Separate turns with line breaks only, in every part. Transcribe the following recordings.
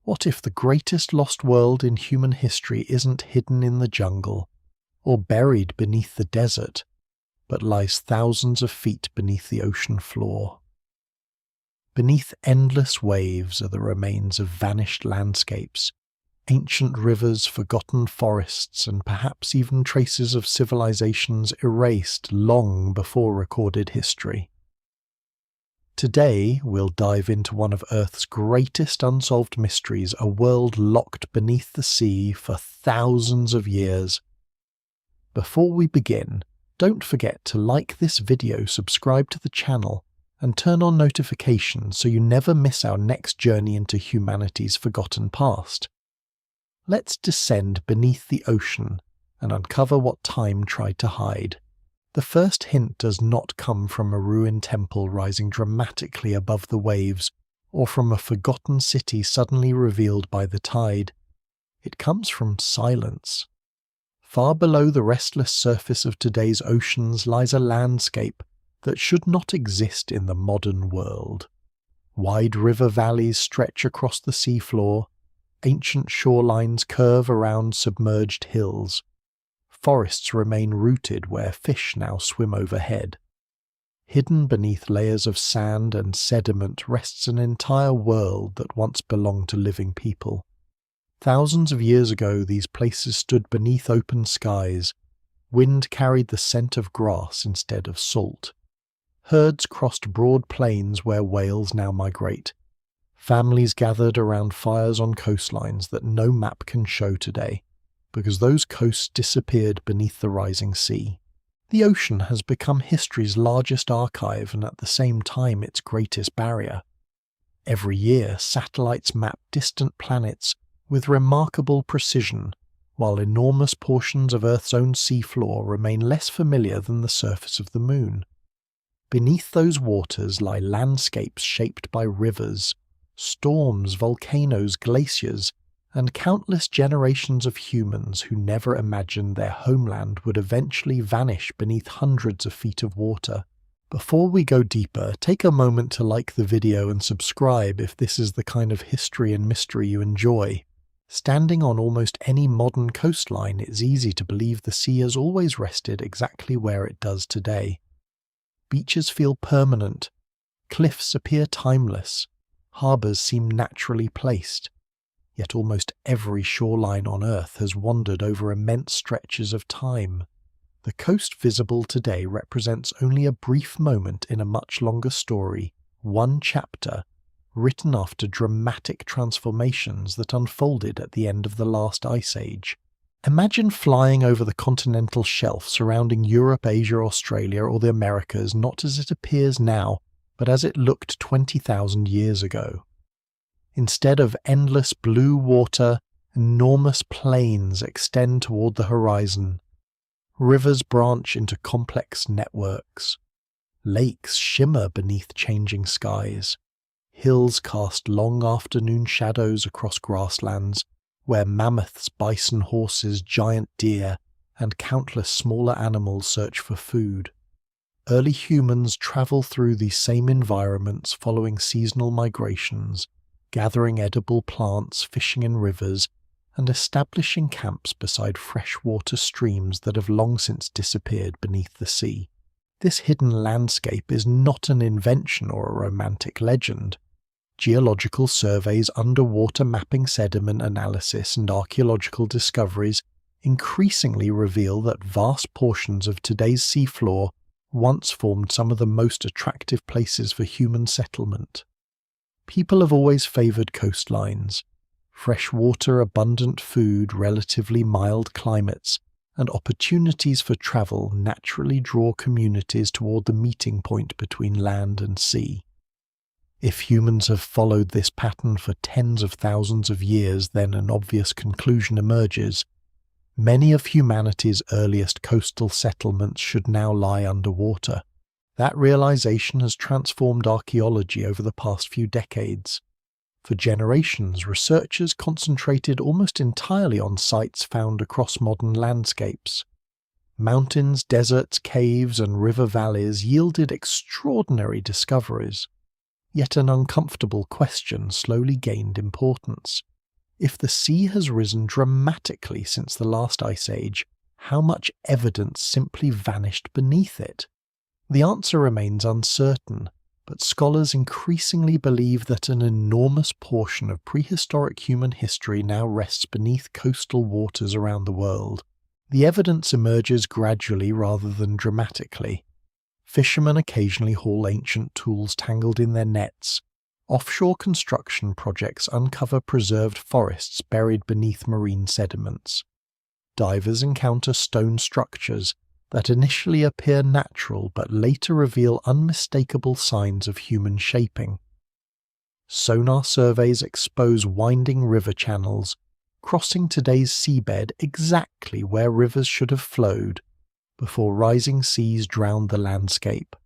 What if the greatest lost world in human history isn't hidden in the jungle, or buried beneath the desert, but lies thousands of feet beneath the ocean floor? Beneath endless waves are the remains of vanished landscapes, ancient rivers, forgotten forests, and perhaps even traces of civilizations erased long before recorded history. Today, we'll dive into one of Earth's greatest unsolved mysteries, a world locked beneath the sea for thousands of years. Before we begin, don't forget to like this video, subscribe to the channel, and turn on notifications so you never miss our next journey into humanity's forgotten past. Let's descend beneath the ocean and uncover what time tried to hide. The first hint does not come from a ruined temple rising dramatically above the waves, or from a forgotten city suddenly revealed by the tide. It comes from silence. Far below the restless surface of today's oceans lies a landscape that should not exist in the modern world. Wide river valleys stretch across the seafloor, ancient shorelines curve around submerged hills. Forests remain rooted where fish now swim overhead. Hidden beneath layers of sand and sediment rests an entire world that once belonged to living people. Thousands of years ago, these places stood beneath open skies. Wind carried the scent of grass instead of salt. Herds crossed broad plains where whales now migrate. Families gathered around fires on coastlines that no map can show today, because those coasts disappeared beneath the rising sea. The ocean has become history's largest archive and at the same time its greatest barrier. Every year, satellites map distant planets with remarkable precision, while enormous portions of Earth's own seafloor remain less familiar than the surface of the moon. Beneath those waters lie landscapes shaped by rivers, storms, volcanoes, glaciers, and countless generations of humans who never imagined their homeland would eventually vanish beneath hundreds of feet of water. Before we go deeper, take a moment to like the video and subscribe if this is the kind of history and mystery you enjoy. Standing on almost any modern coastline, it's easy to believe the sea has always rested exactly where it does today. Beaches feel permanent, cliffs appear timeless, harbours seem naturally placed. Yet almost every shoreline on Earth has wandered over immense stretches of time. The coast visible today represents only a brief moment in a much longer story, one chapter, written after dramatic transformations that unfolded at the end of the last ice age. Imagine flying over the continental shelf surrounding Europe, Asia, Australia, or the Americas not as it appears now, but as it looked 20,000 years ago. Instead of endless blue water, enormous plains extend toward the horizon. Rivers branch into complex networks. Lakes shimmer beneath changing skies. Hills cast long afternoon shadows across grasslands, where mammoths, bison, horses, giant deer, and countless smaller animals search for food. Early humans travel through these same environments following seasonal migrations, gathering edible plants, fishing in rivers, and establishing camps beside freshwater streams that have long since disappeared beneath the sea. This hidden landscape is not an invention or a romantic legend. Geological surveys, underwater mapping, sediment analysis, and archaeological discoveries increasingly reveal that vast portions of today's seafloor once formed some of the most attractive places for human settlement. People have always favoured coastlines. Fresh water, abundant food, relatively mild climates, and opportunities for travel naturally draw communities toward the meeting point between land and sea. If humans have followed this pattern for tens of thousands of years, then an obvious conclusion emerges. Many of humanity's earliest coastal settlements should now lie underwater. That realization has transformed archaeology over the past few decades. For generations, researchers concentrated almost entirely on sites found across modern landscapes. Mountains, deserts, caves, and river valleys yielded extraordinary discoveries. Yet an uncomfortable question slowly gained importance. If the sea has risen dramatically since the last ice age, how much evidence simply vanished beneath it? The answer remains uncertain, but scholars increasingly believe that an enormous portion of prehistoric human history now rests beneath coastal waters around the world. The evidence emerges gradually rather than dramatically. Fishermen occasionally haul ancient tools tangled in their nets. Offshore construction projects uncover preserved forests buried beneath marine sediments. Divers encounter stone structures that initially appear natural but later reveal unmistakable signs of human shaping. Sonar surveys expose winding river channels, crossing today's seabed exactly where rivers should have flowed, before rising seas drowned the landscape.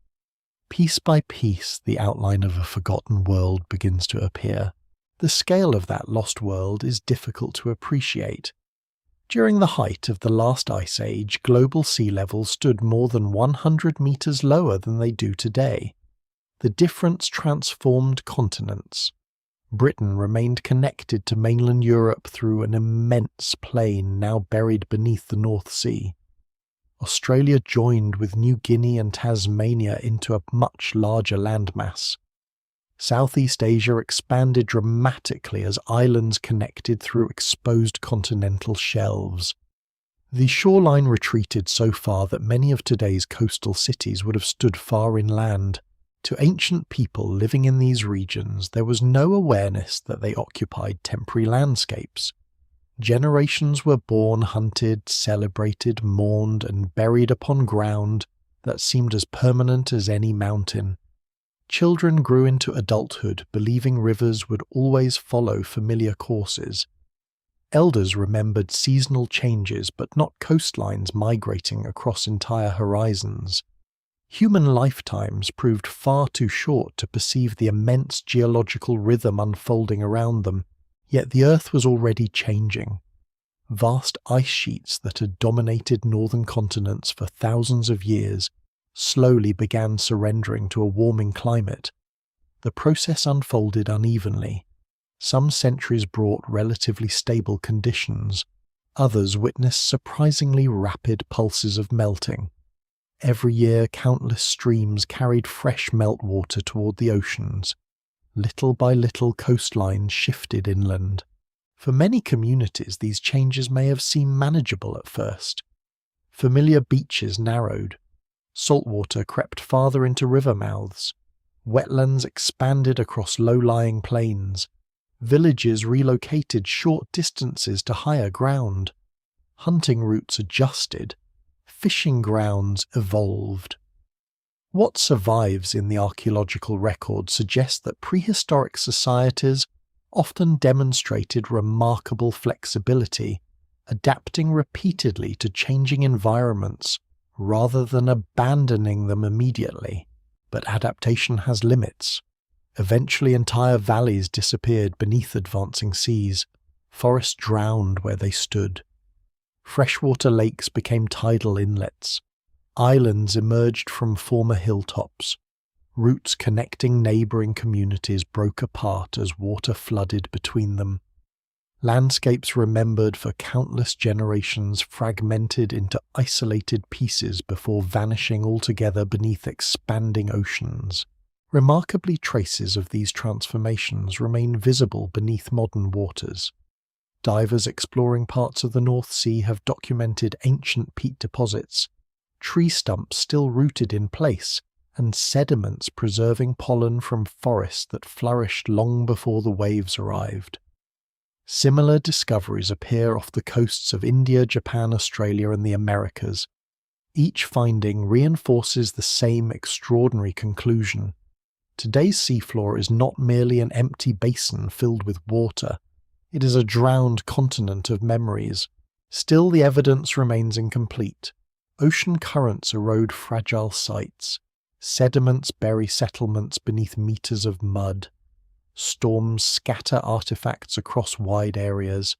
Piece by piece, the outline of a forgotten world begins to appear. The scale of that lost world is difficult to appreciate. During the height of the last ice age, global sea levels stood more than 100 meters lower than they do today. The difference transformed continents. Britain remained connected to mainland Europe through an immense plain now buried beneath the North Sea. Australia joined with New Guinea and Tasmania into a much larger landmass. Southeast Asia expanded dramatically as islands connected through exposed continental shelves. The shoreline retreated so far that many of today's coastal cities would have stood far inland. To ancient people living in these regions, there was no awareness that they occupied temporary landscapes. Generations were born, hunted, celebrated, mourned, and buried upon ground that seemed as permanent as any mountain. Children grew into adulthood believing rivers would always follow familiar courses. Elders remembered seasonal changes but not coastlines migrating across entire horizons. Human lifetimes proved far too short to perceive the immense geological rhythm unfolding around them, yet the Earth was already changing. Vast ice sheets that had dominated northern continents for thousands of years slowly began surrendering to a warming climate. The process unfolded unevenly. Some centuries brought relatively stable conditions. Others witnessed surprisingly rapid pulses of melting. Every year, countless streams carried fresh meltwater toward the oceans. Little by little, coastlines shifted inland. For many communities, these changes may have seemed manageable at first. Familiar beaches narrowed. Saltwater crept farther into river mouths. Wetlands expanded across low-lying plains. Villages relocated short distances to higher ground. Hunting routes adjusted. Fishing grounds evolved. What survives in the archaeological record suggests that prehistoric societies often demonstrated remarkable flexibility, adapting repeatedly to changing environments rather than abandoning them immediately. But adaptation has limits. Eventually entire valleys disappeared beneath advancing seas. Forests drowned where they stood. Freshwater lakes became tidal inlets. Islands emerged from former hilltops. Routes connecting neighbouring communities broke apart as water flooded between them. Landscapes remembered for countless generations fragmented into isolated pieces before vanishing altogether beneath expanding oceans. Remarkably, traces of these transformations remain visible beneath modern waters. Divers exploring parts of the North Sea have documented ancient peat deposits, tree stumps still rooted in place, and sediments preserving pollen from forests that flourished long before the waves arrived. Similar discoveries appear off the coasts of India, Japan, Australia, and the Americas. Each finding reinforces the same extraordinary conclusion. Today's seafloor is not merely an empty basin filled with water. It is a drowned continent of memories. Still, the evidence remains incomplete. Ocean currents erode fragile sites. Sediments bury settlements beneath meters of mud. Storms scatter artifacts across wide areas.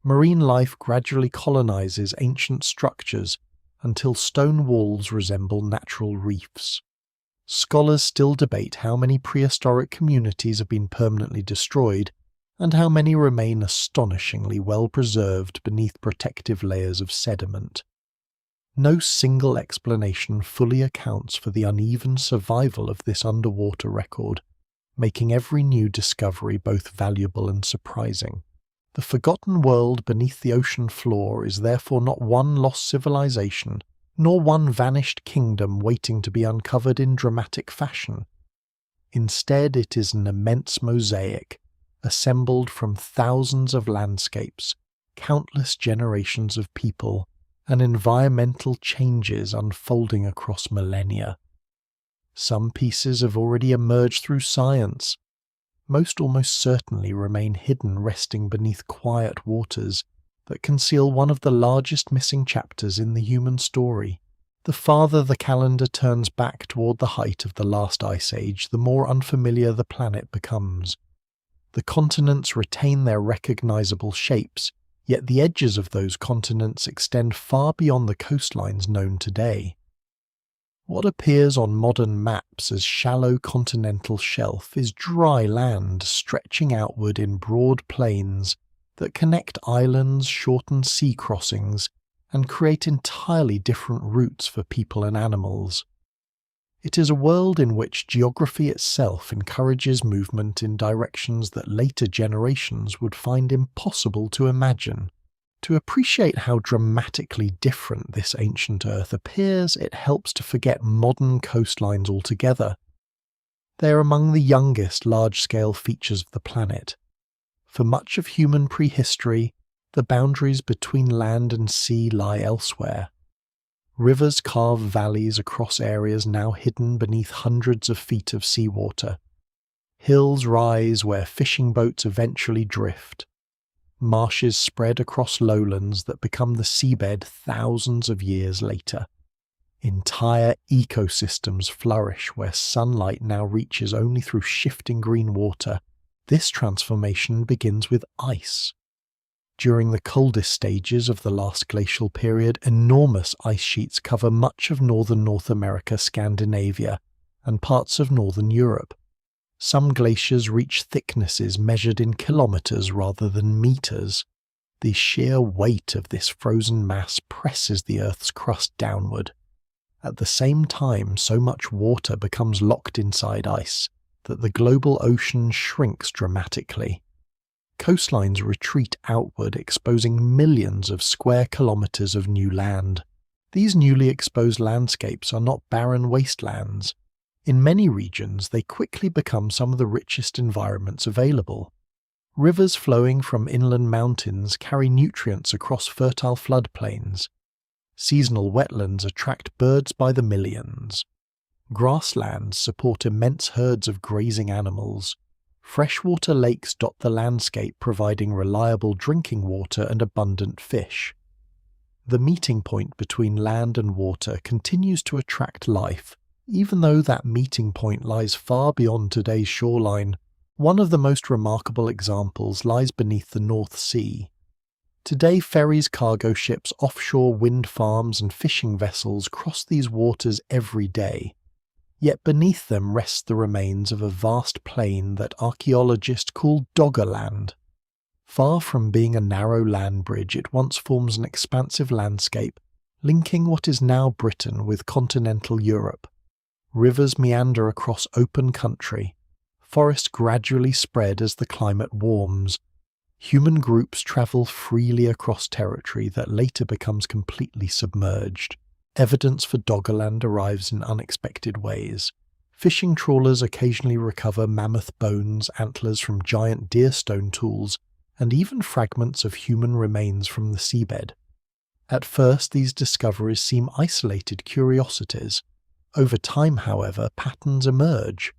Marine life gradually colonizes ancient structures until stone walls resemble natural reefs. Scholars still debate how many prehistoric communities have been permanently destroyed and how many remain astonishingly well preserved beneath protective layers of sediment. No single explanation fully accounts for the uneven survival of this underwater record, making every new discovery both valuable and surprising. The forgotten world beneath the ocean floor is therefore not one lost civilization, nor one vanished kingdom waiting to be uncovered in dramatic fashion. Instead, it is an immense mosaic, assembled from thousands of landscapes, countless generations of people, and environmental changes unfolding across millennia. Some pieces have already emerged through science. Most almost certainly remain hidden, resting beneath quiet waters that conceal one of the largest missing chapters in the human story. The farther the calendar turns back toward the height of the last ice age, the more unfamiliar the planet becomes. The continents retain their recognizable shapes, yet the edges of those continents extend far beyond the coastlines known today. What appears on modern maps as shallow continental shelf is dry land stretching outward in broad plains that connect islands, shorten sea crossings, and create entirely different routes for people and animals. It is a world in which geography itself encourages movement in directions that later generations would find impossible to imagine. To appreciate how dramatically different this ancient Earth appears, it helps to forget modern coastlines altogether. They are among the youngest large-scale features of the planet. For much of human prehistory, the boundaries between land and sea lie elsewhere. Rivers carve valleys across areas now hidden beneath hundreds of feet of seawater. Hills rise where fishing boats eventually drift. Marshes spread across lowlands that become the seabed thousands of years later. Entire ecosystems flourish where sunlight now reaches only through shifting green water. This transformation begins with ice. During the coldest stages of the last glacial period, enormous ice sheets cover much of northern North America, Scandinavia, and parts of northern Europe. Some glaciers reach thicknesses measured in kilometers rather than meters. The sheer weight of this frozen mass presses the Earth's crust downward. At the same time, so much water becomes locked inside ice that the global ocean shrinks dramatically. Coastlines retreat outward, exposing millions of square kilometers of new land. These newly exposed landscapes are not barren wastelands. In many regions, they quickly become some of the richest environments available. Rivers flowing from inland mountains carry nutrients across fertile floodplains. Seasonal wetlands attract birds by the millions. Grasslands support immense herds of grazing animals. Freshwater lakes dot the landscape, providing reliable drinking water and abundant fish. The meeting point between land and water continues to attract life, even though that meeting point lies far beyond today's shoreline. One of the most remarkable examples lies beneath the North Sea. Today, ferries, cargo ships, offshore wind farms, and fishing vessels cross these waters every day. Yet beneath them rest the remains of a vast plain that archaeologists call Doggerland. Far from being a narrow land bridge, it once forms an expansive landscape, linking what is now Britain with continental Europe. Rivers meander across open country. Forests gradually spread as the climate warms. Human groups travel freely across territory that later becomes completely submerged. Evidence for Doggerland arrives in unexpected ways. Fishing trawlers occasionally recover mammoth bones, antlers from giant deer stone tools, and even fragments of human remains from the seabed. At first, these discoveries seem isolated curiosities. Over time, however, patterns emerge.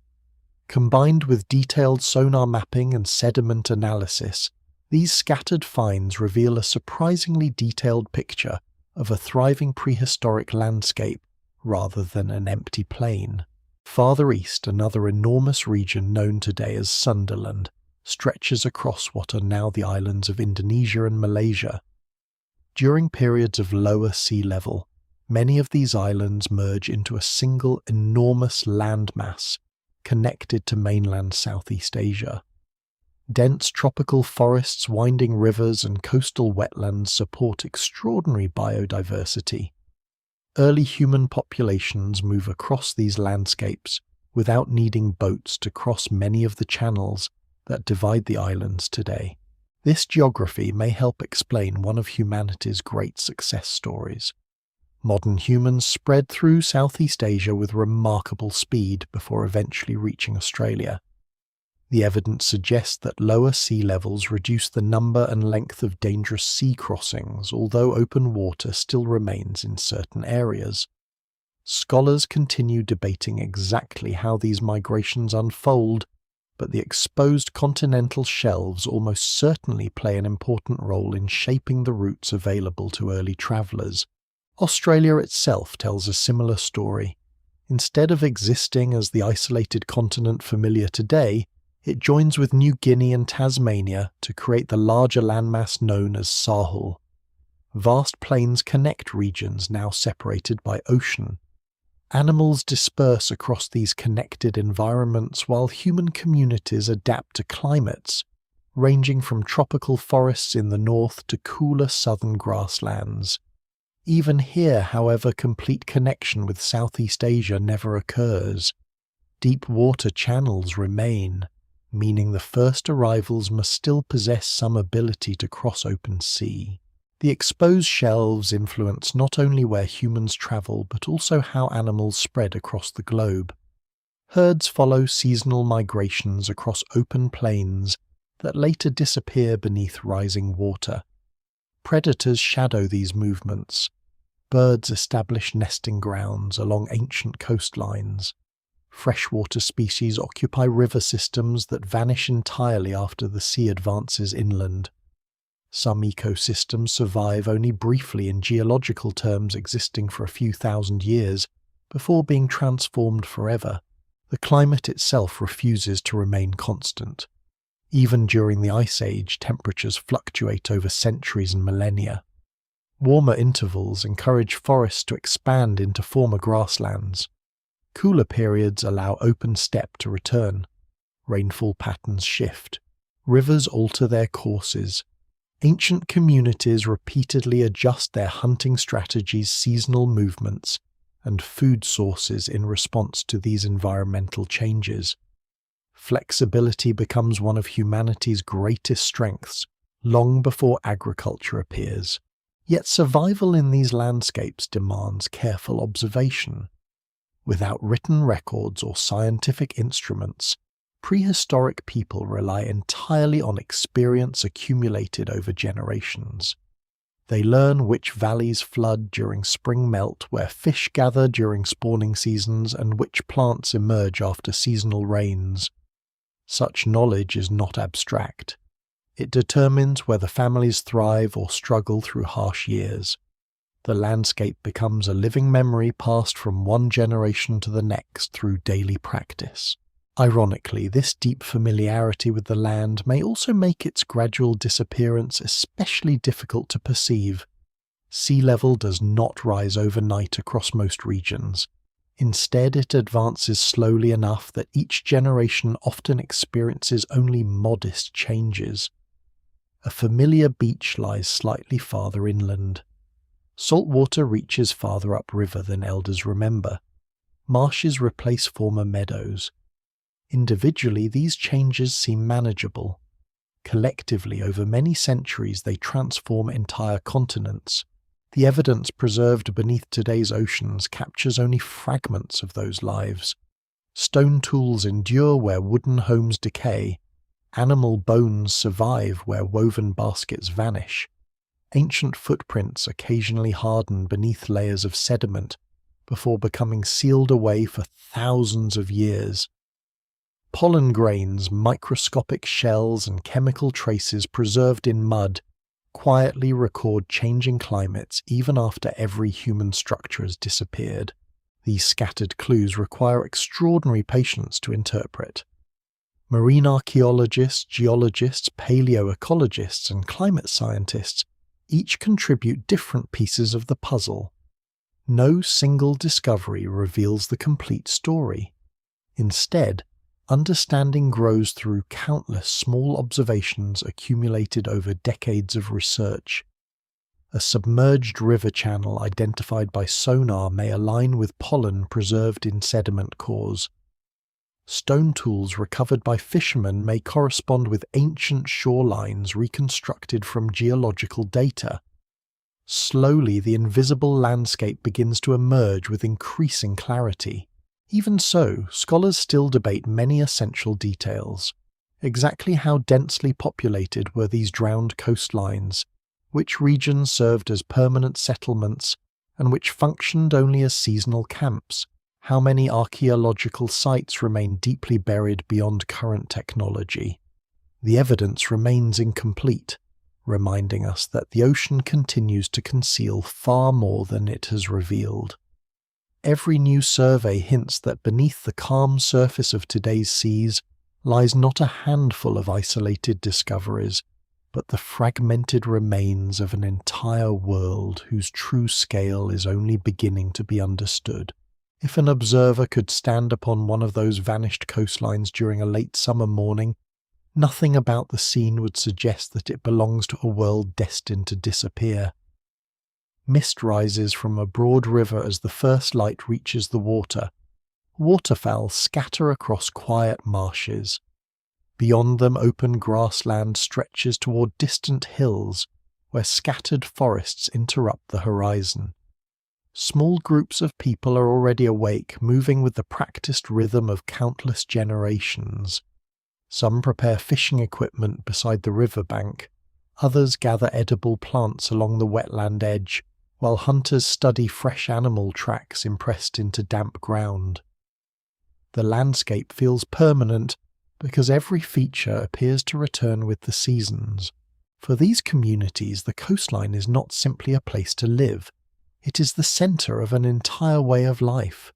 Combined with detailed sonar mapping and sediment analysis, these scattered finds reveal a surprisingly detailed picture of a thriving prehistoric landscape rather than an empty plain. Farther east, another enormous region known today as Sunderland stretches across what are now the islands of Indonesia and Malaysia. During periods of lower sea level, many of these islands merge into a single enormous landmass connected to mainland Southeast Asia. Dense tropical forests, winding rivers, and coastal wetlands support extraordinary biodiversity. Early human populations move across these landscapes without needing boats to cross many of the channels that divide the islands today. This geography may help explain one of humanity's great success stories. Modern humans spread through Southeast Asia with remarkable speed before eventually reaching Australia. The evidence suggests that lower sea levels reduce the number and length of dangerous sea crossings, although open water still remains in certain areas. Scholars continue debating exactly how these migrations unfold, but the exposed continental shelves almost certainly play an important role in shaping the routes available to early travellers. Australia itself tells a similar story. Instead of existing as the isolated continent familiar today, it joins with New Guinea and Tasmania to create the larger landmass known as Sahel. Vast plains connect regions now separated by ocean. Animals disperse across these connected environments while human communities adapt to climates, ranging from tropical forests in the north to cooler southern grasslands. Even here, however, complete connection with Southeast Asia never occurs. Deep water channels remain, meaning the first arrivals must still possess some ability to cross open sea. The exposed shelves influence not only where humans travel but also how animals spread across the globe. Herds follow seasonal migrations across open plains that later disappear beneath rising water. Predators shadow these movements. Birds establish nesting grounds along ancient coastlines. Freshwater species occupy river systems that vanish entirely after the sea advances inland. Some ecosystems survive only briefly in geological terms, existing for a few thousand years before being transformed forever. The climate itself refuses to remain constant. Even during the Ice Age, temperatures fluctuate over centuries and millennia. Warmer intervals encourage forests to expand into former grasslands. Cooler periods allow open steppe to return. Rainfall patterns shift. Rivers alter their courses. Ancient communities repeatedly adjust their hunting strategies, seasonal movements, and food sources in response to these environmental changes. Flexibility becomes one of humanity's greatest strengths, long before agriculture appears. Yet survival in these landscapes demands careful observation. Without written records or scientific instruments, prehistoric people rely entirely on experience accumulated over generations. They learn which valleys flood during spring melt, where fish gather during spawning seasons, and which plants emerge after seasonal rains. Such knowledge is not abstract. It determines whether families thrive or struggle through harsh years. The landscape becomes a living memory passed from one generation to the next through daily practice. Ironically, this deep familiarity with the land may also make its gradual disappearance especially difficult to perceive. Sea level does not rise overnight across most regions. Instead, it advances slowly enough that each generation often experiences only modest changes. A familiar beach lies slightly farther inland. Salt water reaches farther upriver than elders remember. Marshes replace former meadows. Individually, these changes seem manageable. Collectively, over many centuries, they transform entire continents. The evidence preserved beneath today's oceans captures only fragments of those lives. Stone tools endure where wooden homes decay. Animal bones survive where woven baskets vanish. Ancient footprints occasionally harden beneath layers of sediment before becoming sealed away for thousands of years. Pollen grains, microscopic shells, and chemical traces preserved in mud quietly record changing climates even after every human structure has disappeared. These scattered clues require extraordinary patience to interpret. Marine archaeologists, geologists, paleoecologists, and climate scientists each contribute different pieces of the puzzle. No single discovery reveals the complete story. Instead, Understanding grows through countless small observations accumulated over decades of research. A submerged river channel identified by sonar may align with pollen preserved in sediment cores. Stone tools recovered by fishermen may correspond with ancient shorelines reconstructed from geological data. Slowly, the invisible landscape begins to emerge with increasing clarity. Even so, scholars still debate many essential details. Exactly how densely populated were these drowned coastlines? Which regions served as permanent settlements, and which functioned only as seasonal camps? How many archaeological sites remain deeply buried beyond current technology? The evidence remains incomplete, reminding us that the ocean continues to conceal far more than it has revealed. Every new survey hints that beneath the calm surface of today's seas lies not a handful of isolated discoveries, but the fragmented remains of an entire world whose true scale is only beginning to be understood. If an observer could stand upon one of those vanished coastlines during a late summer morning, nothing about the scene would suggest that it belongs to a world destined to disappear. Mist rises from a broad river as the first light reaches the water. Waterfowl scatter across quiet marshes. Beyond them, open grassland stretches toward distant hills, where scattered forests interrupt the horizon. Small groups of people are already awake, moving with the practiced rhythm of countless generations. Some prepare fishing equipment beside the riverbank. Others gather edible plants along the wetland edge, while hunters study fresh animal tracks impressed into damp ground. The landscape feels permanent because every feature appears to return with the seasons. For these communities, the coastline is not simply a place to live. It is the center of an entire way of life.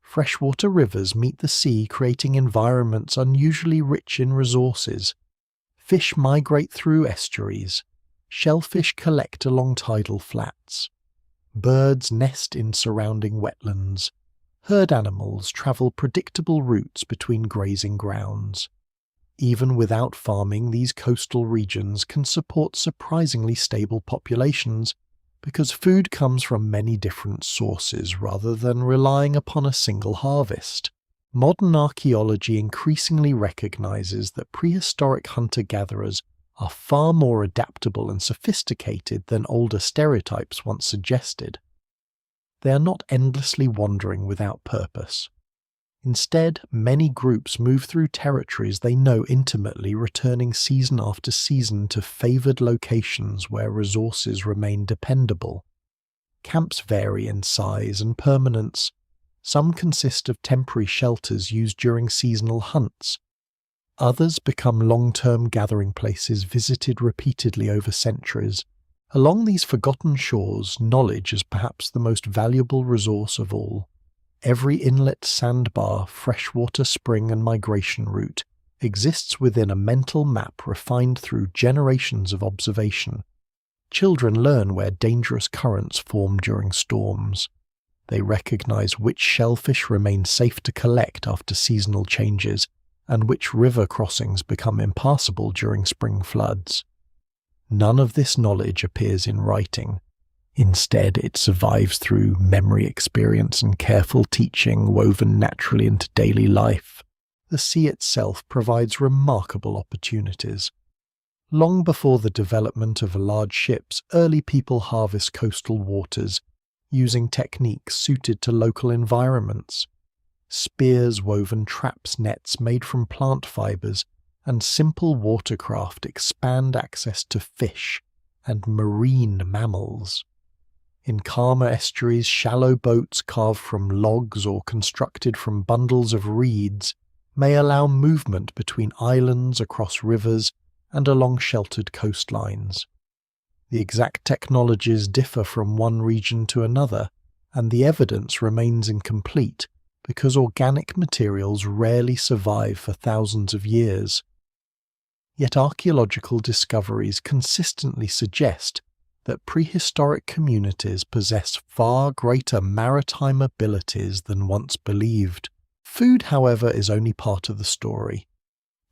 Freshwater rivers meet the sea, creating environments unusually rich in resources. Fish migrate through estuaries. Shellfish collect along tidal flats. Birds nest in surrounding wetlands. Herd animals travel predictable routes between grazing grounds. Even without farming, these coastal regions can support surprisingly stable populations because food comes from many different sources rather than relying upon a single harvest. Modern archaeology increasingly recognizes that prehistoric hunter-gatherers are far more adaptable and sophisticated than older stereotypes once suggested. They are not endlessly wandering without purpose. Instead, many groups move through territories they know intimately, returning season after season to favored locations where resources remain dependable. Camps vary in size and permanence. Some consist of temporary shelters used during seasonal hunts. Others become long-term gathering places visited repeatedly over centuries. Along these forgotten shores, knowledge is perhaps the most valuable resource of all. Every inlet, sandbar, freshwater spring and migration route exists within a mental map refined through generations of observation. Children learn where dangerous currents form during storms. They recognize which shellfish remain safe to collect after seasonal changes, and which river crossings become impassable during spring floods. None of this knowledge appears in writing. Instead, it survives through memory experience and careful teaching woven naturally into daily life. The sea itself provides remarkable opportunities. Long before the development of large ships, early people harvest coastal waters, using techniques suited to local environments. Spears, woven traps, nets made from plant fibers, and simple watercraft expand access to fish and marine mammals. In calmer estuaries, shallow boats carved from logs or constructed from bundles of reeds may allow movement between islands, across rivers, and along sheltered coastlines. The exact technologies differ from one region to another, and the evidence remains incomplete because organic materials rarely survive for thousands of years. Yet archaeological discoveries consistently suggest that prehistoric communities possess far greater maritime abilities than once believed. Food, however, is only part of the story.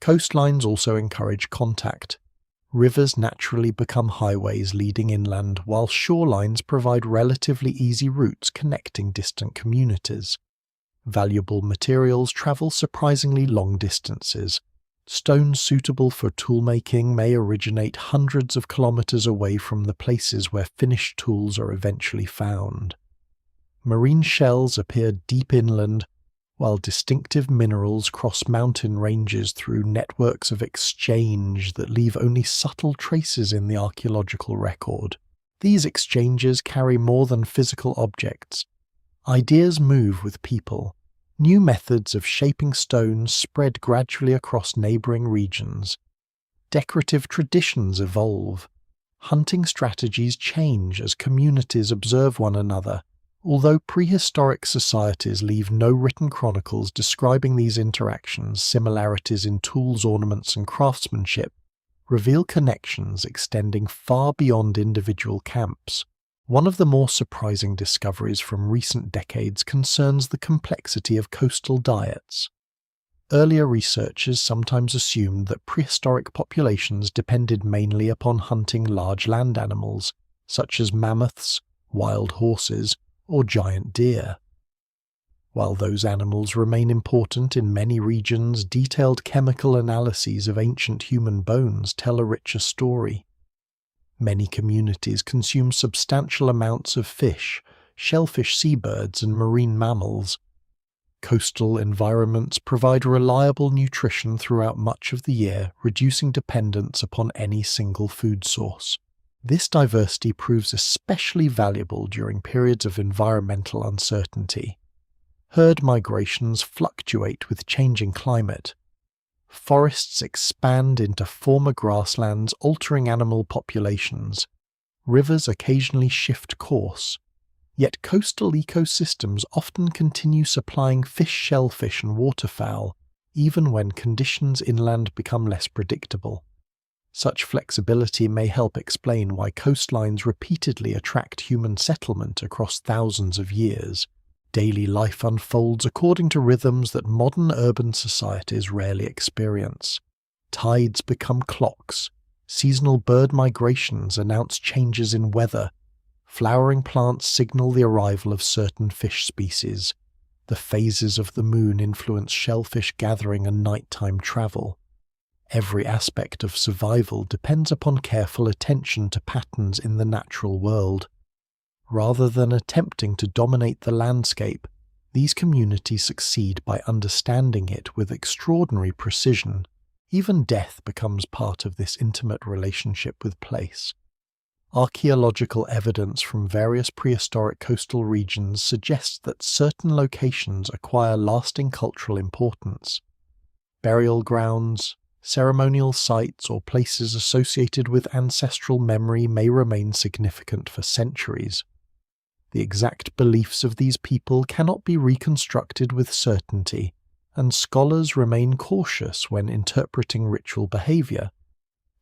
Coastlines also encourage contact. Rivers naturally become highways leading inland, while shorelines provide relatively easy routes connecting distant communities. Valuable materials travel surprisingly long distances. Stones suitable for toolmaking may originate hundreds of kilometers away from the places where finished tools are eventually found. Marine shells appear deep inland, while distinctive minerals cross mountain ranges through networks of exchange that leave only subtle traces in the archaeological record. These exchanges carry more than physical objects. Ideas move with people. New methods of shaping stones spread gradually across neighboring regions. Decorative traditions evolve. Hunting strategies change as communities observe one another. Although prehistoric societies leave no written chronicles describing these interactions, similarities in tools, ornaments, and craftsmanship reveal connections extending far beyond individual camps. One of the more surprising discoveries from recent decades concerns the complexity of coastal diets. Earlier researchers sometimes assumed that prehistoric populations depended mainly upon hunting large land animals, such as mammoths, wild horses, or giant deer. While those animals remain important in many regions, detailed chemical analyses of ancient human bones tell a richer story. Many communities consume substantial amounts of fish, shellfish, seabirds, and marine mammals. Coastal environments provide reliable nutrition throughout much of the year, reducing dependence upon any single food source. This diversity proves especially valuable during periods of environmental uncertainty. Herd migrations fluctuate with changing climate. Forests expand into former grasslands, altering animal populations. Rivers occasionally shift course. Yet coastal ecosystems often continue supplying fish, shellfish, and waterfowl, even when conditions inland become less predictable. Such flexibility may help explain why coastlines repeatedly attract human settlement across thousands of years. Daily life unfolds according to rhythms that modern urban societies rarely experience. Tides become clocks. Seasonal bird migrations announce changes in weather. Flowering plants signal the arrival of certain fish species. The phases of the moon influence shellfish gathering and nighttime travel. Every aspect of survival depends upon careful attention to patterns in the natural world. Rather than attempting to dominate the landscape, these communities succeed by understanding it with extraordinary precision. Even death becomes part of this intimate relationship with place. Archaeological evidence from various prehistoric coastal regions suggests that certain locations acquire lasting cultural importance. Burial grounds, ceremonial sites, or places associated with ancestral memory may remain significant for centuries. The exact beliefs of these people cannot be reconstructed with certainty, and scholars remain cautious when interpreting ritual behavior.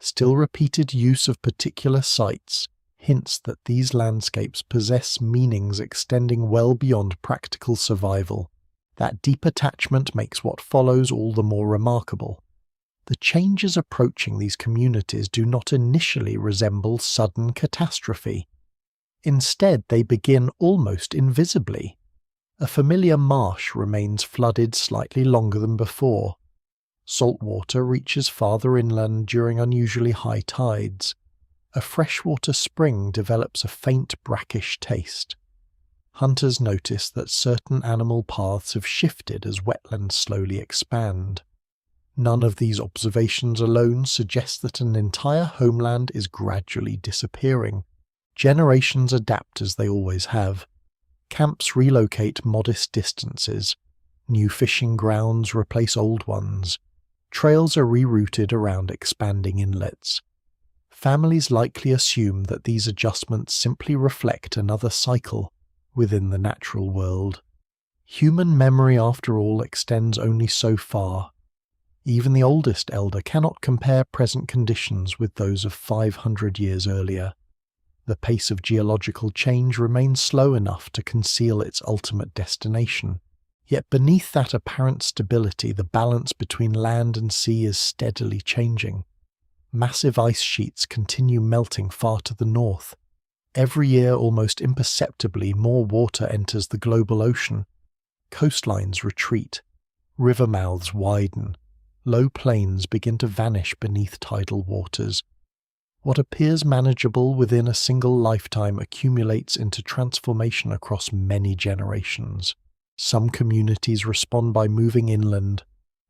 Still, repeated use of particular sites hints that these landscapes possess meanings extending well beyond practical survival. That deep attachment makes what follows all the more remarkable. The changes approaching these communities do not initially resemble sudden catastrophe. Instead, they begin almost invisibly. A familiar marsh remains flooded slightly longer than before. Salt water reaches farther inland during unusually high tides. A freshwater spring develops a faint brackish taste. Hunters notice that certain animal paths have shifted as wetlands slowly expand. None of these observations alone suggests that an entire homeland is gradually disappearing. Generations adapt as they always have. Camps relocate modest distances. New fishing grounds replace old ones. Trails are rerouted around expanding inlets. Families likely assume that these adjustments simply reflect another cycle within the natural world. Human memory, after all, extends only so far. Even the oldest elder cannot compare present conditions with those of 500 years earlier. The pace of geological change remains slow enough to conceal its ultimate destination. Yet beneath that apparent stability, the balance between land and sea is steadily changing. Massive ice sheets continue melting far to the north. Every year, almost imperceptibly, more water enters the global ocean. Coastlines retreat. River mouths widen. Low plains begin to vanish beneath tidal waters. What appears manageable within a single lifetime accumulates into transformation across many generations. Some communities respond by moving inland.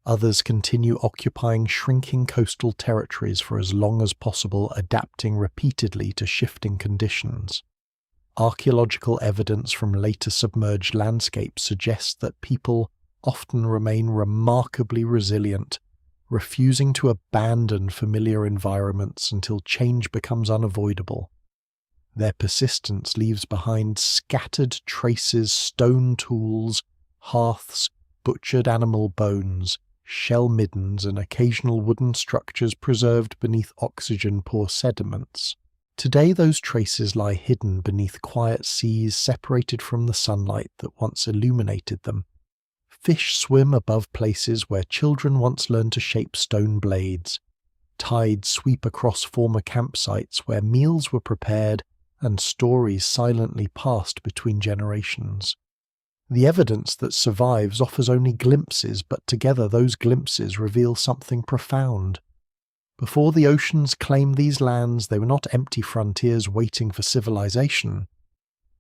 Others continue occupying shrinking coastal territories for as long as possible, adapting repeatedly to shifting conditions. Archaeological evidence from later submerged landscapes suggests that people often remain remarkably resilient, refusing to abandon familiar environments until change becomes unavoidable. Their persistence leaves behind scattered traces, stone tools, hearths, butchered animal bones, shell middens, and occasional wooden structures preserved beneath oxygen-poor sediments. Today those traces lie hidden beneath quiet seas separated from the sunlight that once illuminated them. Fish swim above places where children once learned to shape stone blades. Tides sweep across former campsites where meals were prepared and stories silently passed between generations. The evidence that survives offers only glimpses, but together those glimpses reveal something profound. Before the oceans claimed these lands, they were not empty frontiers waiting for civilization.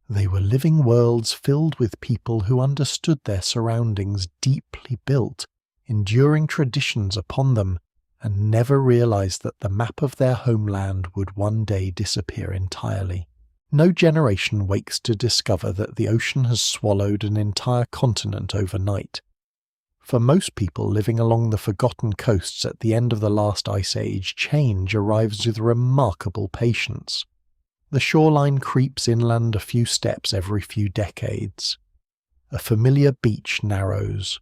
They were living worlds filled with people who understood their surroundings, deeply built, enduring traditions upon them, and never realized that the map of their homeland would one day disappear entirely. No generation wakes to discover that the ocean has swallowed an entire continent overnight. For most people living along the forgotten coasts at the end of the last ice age, change arrives with remarkable patience. The shoreline creeps inland a few steps every few decades. A familiar beach narrows.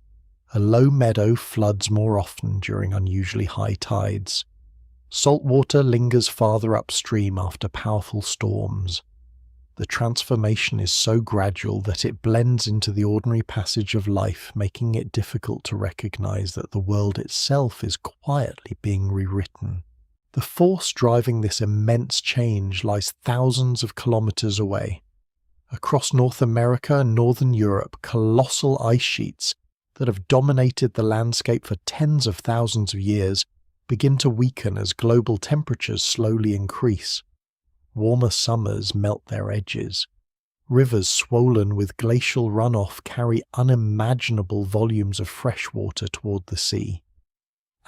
A low meadow floods more often during unusually high tides. Salt water lingers farther upstream after powerful storms. The transformation is so gradual that it blends into the ordinary passage of life, making it difficult to recognize that the world itself is quietly being rewritten. The force driving this immense change lies thousands of kilometers away. Across North America and Northern Europe, colossal ice sheets that have dominated the landscape for tens of thousands of years begin to weaken as global temperatures slowly increase. Warmer summers melt their edges. Rivers swollen with glacial runoff carry unimaginable volumes of fresh water toward the sea.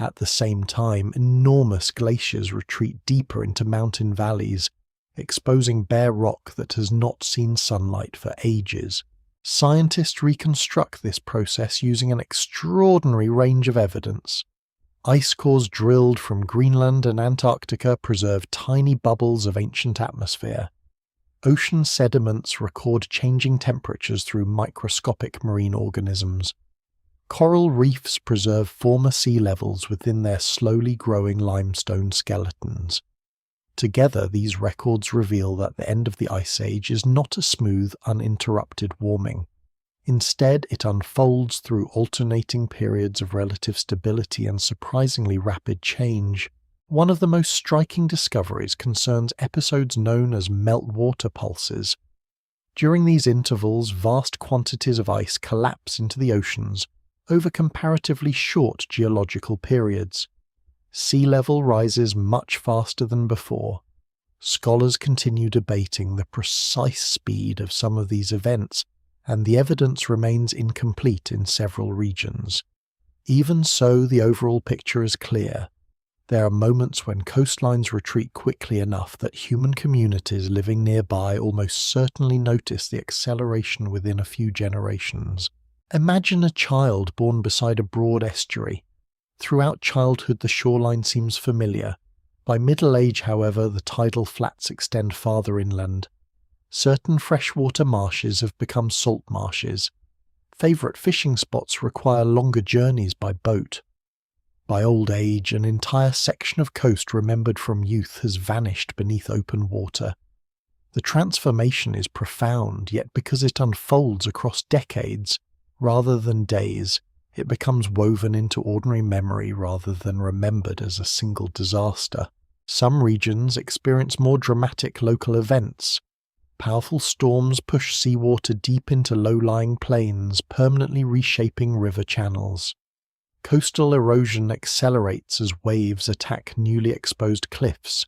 At the same time, enormous glaciers retreat deeper into mountain valleys, exposing bare rock that has not seen sunlight for ages. Scientists reconstruct this process using an extraordinary range of evidence. Ice cores drilled from Greenland and Antarctica preserve tiny bubbles of ancient atmosphere. Ocean sediments record changing temperatures through microscopic marine organisms. Coral reefs preserve former sea levels within their slowly growing limestone skeletons. Together, these records reveal that the end of the Ice Age is not a smooth, uninterrupted warming. Instead, it unfolds through alternating periods of relative stability and surprisingly rapid change. One of the most striking discoveries concerns episodes known as meltwater pulses. During these intervals, vast quantities of ice collapse into the oceans over comparatively short geological periods. Sea level rises much faster than before. Scholars continue debating the precise speed of some of these events, and the evidence remains incomplete in several regions. Even so, the overall picture is clear. There are moments when coastlines retreat quickly enough that human communities living nearby almost certainly notice the acceleration within a few generations. Imagine a child born beside a broad estuary. Throughout childhood the shoreline seems familiar. By middle age, however, the tidal flats extend farther inland. Certain freshwater marshes have become salt marshes. Favourite fishing spots require longer journeys by boat. By old age, an entire section of coast remembered from youth has vanished beneath open water. The transformation is profound, yet because it unfolds across decades, Rather than days, it becomes woven into ordinary memory rather than remembered as a single disaster. Some regions experience more dramatic local events. Powerful storms push seawater deep into low-lying plains, permanently reshaping river channels. Coastal erosion accelerates as waves attack newly exposed cliffs.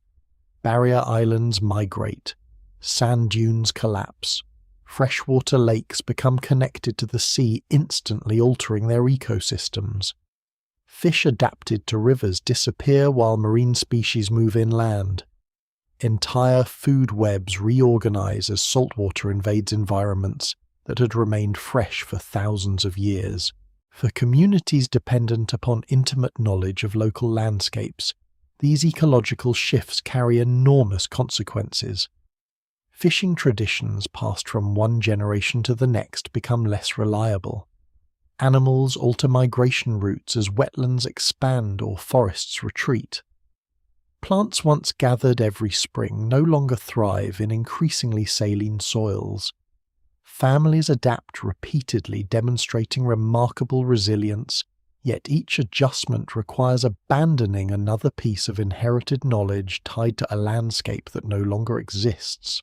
Barrier islands migrate. Sand dunes collapse. Freshwater lakes become connected to the sea, instantly altering their ecosystems. Fish adapted to rivers disappear while marine species move inland. Entire food webs reorganize as saltwater invades environments that had remained fresh for thousands of years. For communities dependent upon intimate knowledge of local landscapes, these ecological shifts carry enormous consequences. Fishing traditions passed from one generation to the next become less reliable. Animals alter migration routes as wetlands expand or forests retreat. Plants once gathered every spring no longer thrive in increasingly saline soils. Families adapt repeatedly, demonstrating remarkable resilience, yet each adjustment requires abandoning another piece of inherited knowledge tied to a landscape that no longer exists.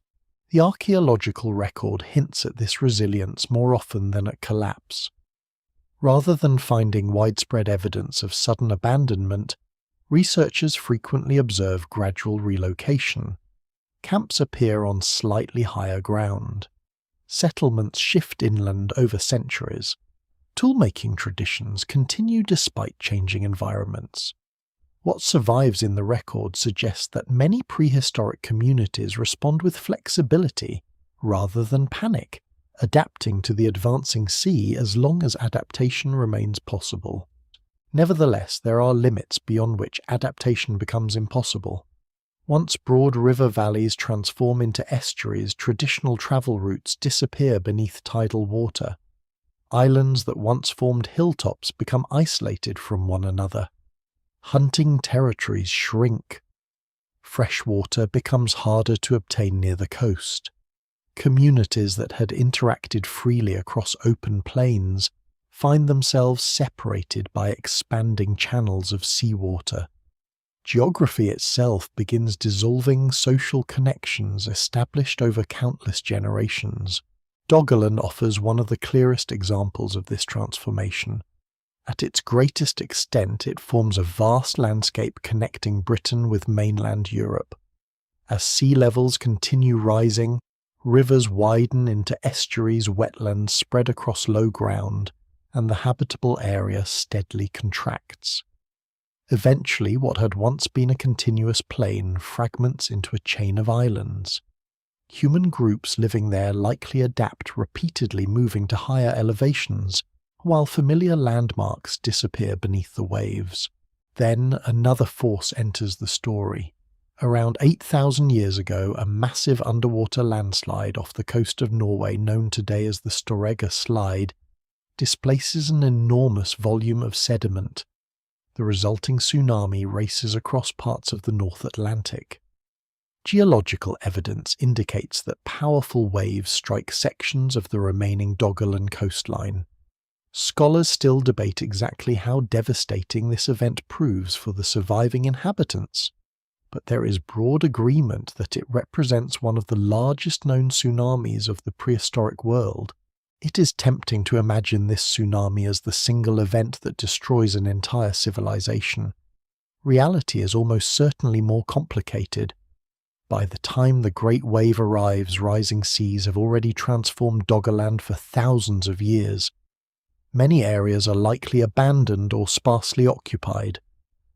The archaeological record hints at this resilience more often than at collapse. Rather than finding widespread evidence of sudden abandonment, researchers frequently observe gradual relocation. Camps appear on slightly higher ground. Settlements shift inland over centuries. Toolmaking traditions continue despite changing environments. What survives in the record suggests that many prehistoric communities respond with flexibility rather than panic, adapting to the advancing sea as long as adaptation remains possible. Nevertheless, there are limits beyond which adaptation becomes impossible. Once broad river valleys transform into estuaries, traditional travel routes disappear beneath tidal water. Islands that once formed hilltops become isolated from one another. Hunting territories shrink. Freshwater becomes harder to obtain near the coast. Communities that had interacted freely across open plains find themselves separated by expanding channels of seawater. Geography itself begins dissolving social connections established over countless generations. Doggerland offers one of the clearest examples of this transformation. At its greatest extent, it forms a vast landscape connecting Britain with mainland Europe. As sea levels continue rising, rivers widen into estuaries, wetlands spread across low ground, and the habitable area steadily contracts. Eventually, what had once been a continuous plain fragments into a chain of islands. Human groups living there likely adapt, repeatedly moving to higher elevations, while familiar landmarks disappear beneath the waves. Then another force enters the story. Around 8,000 years ago, a massive underwater landslide off the coast of Norway, known today as the Storegga Slide, displaces an enormous volume of sediment. The resulting tsunami races across parts of the North Atlantic. Geological evidence indicates that powerful waves strike sections of the remaining Doggerland coastline. Scholars still debate exactly how devastating this event proves for the surviving inhabitants, but there is broad agreement that it represents one of the largest known tsunamis of the prehistoric world. It is tempting to imagine this tsunami as the single event that destroys an entire civilization. Reality is almost certainly more complicated. By the time the Great Wave arrives, rising seas have already transformed Doggerland for thousands of years. Many areas are likely abandoned or sparsely occupied.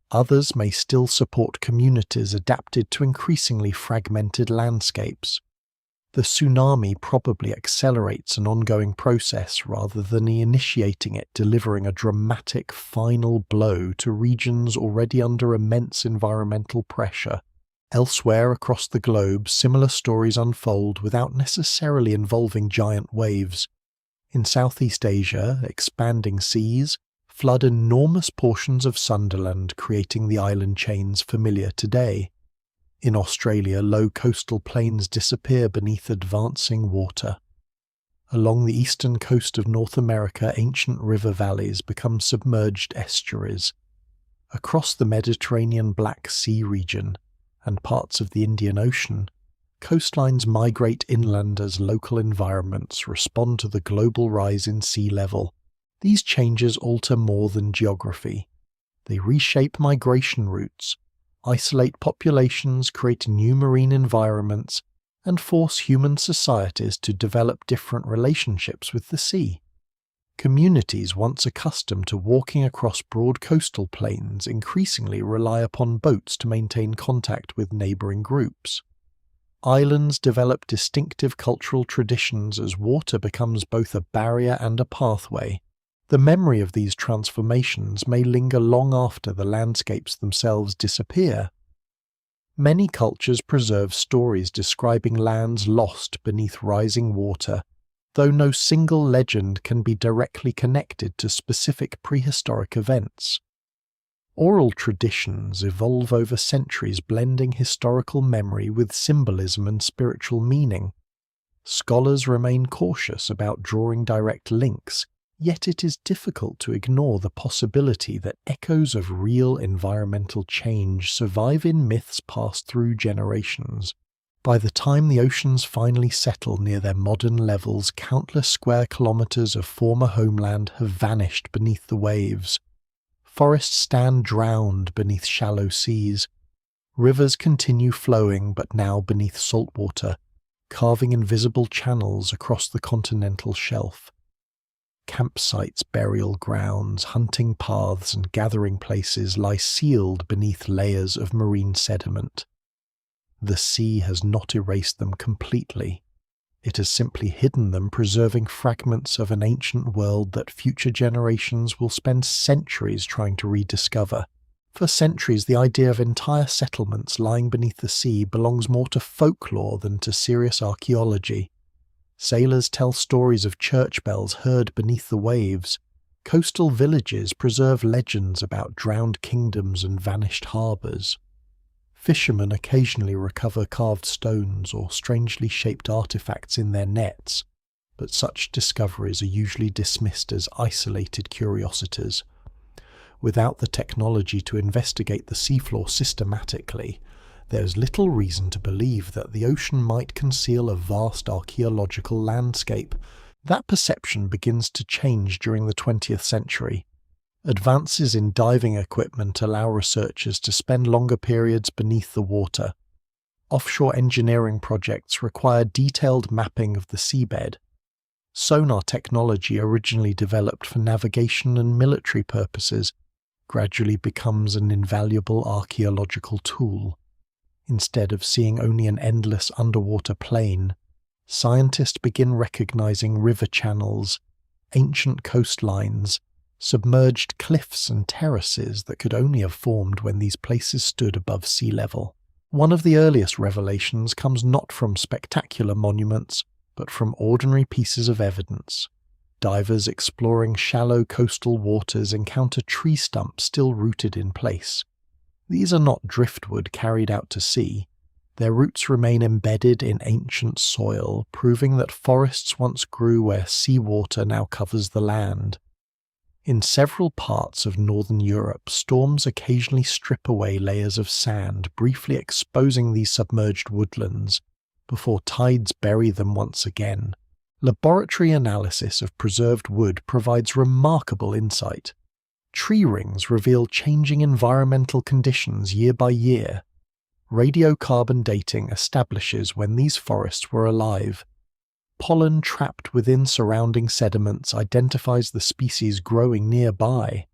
Others may still support communities adapted to increasingly fragmented landscapes. The tsunami probably accelerates an ongoing process rather than initiating it, delivering a dramatic final blow to regions already under immense environmental pressure. Elsewhere across the globe, similar stories unfold without necessarily involving giant waves. In Southeast Asia, expanding seas flood enormous portions of Sunderland, creating the island chains familiar today. In Australia, low coastal plains disappear beneath advancing water. Along the eastern coast of North America, ancient river valleys become submerged estuaries. Across the Mediterranean Black Sea region and parts of the Indian Ocean, coastlines migrate inland as local environments respond to the global rise in sea level. These changes alter more than geography. They reshape migration routes, isolate populations, create new marine environments, and force human societies to develop different relationships with the sea. Communities once accustomed to walking across broad coastal plains increasingly rely upon boats to maintain contact with neighbouring groups. Islands develop distinctive cultural traditions as water becomes both a barrier and a pathway. The memory of these transformations may linger long after the landscapes themselves disappear. Many cultures preserve stories describing lands lost beneath rising water, though no single legend can be directly connected to specific prehistoric events. Oral traditions evolve over centuries, blending historical memory with symbolism and spiritual meaning. Scholars remain cautious about drawing direct links, yet it is difficult to ignore the possibility that echoes of real environmental change survive in myths passed through generations. By the time the oceans finally settle near their modern levels, countless square kilometers of former homeland have vanished beneath the waves. Forests stand drowned beneath shallow seas. Rivers continue flowing, but now beneath salt water, carving invisible channels across the continental shelf. Campsites, burial grounds, hunting paths, and gathering places lie sealed beneath layers of marine sediment. The sea has not erased them completely. It has simply hidden them, preserving fragments of an ancient world that future generations will spend centuries trying to rediscover. For centuries, the idea of entire settlements lying beneath the sea belongs more to folklore than to serious archaeology. Sailors tell stories of church bells heard beneath the waves. Coastal villages preserve legends about drowned kingdoms and vanished harbours. Fishermen occasionally recover carved stones or strangely shaped artifacts in their nets, but such discoveries are usually dismissed as isolated curiosities. Without the technology to investigate the seafloor systematically, there is little reason to believe that the ocean might conceal a vast archaeological landscape. That perception begins to change during the 20th century. Advances in diving equipment allow researchers to spend longer periods beneath the water. Offshore engineering projects require detailed mapping of the seabed. Sonar technology, originally developed for navigation and military purposes, gradually becomes an invaluable archaeological tool. Instead of seeing only an endless underwater plain, scientists begin recognizing river channels, ancient coastlines, submerged cliffs and terraces that could only have formed when these places stood above sea level. One of the earliest revelations comes not from spectacular monuments, but from ordinary pieces of evidence. Divers exploring shallow coastal waters encounter tree stumps still rooted in place. These are not driftwood carried out to sea. Their roots remain embedded in ancient soil, proving that forests once grew where seawater now covers the land. In several parts of northern Europe, storms occasionally strip away layers of sand, briefly exposing these submerged woodlands, before tides bury them once again. Laboratory analysis of preserved wood provides remarkable insight. Tree rings reveal changing environmental conditions year by year. Radiocarbon dating establishes when these forests were alive. Pollen trapped within surrounding sediments identifies the species growing nearby.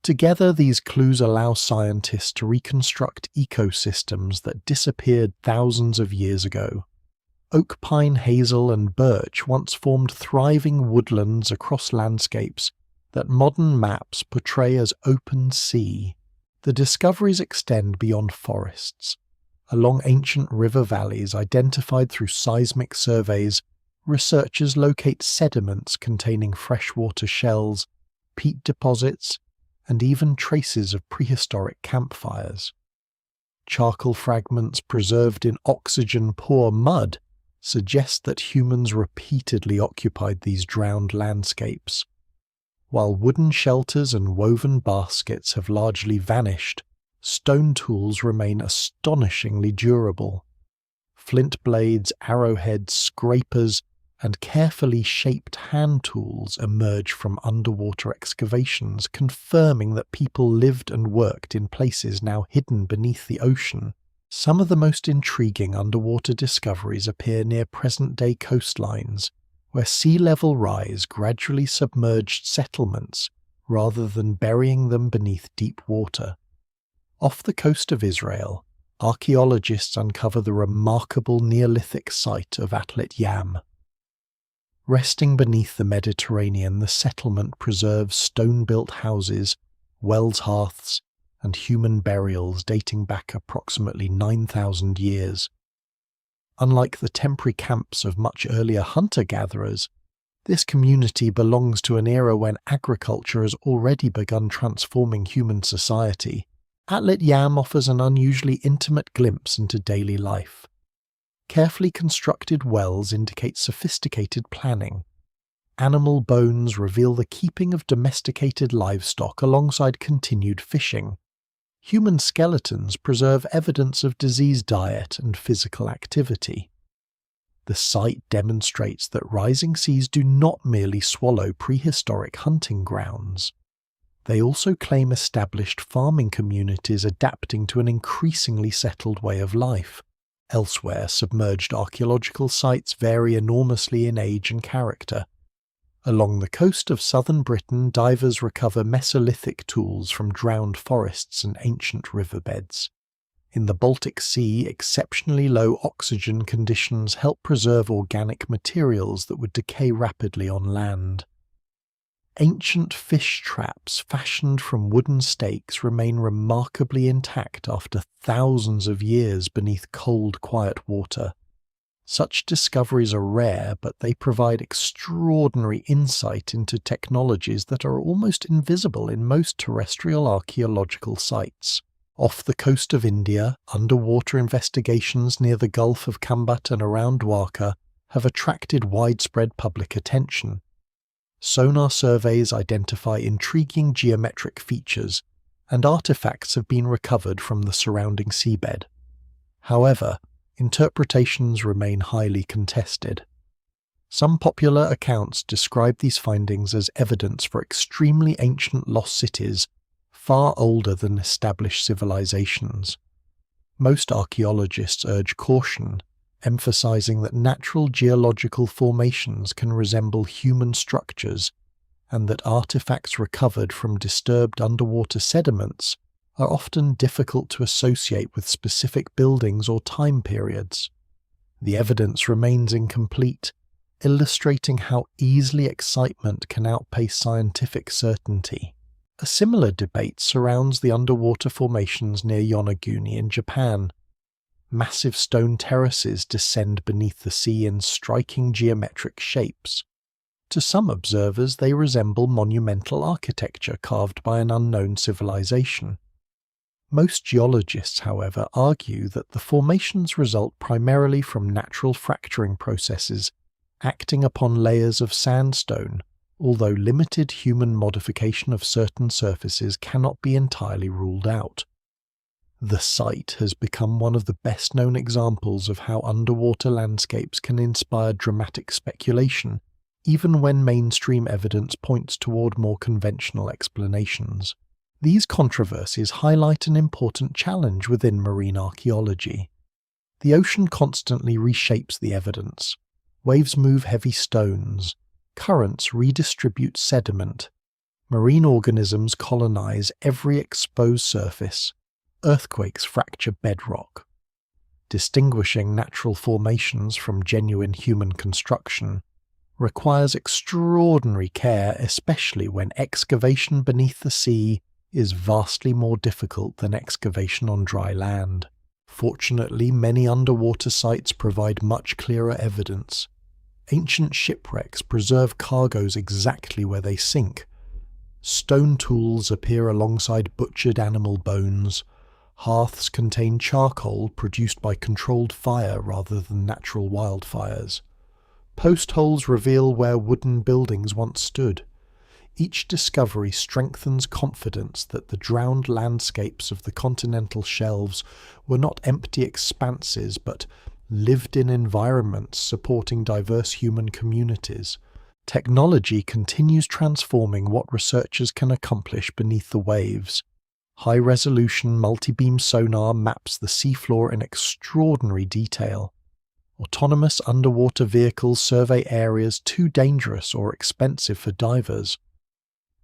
Together, these clues allow scientists to reconstruct ecosystems that disappeared thousands of years ago. Oak, pine, hazel, and birch once formed thriving woodlands across landscapes that modern maps portray as open sea. The discoveries extend beyond forests. Along ancient river valleys identified through seismic surveys, researchers locate sediments containing freshwater shells, peat deposits, and even traces of prehistoric campfires. Charcoal fragments preserved in oxygen-poor mud suggest that humans repeatedly occupied these drowned landscapes. While wooden shelters and woven baskets have largely vanished, stone tools remain astonishingly durable. Flint blades, arrowheads, scrapers, and carefully shaped hand tools emerge from underwater excavations, confirming that people lived and worked in places now hidden beneath the ocean. Some of the most intriguing underwater discoveries appear near present-day coastlines, where sea level rise gradually submerged settlements rather than burying them beneath deep water. Off the coast of Israel, archaeologists uncover the remarkable Neolithic site of Atlet Yam. Resting beneath the Mediterranean, the settlement preserves stone-built houses, wells hearths, and human burials dating back approximately 9,000 years. Unlike the temporary camps of much earlier hunter-gatherers, this community belongs to an era when agriculture has already begun transforming human society. Atlet Yam offers an unusually intimate glimpse into daily life. Carefully constructed wells indicate sophisticated planning. Animal bones reveal the keeping of domesticated livestock alongside continued fishing. Human skeletons preserve evidence of diseased diet and physical activity. The site demonstrates that rising seas do not merely swallow prehistoric hunting grounds. They also claim established farming communities adapting to an increasingly settled way of life. Elsewhere, submerged archaeological sites vary enormously in age and character. Along the coast of southern Britain, divers recover Mesolithic tools from drowned forests and ancient riverbeds. In the Baltic Sea, exceptionally low oxygen conditions help preserve organic materials that would decay rapidly on land. Ancient fish traps fashioned from wooden stakes remain remarkably intact after thousands of years beneath cold, quiet water. Such discoveries are rare, but they provide extraordinary insight into technologies that are almost invisible in most terrestrial archaeological sites. Off the coast of India, underwater investigations near the Gulf of Kambat and around Dwarka have attracted widespread public attention. Sonar surveys identify intriguing geometric features, and artifacts have been recovered from the surrounding seabed. However, interpretations remain highly contested. Some popular accounts describe these findings as evidence for extremely ancient lost cities, far older than established civilizations. Most archaeologists urge caution, emphasizing that natural geological formations can resemble human structures and that artifacts recovered from disturbed underwater sediments are often difficult to associate with specific buildings or time periods. The evidence remains incomplete, illustrating how easily excitement can outpace scientific certainty. A similar debate surrounds the underwater formations near Yonaguni in Japan. Massive stone terraces descend beneath the sea in striking geometric shapes. To some observers, they resemble monumental architecture carved by an unknown civilization. Most geologists, however, argue that the formations result primarily from natural fracturing processes acting upon layers of sandstone, although limited human modification of certain surfaces cannot be entirely ruled out. The site has become one of the best-known examples of how underwater landscapes can inspire dramatic speculation, even when mainstream evidence points toward more conventional explanations. These controversies highlight an important challenge within marine archaeology. The ocean constantly reshapes the evidence. Waves move heavy stones. Currents redistribute sediment. Marine organisms colonize every exposed surface. Earthquakes fracture bedrock. Distinguishing natural formations from genuine human construction requires extraordinary care, especially when excavation beneath the sea is vastly more difficult than excavation on dry land. Fortunately, many underwater sites provide much clearer evidence. Ancient shipwrecks preserve cargoes exactly where they sink. Stone tools appear alongside butchered animal bones. Hearths contain charcoal produced by controlled fire rather than natural wildfires. Post holes reveal where wooden buildings once stood. Each discovery strengthens confidence that the drowned landscapes of the continental shelves were not empty expanses but lived-in environments supporting diverse human communities. Technology continues transforming what researchers can accomplish beneath the waves. High-resolution multi-beam sonar maps the seafloor in extraordinary detail. Autonomous underwater vehicles survey areas too dangerous or expensive for divers.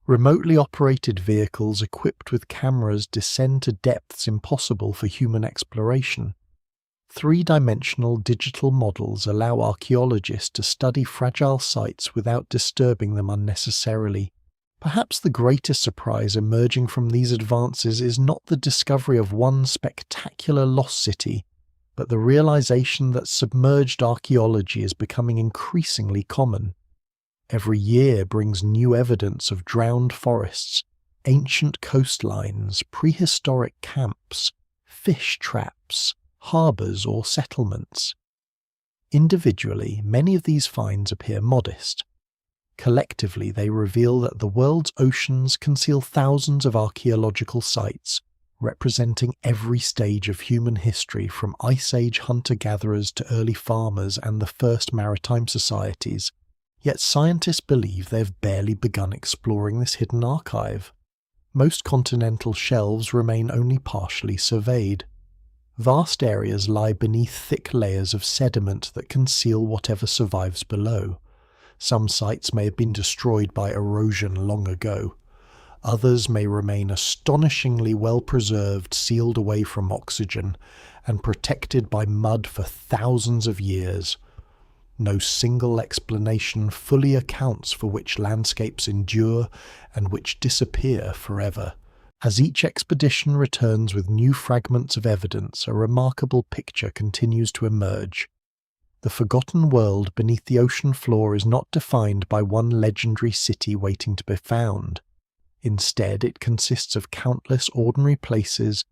Remotely operated vehicles equipped with cameras descend to depths impossible for human exploration. Three-dimensional digital models allow archaeologists to study fragile sites without disturbing them unnecessarily. Perhaps the greatest surprise emerging from these advances is not the discovery of one spectacular lost city, but the realization that submerged archaeology is becoming increasingly common. Every year brings new evidence of drowned forests, ancient coastlines, prehistoric camps, fish traps, harbours or settlements. Individually, many of these finds appear modest. Collectively, they reveal that the world's oceans conceal thousands of archaeological sites, representing every stage of human history from Ice Age hunter-gatherers to early farmers and the first maritime societies. Yet scientists believe they have barely begun exploring this hidden archive. Most continental shelves remain only partially surveyed. Vast areas lie beneath thick layers of sediment that conceal whatever survives below. Some sites may have been destroyed by erosion long ago. Others may remain astonishingly well preserved, sealed away from oxygen, and protected by mud for thousands of years. No single explanation fully accounts for which landscapes endure and which disappear forever. As each expedition returns with new fragments of evidence, a remarkable picture continues to emerge. The forgotten world beneath the ocean floor is not defined by one legendary city waiting to be found. Instead, it consists of countless ordinary places,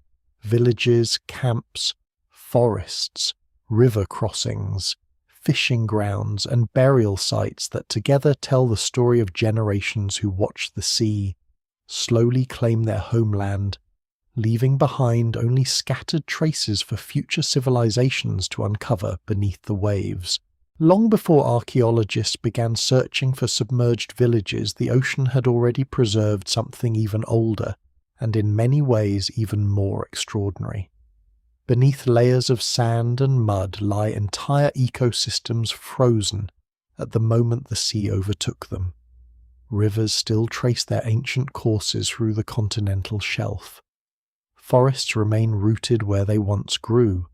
villages, camps, forests, river crossings, fishing grounds, and burial sites that together tell the story of generations who watched the sea slowly claim their homeland, leaving behind only scattered traces for future civilizations to uncover beneath the waves. Long before archaeologists began searching for submerged villages, the ocean had already preserved something even older, and in many ways even more extraordinary. Beneath layers of sand and mud lie entire ecosystems frozen at the moment the sea overtook them. Rivers still trace their ancient courses through the continental shelf. Forests remain rooted where they once grew.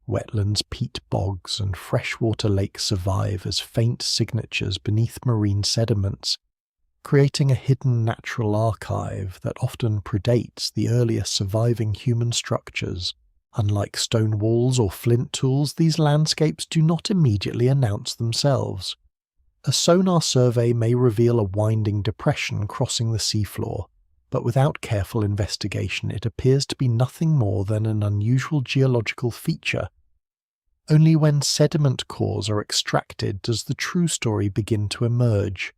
Wetlands, peat bogs, and freshwater lakes survive as faint signatures beneath marine sediments, creating a hidden natural archive that often predates the earliest surviving human structures. Unlike stone walls or flint tools, these landscapes do not immediately announce themselves. A sonar survey may reveal a winding depression crossing the seafloor, but without careful investigation it appears to be nothing more than an unusual geological feature. Only when sediment cores are extracted does the true story begin to emerge.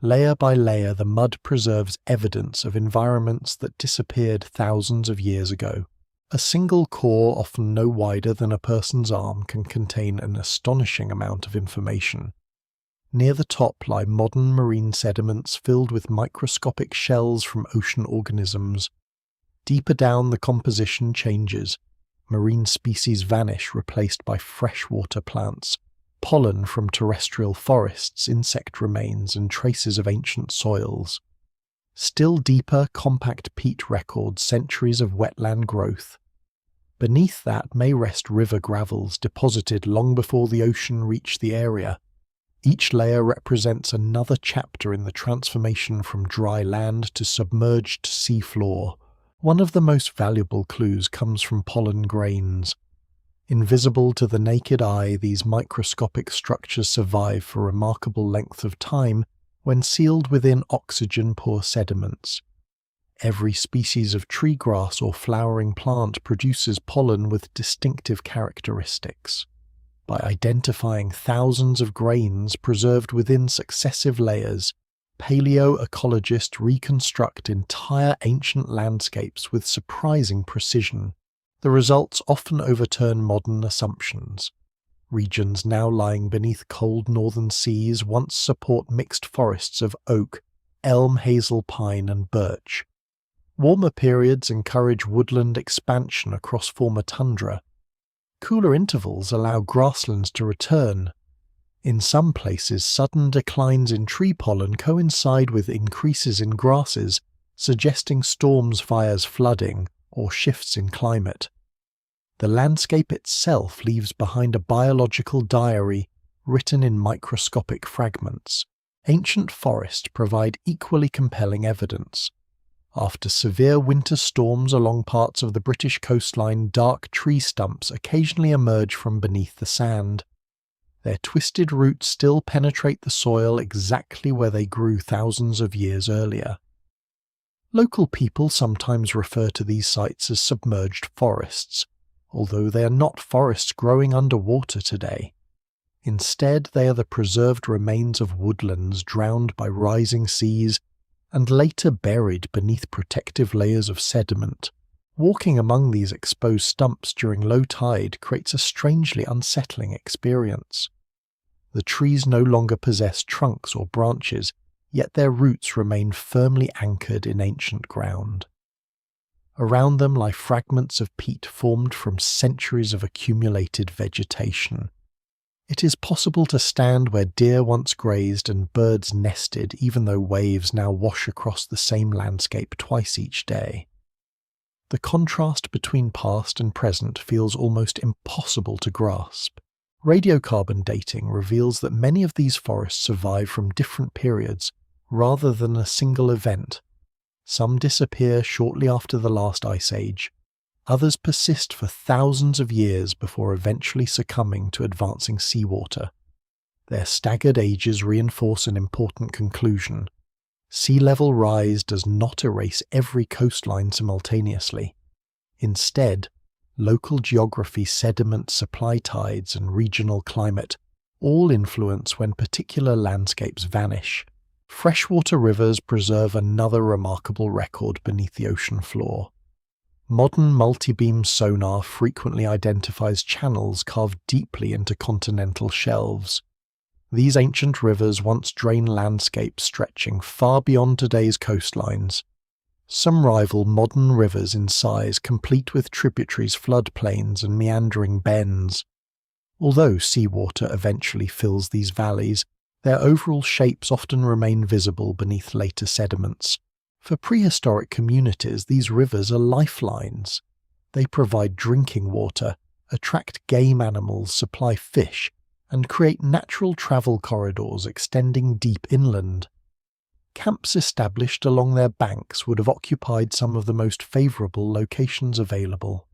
Layer by layer, the mud preserves evidence of environments that disappeared thousands of years ago. A single core, often no wider than a person's arm, can contain an astonishing amount of information. Near the top lie modern marine sediments filled with microscopic shells from ocean organisms. Deeper down, the composition changes. Marine species vanish, replaced by freshwater plants. Pollen from terrestrial forests, insect remains, and traces of ancient soils. Still deeper, compact peat records centuries of wetland growth. Beneath that may rest river gravels deposited long before the ocean reached the area. Each layer represents another chapter in the transformation from dry land to submerged seafloor. One of the most valuable clues comes from pollen grains. Invisible to the naked eye, these microscopic structures survive for remarkable length of time when sealed within oxygen-poor sediments. Every species of tree grass or flowering plant produces pollen with distinctive characteristics. By identifying thousands of grains preserved within successive layers, paleoecologists reconstruct entire ancient landscapes with surprising precision. The results often overturn modern assumptions. Regions now lying beneath cold northern seas once support mixed forests of oak, elm, hazel, pine, and birch. Warmer periods encourage woodland expansion across former tundra. Cooler intervals allow grasslands to return. In some places, sudden declines in tree pollen coincide with increases in grasses, suggesting storms, fires, flooding, or shifts in climate. The landscape itself leaves behind a biological diary written in microscopic fragments. Ancient forests provide equally compelling evidence. After severe winter storms along parts of the British coastline, dark tree stumps occasionally emerge from beneath the sand. Their twisted roots still penetrate the soil exactly where they grew thousands of years earlier. Local people sometimes refer to these sites as submerged forests, although they are not forests growing underwater today. Instead, they are the preserved remains of woodlands drowned by rising seas and later buried beneath protective layers of sediment. Walking among these exposed stumps during low tide creates a strangely unsettling experience. The trees no longer possess trunks or branches, yet their roots remain firmly anchored in ancient ground. Around them lie fragments of peat formed from centuries of accumulated vegetation. It is possible to stand where deer once grazed and birds nested, even though waves now wash across the same landscape twice each day. The contrast between past and present feels almost impossible to grasp. Radiocarbon dating reveals that many of these forests survive from different periods rather than a single event. Some disappear shortly after the last ice age. Others persist for thousands of years before eventually succumbing to advancing seawater. Their staggered ages reinforce an important conclusion. Sea level rise does not erase every coastline simultaneously. Instead, local geography, sediment, supply tides, and regional climate all influence when particular landscapes vanish. Freshwater rivers preserve another remarkable record beneath the ocean floor. Modern multi-beam sonar frequently identifies channels carved deeply into continental shelves. These ancient rivers once drained landscapes stretching far beyond today's coastlines. Some rival modern rivers in size, complete with tributaries, floodplains, and meandering bends. Although seawater eventually fills these valleys, their overall shapes often remain visible beneath later sediments. For prehistoric communities, these rivers are lifelines. They provide drinking water, attract game animals, supply fish, and create natural travel corridors extending deep inland. Camps established along their banks would have occupied some of the most favourable locations available.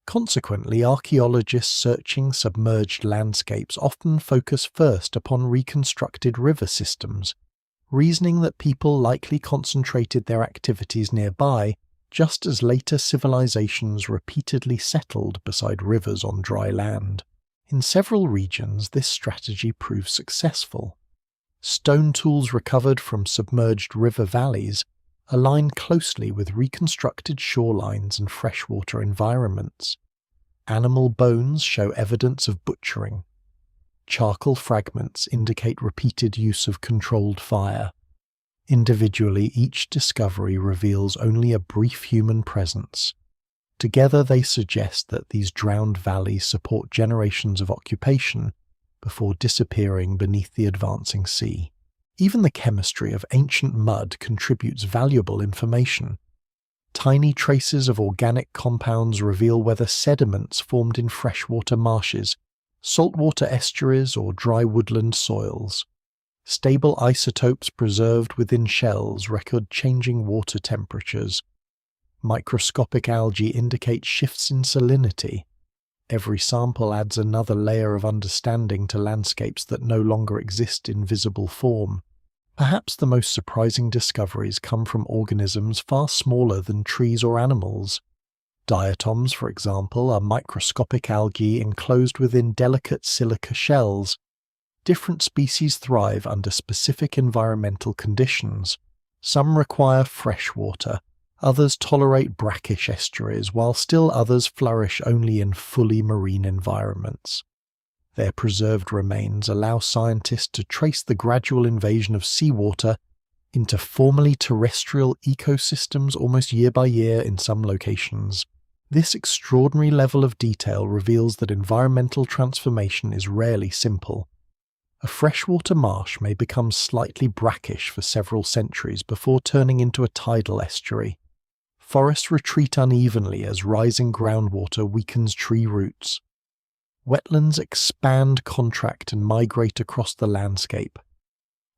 Consequently, archaeologists searching submerged landscapes often focus first upon reconstructed river systems, reasoning that people likely concentrated their activities nearby, just as later civilizations repeatedly settled beside rivers on dry land. In several regions, this strategy proves successful. Stone tools recovered from submerged river valleys align closely with reconstructed shorelines and freshwater environments. Animal bones show evidence of butchering. Charcoal fragments indicate repeated use of controlled fire. Individually, each discovery reveals only a brief human presence. Together they suggest that these drowned valleys support generations of occupation before disappearing beneath the advancing sea. Even the chemistry of ancient mud contributes valuable information. Tiny traces of organic compounds reveal whether sediments formed in freshwater marshes, saltwater estuaries, or dry woodland soils. Stable isotopes preserved within shells record changing water temperatures. Microscopic algae indicate shifts in salinity. Every sample adds another layer of understanding to landscapes that no longer exist in visible form. Perhaps the most surprising discoveries come from organisms far smaller than trees or animals. Diatoms, for example, are microscopic algae enclosed within delicate silica shells. Different species thrive under specific environmental conditions. Some require fresh water, others tolerate brackish estuaries, while still others flourish only in fully marine environments. Their preserved remains allow scientists to trace the gradual invasion of seawater into formerly terrestrial ecosystems almost year by year in some locations. This extraordinary level of detail reveals that environmental transformation is rarely simple. A freshwater marsh may become slightly brackish for several centuries before turning into a tidal estuary. Forests retreat unevenly as rising groundwater weakens tree roots. Wetlands expand, contract, and migrate across the landscape.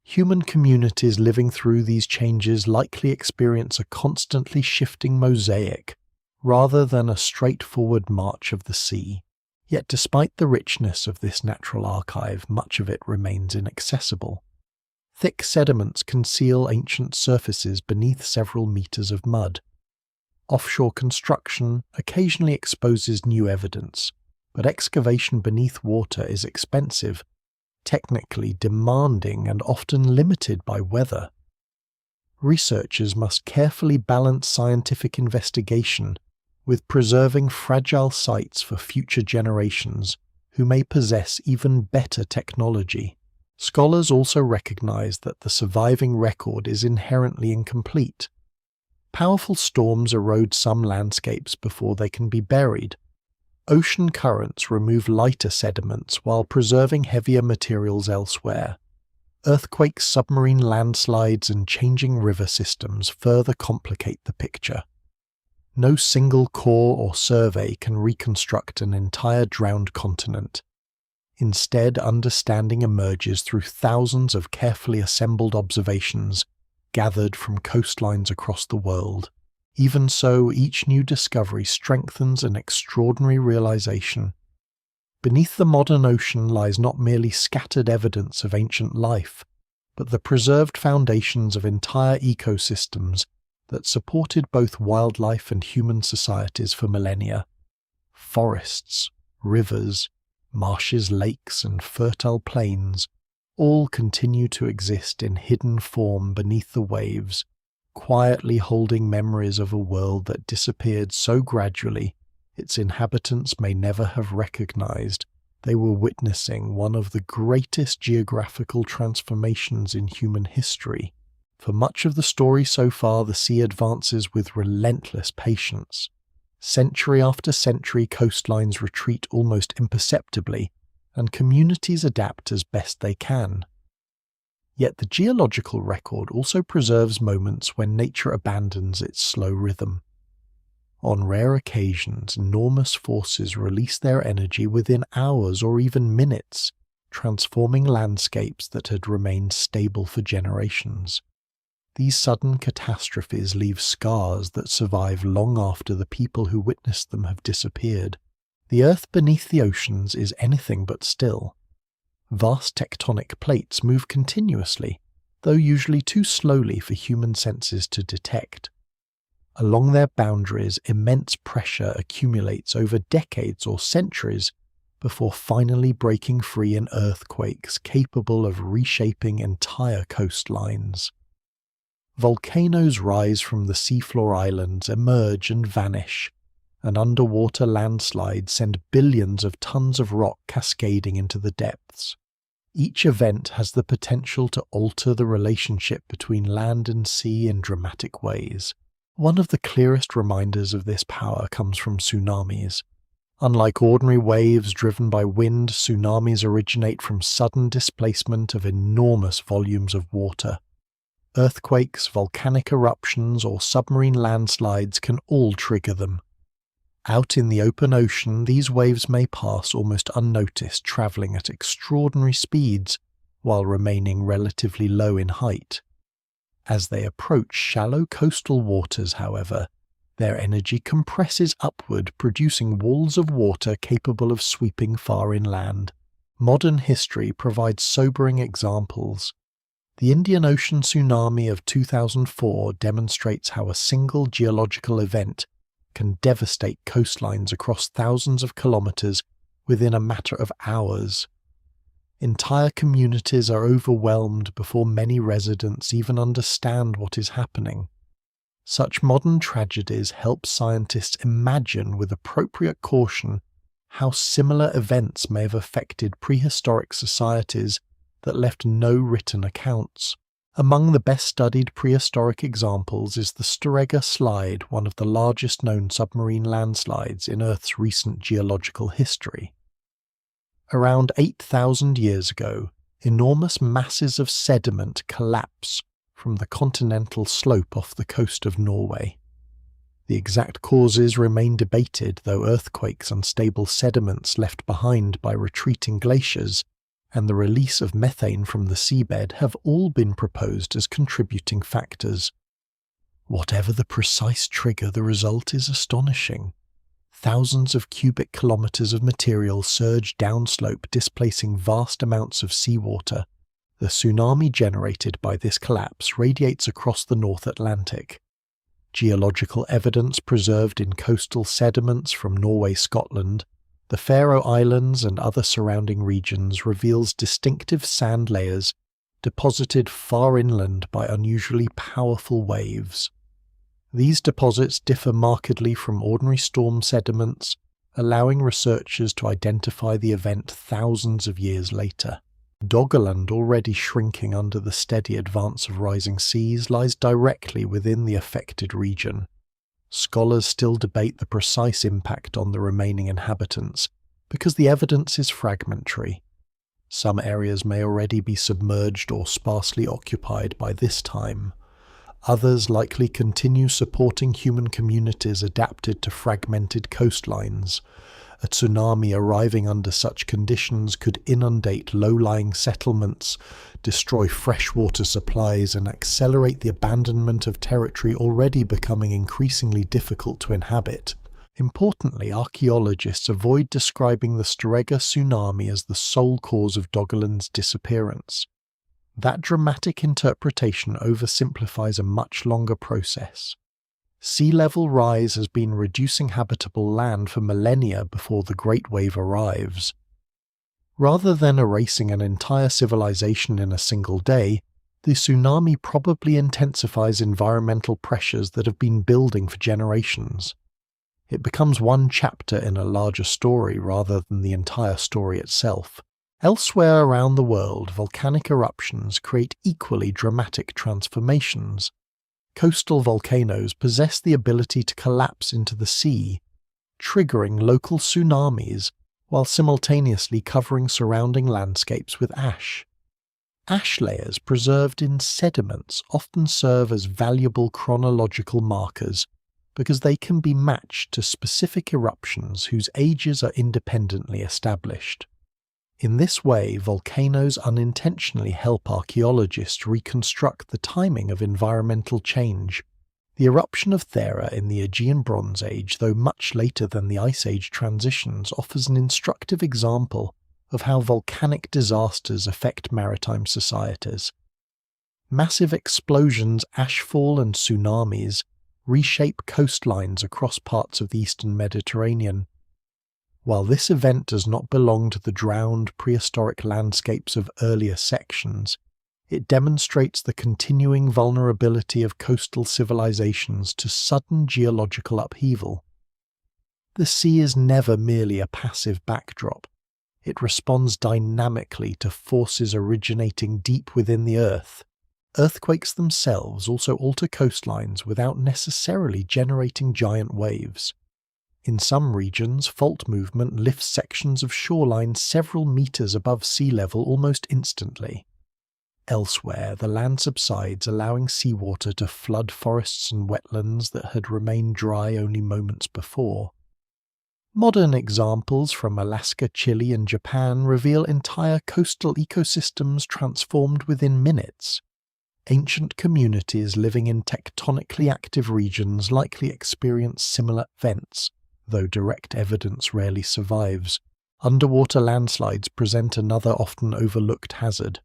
Human communities living through these changes likely experience a constantly shifting mosaic, rather than a straightforward march of the sea. Yet despite the richness of this natural archive, much of it remains inaccessible. Thick sediments conceal ancient surfaces beneath several meters of mud. Offshore construction occasionally exposes new evidence, but excavation beneath water is expensive, technically demanding, and often limited by weather. Researchers must carefully balance scientific investigation with preserving fragile sites for future generations who may possess even better technology. Scholars also recognize that the surviving record is inherently incomplete. Powerful storms erode some landscapes before they can be buried. Ocean currents remove lighter sediments while preserving heavier materials elsewhere. Earthquakes, submarine landslides, and changing river systems further complicate the picture. No single core or survey can reconstruct an entire drowned continent. Instead, understanding emerges through thousands of carefully assembled observations gathered from coastlines across the world. Even so, each new discovery strengthens an extraordinary realization. Beneath the modern ocean lies not merely scattered evidence of ancient life, but the preserved foundations of entire ecosystems that supported both wildlife and human societies for millennia. Forests, rivers, marshes, lakes, and fertile plains all continue to exist in hidden form beneath the waves, quietly holding memories of a world that disappeared so gradually its inhabitants may never have recognized they were witnessing one of the greatest geographical transformations in human history. For much of the story so far, the sea advances with relentless patience. Century after century, coastlines retreat almost imperceptibly, and communities adapt as best they can. Yet the geological record also preserves moments when nature abandons its slow rhythm. On rare occasions, enormous forces release their energy within hours or even minutes, transforming landscapes that had remained stable for generations. These sudden catastrophes leave scars that survive long after the people who witnessed them have disappeared. The earth beneath the oceans is anything but still. Vast tectonic plates move continuously, though usually too slowly for human senses to detect. Along their boundaries, immense pressure accumulates over decades or centuries before finally breaking free in earthquakes capable of reshaping entire coastlines. Volcanoes rise from the seafloor islands, emerge and vanish, and underwater landslides send billions of tons of rock cascading into the depths. Each event has the potential to alter the relationship between land and sea in dramatic ways. One of the clearest reminders of this power comes from tsunamis. Unlike ordinary waves driven by wind, tsunamis originate from sudden displacement of enormous volumes of water. Earthquakes, volcanic eruptions, or submarine landslides can all trigger them. Out in the open ocean, these waves may pass almost unnoticed, travelling at extraordinary speeds while remaining relatively low in height. As they approach shallow coastal waters, however, their energy compresses upward, producing walls of water capable of sweeping far inland. Modern history provides sobering examples. The Indian Ocean tsunami of 2004 demonstrates how a single geological event can devastate coastlines across thousands of kilometers within a matter of hours. Entire communities are overwhelmed before many residents even understand what is happening. Such modern tragedies help scientists imagine with appropriate caution how similar events may have affected prehistoric societies that left no written accounts. Among the best-studied prehistoric examples is the Storegga Slide, one of the largest known submarine landslides in Earth's recent geological history. Around 8,000 years ago, enormous masses of sediment collapse from the continental slope off the coast of Norway. The exact causes remain debated, though earthquakes and stable sediments left behind by retreating glaciers and the release of methane from the seabed have all been proposed as contributing factors. Whatever the precise trigger, the result is astonishing. Thousands of cubic kilometers of material surge downslope, displacing vast amounts of seawater. The tsunami generated by this collapse radiates across the North Atlantic. Geological evidence preserved in coastal sediments from Norway, Scotland, the Faroe Islands and other surrounding regions reveals distinctive sand layers deposited far inland by unusually powerful waves. These deposits differ markedly from ordinary storm sediments, allowing researchers to identify the event thousands of years later. Doggerland, already shrinking under the steady advance of rising seas, lies directly within the affected region. Scholars still debate the precise impact on the remaining inhabitants, because the evidence is fragmentary. Some areas may already be submerged or sparsely occupied by this time. Others likely continue supporting human communities adapted to fragmented coastlines. A tsunami arriving under such conditions could inundate low-lying settlements, destroy freshwater supplies, and accelerate the abandonment of territory already becoming increasingly difficult to inhabit. Importantly, archaeologists avoid describing the Storegga tsunami as the sole cause of Doggerland's disappearance. That dramatic interpretation oversimplifies a much longer process. Sea level rise has been reducing habitable land for millennia before the Great Wave arrives. Rather than erasing an entire civilization in a single day, the tsunami probably intensifies environmental pressures that have been building for generations. It becomes one chapter in a larger story rather than the entire story itself. Elsewhere around the world, volcanic eruptions create equally dramatic transformations. Coastal volcanoes possess the ability to collapse into the sea, triggering local tsunamis while simultaneously covering surrounding landscapes with ash. Ash layers preserved in sediments often serve as valuable chronological markers because they can be matched to specific eruptions whose ages are independently established. In this way, volcanoes unintentionally help archaeologists reconstruct the timing of environmental change. The eruption of Thera in the Aegean Bronze Age, though much later than the Ice Age transitions, offers an instructive example of how volcanic disasters affect maritime societies. Massive explosions, ashfall, and tsunamis reshape coastlines across parts of the eastern Mediterranean. While this event does not belong to the drowned prehistoric landscapes of earlier sections, it demonstrates the continuing vulnerability of coastal civilizations to sudden geological upheaval. The sea is never merely a passive backdrop. It responds dynamically to forces originating deep within the earth. Earthquakes themselves also alter coastlines without necessarily generating giant waves. In some regions, fault movement lifts sections of shoreline several meters above sea level almost instantly. Elsewhere, the land subsides, allowing seawater to flood forests and wetlands that had remained dry only moments before. Modern examples from Alaska, Chile, and Japan reveal entire coastal ecosystems transformed within minutes. Ancient communities living in tectonically active regions likely experience similar events, though direct evidence rarely survives. Underwater landslides present another often overlooked hazard.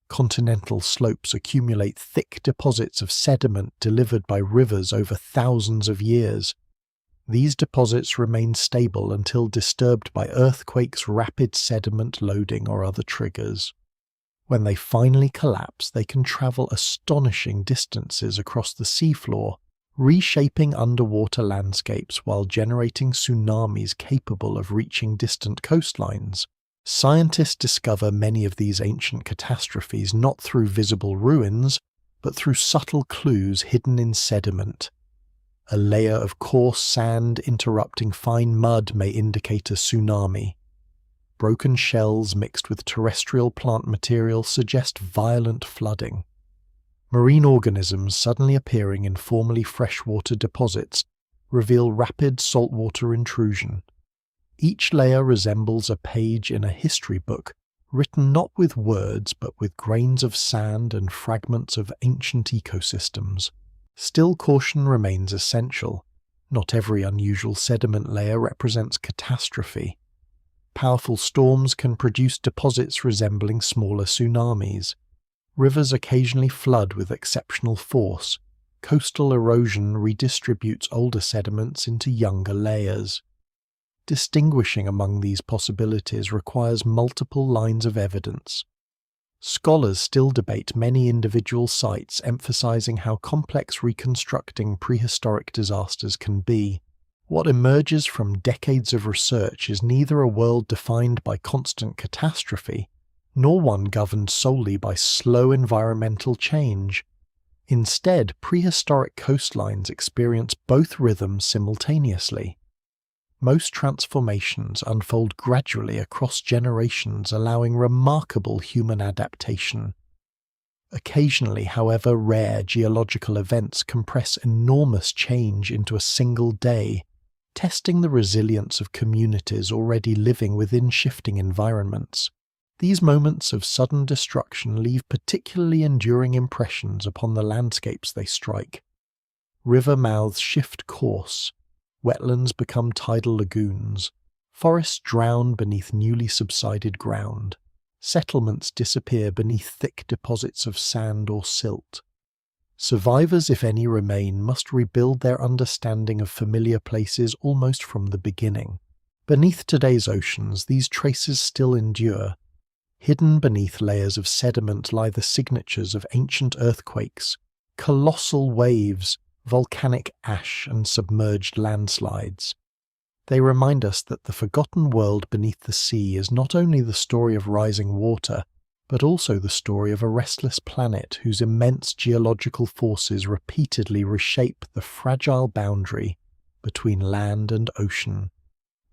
Continental slopes accumulate thick deposits of sediment delivered by rivers over thousands of years. These deposits remain stable until disturbed by earthquakes, rapid sediment loading, or other triggers. When they finally collapse, they can travel astonishing distances across the seafloor, reshaping underwater landscapes while generating tsunamis capable of reaching distant coastlines. Scientists discover many of these ancient catastrophes not through visible ruins, but through subtle clues hidden in sediment. A layer of coarse sand interrupting fine mud may indicate a tsunami. Broken shells mixed with terrestrial plant material suggest violent flooding. Marine organisms suddenly appearing in formerly freshwater deposits reveal rapid saltwater intrusion. Each layer resembles a page in a history book, written not with words but with grains of sand and fragments of ancient ecosystems. Still, caution remains essential. Not every unusual sediment layer represents catastrophe. Powerful storms can produce deposits resembling smaller tsunamis. Rivers occasionally flood with exceptional force. Coastal erosion redistributes older sediments into younger layers. Distinguishing among these possibilities requires multiple lines of evidence. Scholars still debate many individual sites, emphasizing how complex reconstructing prehistoric disasters can be. What emerges from decades of research is neither a world defined by constant catastrophe, nor one governed solely by slow environmental change. Instead, prehistoric coastlines experience both rhythms simultaneously. Most transformations unfold gradually across generations, allowing remarkable human adaptation. Occasionally, however, rare geological events compress enormous change into a single day, testing the resilience of communities already living within shifting environments. These moments of sudden destruction leave particularly enduring impressions upon the landscapes they strike. River mouths shift course, wetlands become tidal lagoons, forests drown beneath newly subsided ground, settlements disappear beneath thick deposits of sand or silt. Survivors, if any remain, must rebuild their understanding of familiar places almost from the beginning. Beneath today's oceans, these traces still endure. Hidden beneath layers of sediment lie the signatures of ancient earthquakes, colossal waves, volcanic ash, and submerged landslides. They remind us that the forgotten world beneath the sea is not only the story of rising water, but also the story of a restless planet whose immense geological forces repeatedly reshape the fragile boundary between land and ocean,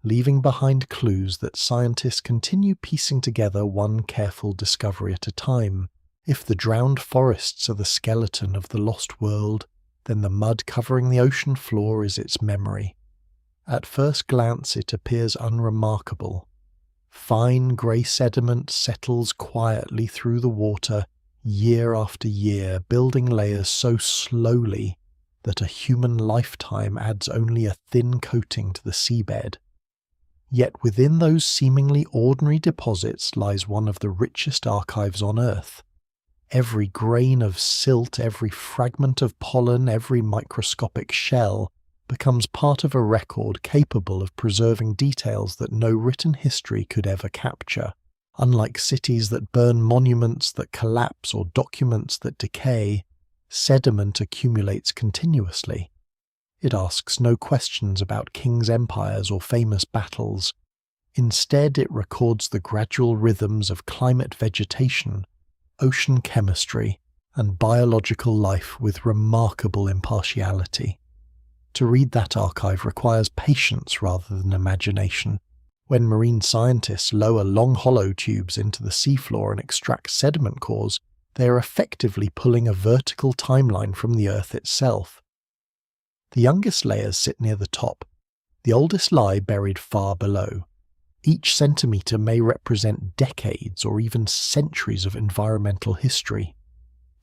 leaving behind clues that scientists continue piecing together one careful discovery at a time. If the drowned forests are the skeleton of the lost world, then the mud covering the ocean floor is its memory. At first glance it appears unremarkable. Fine grey sediment settles quietly through the water year after year, building layers so slowly that a human lifetime adds only a thin coating to the seabed. Yet within those seemingly ordinary deposits lies one of the richest archives on Earth. Every grain of silt, every fragment of pollen, every microscopic shell becomes part of a record capable of preserving details that no written history could ever capture. Unlike cities that burn, monuments that collapse, or documents that decay, sediment accumulates continuously. It asks no questions about kings' empires or famous battles. Instead, it records the gradual rhythms of climate vegetation, ocean chemistry, and biological life with remarkable impartiality. To read that archive requires patience rather than imagination. When marine scientists lower long hollow tubes into the seafloor and extract sediment cores, they are effectively pulling a vertical timeline from the Earth itself. The youngest layers sit near the top. The oldest lie buried far below. Each centimetre may represent decades or even centuries of environmental history.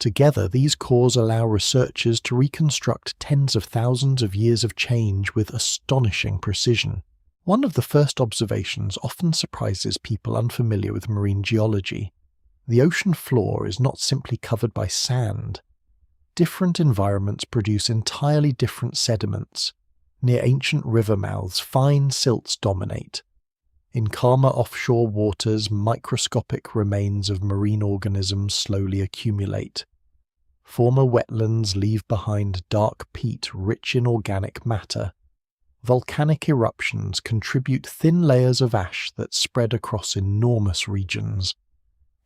Together, these cores allow researchers to reconstruct tens of thousands of years of change with astonishing precision. One of the first observations often surprises people unfamiliar with marine geology. The ocean floor is not simply covered by sand. Different environments produce entirely different sediments. Near ancient river mouths, fine silts dominate. In calmer offshore waters, microscopic remains of marine organisms slowly accumulate. Former wetlands leave behind dark peat rich in organic matter. Volcanic eruptions contribute thin layers of ash that spread across enormous regions.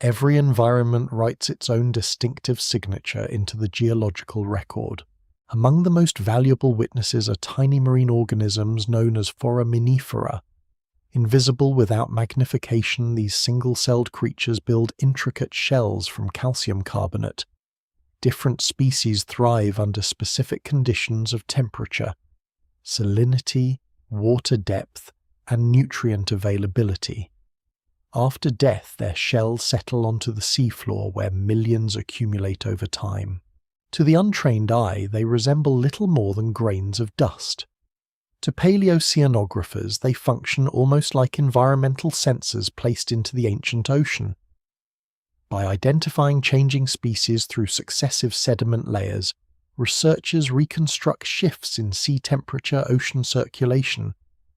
Every environment writes its own distinctive signature into the geological record. Among the most valuable witnesses are tiny marine organisms known as foraminifera. Invisible without magnification, these single-celled creatures build intricate shells from calcium carbonate. Different species thrive under specific conditions of temperature, salinity, water depth, and nutrient availability. After death, their shells settle onto the seafloor where millions accumulate over time. To the untrained eye, they resemble little more than grains of dust. To paleoceanographers, they function almost like environmental sensors placed into the ancient ocean. By identifying changing species through successive sediment layers, researchers reconstruct shifts in sea temperature, ocean circulation,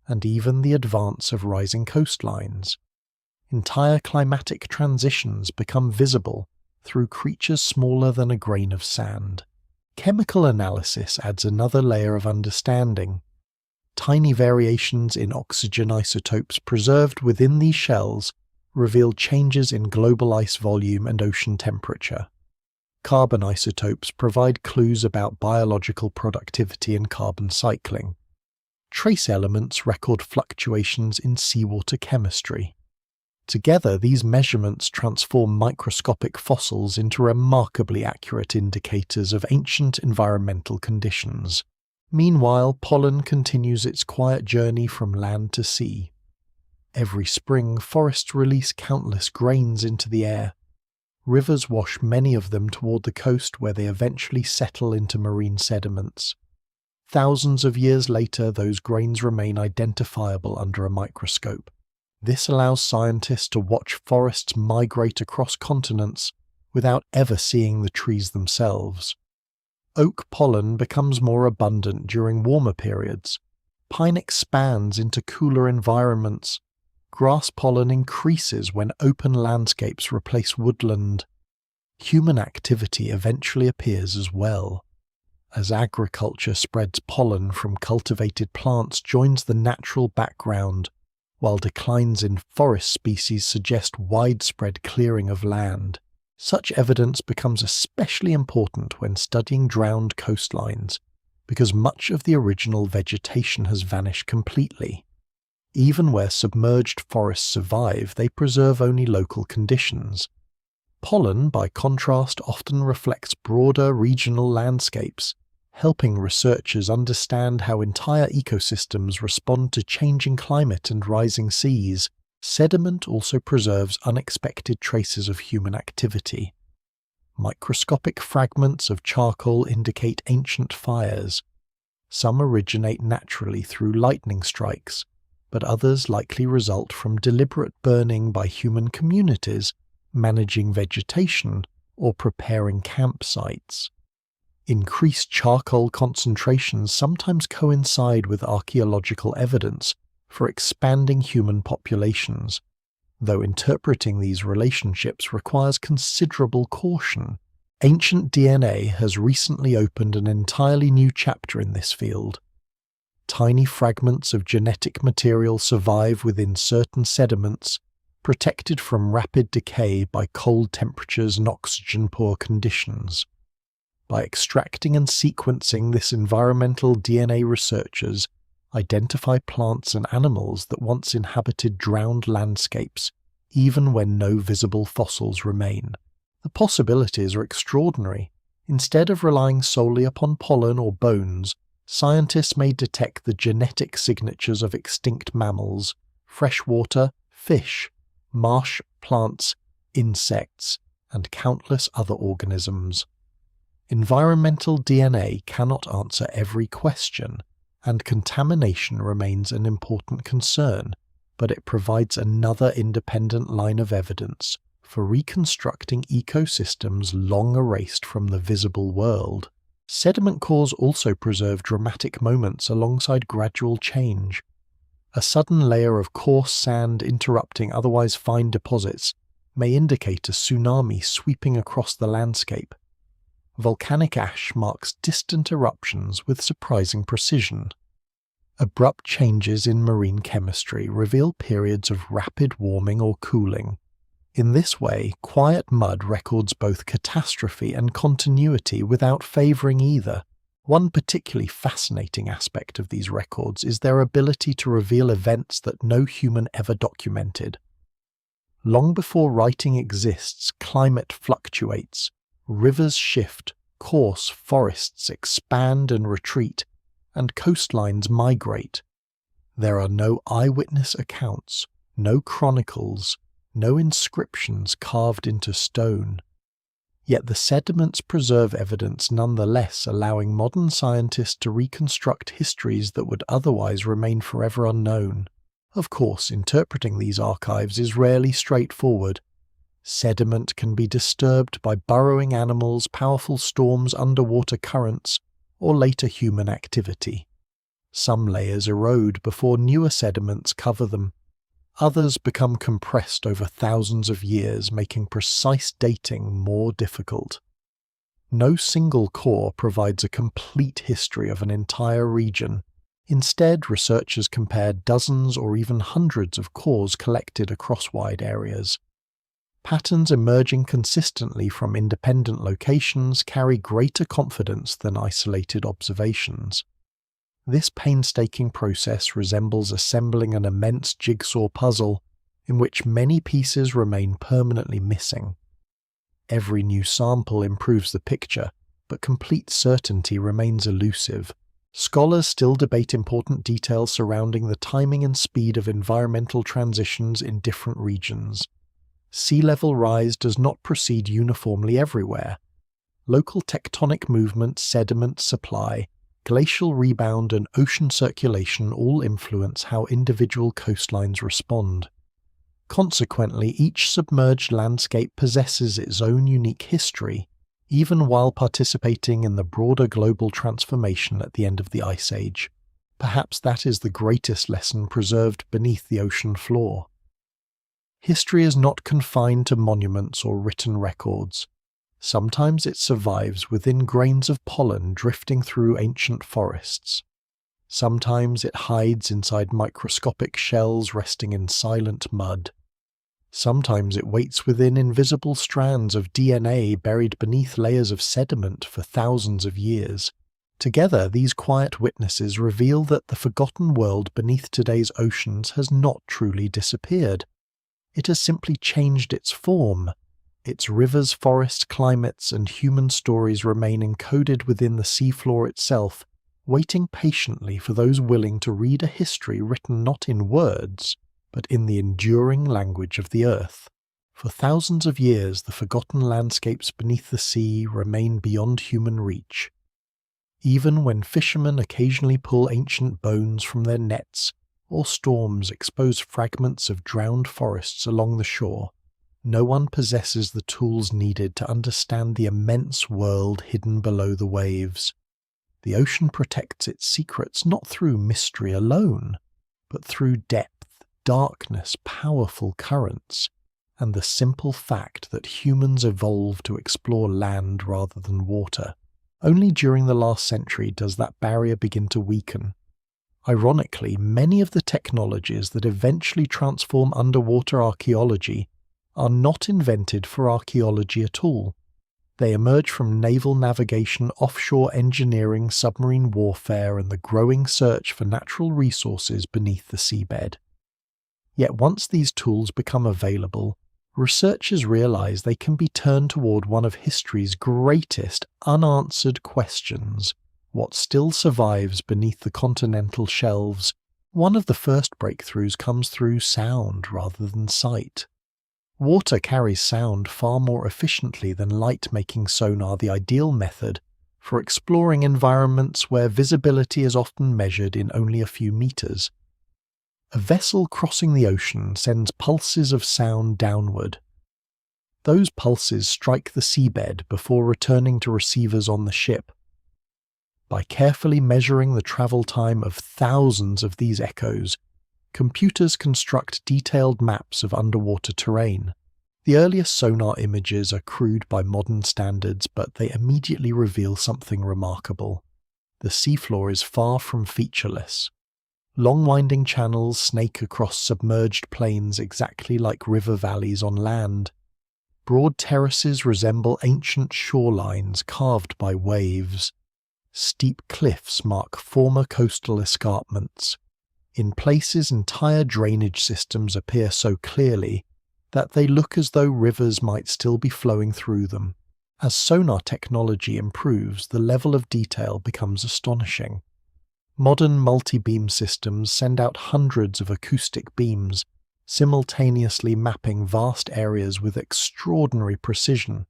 and even the advance of rising coastlines. Entire climatic transitions become visible through creatures smaller than a grain of sand. Chemical analysis adds another layer of understanding. Tiny variations in oxygen isotopes preserved within these shells reveal changes in global ice volume and ocean temperature. Carbon isotopes provide clues about biological productivity and carbon cycling. Trace elements record fluctuations in seawater chemistry. Together, these measurements transform microscopic fossils into remarkably accurate indicators of ancient environmental conditions. Meanwhile, pollen continues its quiet journey from land to sea. Every spring, forests release countless grains into the air. Rivers wash many of them toward the coast where they eventually settle into marine sediments. Thousands of years later, those grains remain identifiable under a microscope. This allows scientists to watch forests migrate across continents without ever seeing the trees themselves. Oak pollen becomes more abundant during warmer periods. Pine expands into cooler environments. Grass pollen increases when open landscapes replace woodland. Human activity eventually appears as well. As agriculture spreads pollen from cultivated plants joins the natural background, while declines in forest species suggest widespread clearing of land. Such evidence becomes especially important when studying drowned coastlines, because much of the original vegetation has vanished completely. Even where submerged forests survive, they preserve only local conditions. Pollen, by contrast, often reflects broader regional landscapes, helping researchers understand how entire ecosystems respond to changing climate and rising seas. Sediment also preserves unexpected traces of human activity. Microscopic fragments of charcoal indicate ancient fires. Some originate naturally through lightning strikes, but others likely result from deliberate burning by human communities, managing vegetation, or preparing campsites. Increased charcoal concentrations sometimes coincide with archaeological evidence for expanding human populations, though interpreting these relationships requires considerable caution. Ancient DNA has recently opened an entirely new chapter in this field. Tiny fragments of genetic material survive within certain sediments, protected from rapid decay by cold temperatures and oxygen-poor conditions. By extracting and sequencing this environmental DNA, researchers identify plants and animals that once inhabited drowned landscapes, even when no visible fossils remain. The possibilities are extraordinary. Instead of relying solely upon pollen or bones, scientists may detect the genetic signatures of extinct mammals, freshwater, fish, marsh plants, insects, and countless other organisms. Environmental DNA cannot answer every question, and contamination remains an important concern, but it provides another independent line of evidence for reconstructing ecosystems long erased from the visible world. Sediment cores also preserve dramatic moments alongside gradual change. A sudden layer of coarse sand interrupting otherwise fine deposits may indicate a tsunami sweeping across the landscape. Volcanic ash marks distant eruptions with surprising precision. Abrupt changes in marine chemistry reveal periods of rapid warming or cooling. In this way, quiet mud records both catastrophe and continuity without favouring either. One particularly fascinating aspect of these records is their ability to reveal events that no human ever documented. Long before writing exists, climate fluctuates, rivers shift, coarse forests expand and retreat, and coastlines migrate. There are no eyewitness accounts, no chronicles, no inscriptions carved into stone. Yet the sediments preserve evidence nonetheless, allowing modern scientists to reconstruct histories that would otherwise remain forever unknown. Of course, interpreting these archives is rarely straightforward. Sediment can be disturbed by burrowing animals, powerful storms, underwater currents, or later human activity. Some layers erode before newer sediments cover them. Others become compressed over thousands of years, making precise dating more difficult. No single core provides a complete history of an entire region. Instead, researchers compare dozens or even hundreds of cores collected across wide areas. Patterns emerging consistently from independent locations carry greater confidence than isolated observations. This painstaking process resembles assembling an immense jigsaw puzzle in which many pieces remain permanently missing. Every new sample improves the picture, but complete certainty remains elusive. Scholars still debate important details surrounding the timing and speed of environmental transitions in different regions. Sea level rise does not proceed uniformly everywhere. Local tectonic movement, sediment supply, glacial rebound and ocean circulation all influence how individual coastlines respond. Consequently, each submerged landscape possesses its own unique history, even while participating in the broader global transformation at the end of the Ice Age. Perhaps that is the greatest lesson preserved beneath the ocean floor. History is not confined to monuments or written records. Sometimes it survives within grains of pollen drifting through ancient forests. Sometimes it hides inside microscopic shells resting in silent mud. Sometimes it waits within invisible strands of DNA buried beneath layers of sediment for thousands of years. Together, these quiet witnesses reveal that the forgotten world beneath today's oceans has not truly disappeared. It has simply changed its form. Its rivers, forests, climates, and human stories remain encoded within the seafloor itself, waiting patiently for those willing to read a history written not in words, but in the enduring language of the earth. For thousands of years, the forgotten landscapes beneath the sea remain beyond human reach. Even when fishermen occasionally pull ancient bones from their nets, or storms expose fragments of drowned forests along the shore, no one possesses the tools needed to understand the immense world hidden below the waves. The ocean protects its secrets not through mystery alone, but through depth, darkness, powerful currents, and the simple fact that humans evolved to explore land rather than water. Only during the last century does that barrier begin to weaken. Ironically, many of the technologies that eventually transform underwater archaeology are not invented for archaeology at all. They emerge from naval navigation, offshore engineering, submarine warfare, and the growing search for natural resources beneath the seabed. Yet once these tools become available, researchers realize they can be turned toward one of history's greatest unanswered questions: what still survives beneath the continental shelves? One of the first breakthroughs comes through sound rather than sight. Water carries sound far more efficiently than light, making sonar the ideal method for exploring environments where visibility is often measured in only a few meters. A vessel crossing the ocean sends pulses of sound downward. Those pulses strike the seabed before returning to receivers on the ship. By carefully measuring the travel time of thousands of these echoes, computers construct detailed maps of underwater terrain. The earliest sonar images are crude by modern standards, but they immediately reveal something remarkable. The seafloor is far from featureless. Long winding channels snake across submerged plains exactly like river valleys on land. Broad terraces resemble ancient shorelines carved by waves. Steep cliffs mark former coastal escarpments. In places, entire drainage systems appear so clearly that they look as though rivers might still be flowing through them. As sonar technology improves, the level of detail becomes astonishing. Modern multi-beam systems send out hundreds of acoustic beams, simultaneously mapping vast areas with extraordinary precision.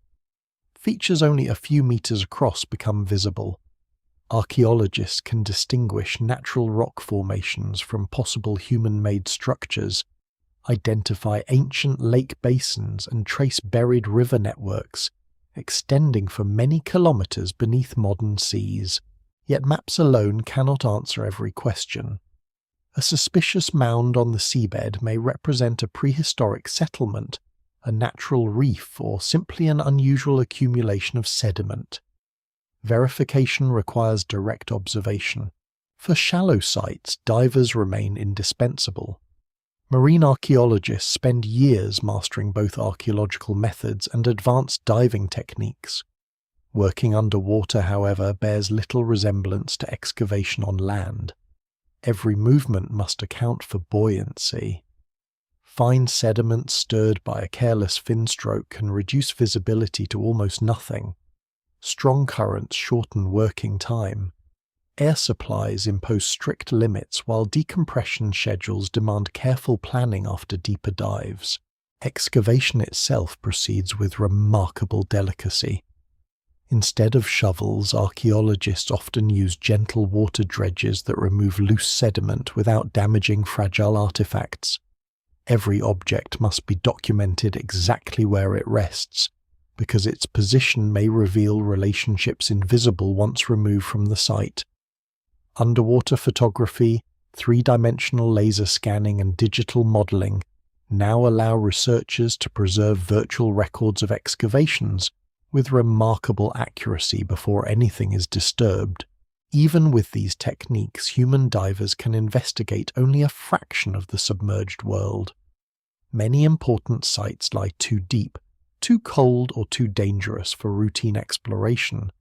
Features only a few meters across become visible. Archaeologists can distinguish natural rock formations from possible human-made structures, identify ancient lake basins, and trace buried river networks extending for many kilometers beneath modern seas. Yet maps alone cannot answer every question. A suspicious mound on the seabed may represent a prehistoric settlement, a natural reef, or simply an unusual accumulation of sediment. Verification requires direct observation. For shallow sites, divers remain indispensable. Marine archaeologists spend years mastering both archaeological methods and advanced diving techniques. Working underwater, however, bears little resemblance to excavation on land. Every movement must account for buoyancy. Fine sediment stirred by a careless fin stroke can reduce visibility to almost nothing. Strong currents shorten working time. Air supplies impose strict limits, while decompression schedules demand careful planning after deeper dives. Excavation itself proceeds with remarkable delicacy. Instead of shovels, archaeologists often use gentle water dredges that remove loose sediment without damaging fragile artifacts. Every object must be documented exactly where it rests, because its position may reveal relationships invisible once removed from the site. Underwater photography, three-dimensional laser scanning, and digital modeling now allow researchers to preserve virtual records of excavations with remarkable accuracy before anything is disturbed. Even with these techniques, human divers can investigate only a fraction of the submerged world. Many important sites lie too deep, too cold, or too dangerous for routine exploration.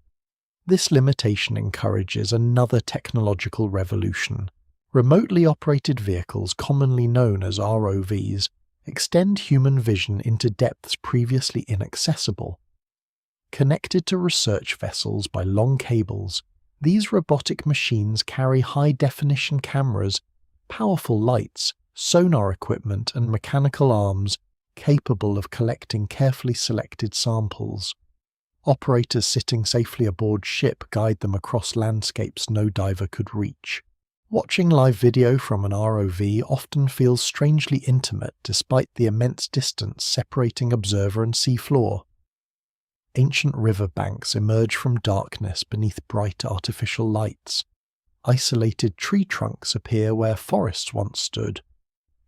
This limitation encourages another technological revolution. Remotely operated vehicles, commonly known as ROVs, extend human vision into depths previously inaccessible. Connected to research vessels by long cables, these robotic machines carry high-definition cameras, powerful lights, sonar equipment, and mechanical arms capable of collecting carefully selected samples. Operators sitting safely aboard ship guide them across landscapes no diver could reach. Watching live video from an ROV often feels strangely intimate despite the immense distance separating observer and seafloor. Ancient river banks emerge from darkness beneath bright artificial lights. Isolated tree trunks appear where forests once stood.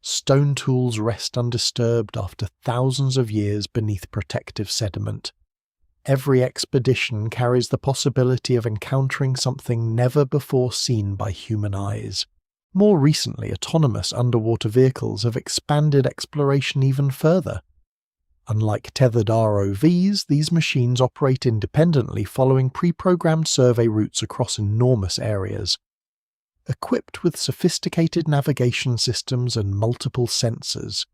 Stone tools rest undisturbed after thousands of years beneath protective sediment. Every expedition carries the possibility of encountering something never before seen by human eyes. More recently, autonomous underwater vehicles have expanded exploration even further. Unlike tethered ROVs, these machines operate independently, following pre-programmed survey routes across enormous areas. Equipped with sophisticated navigation systems and multiple sensors,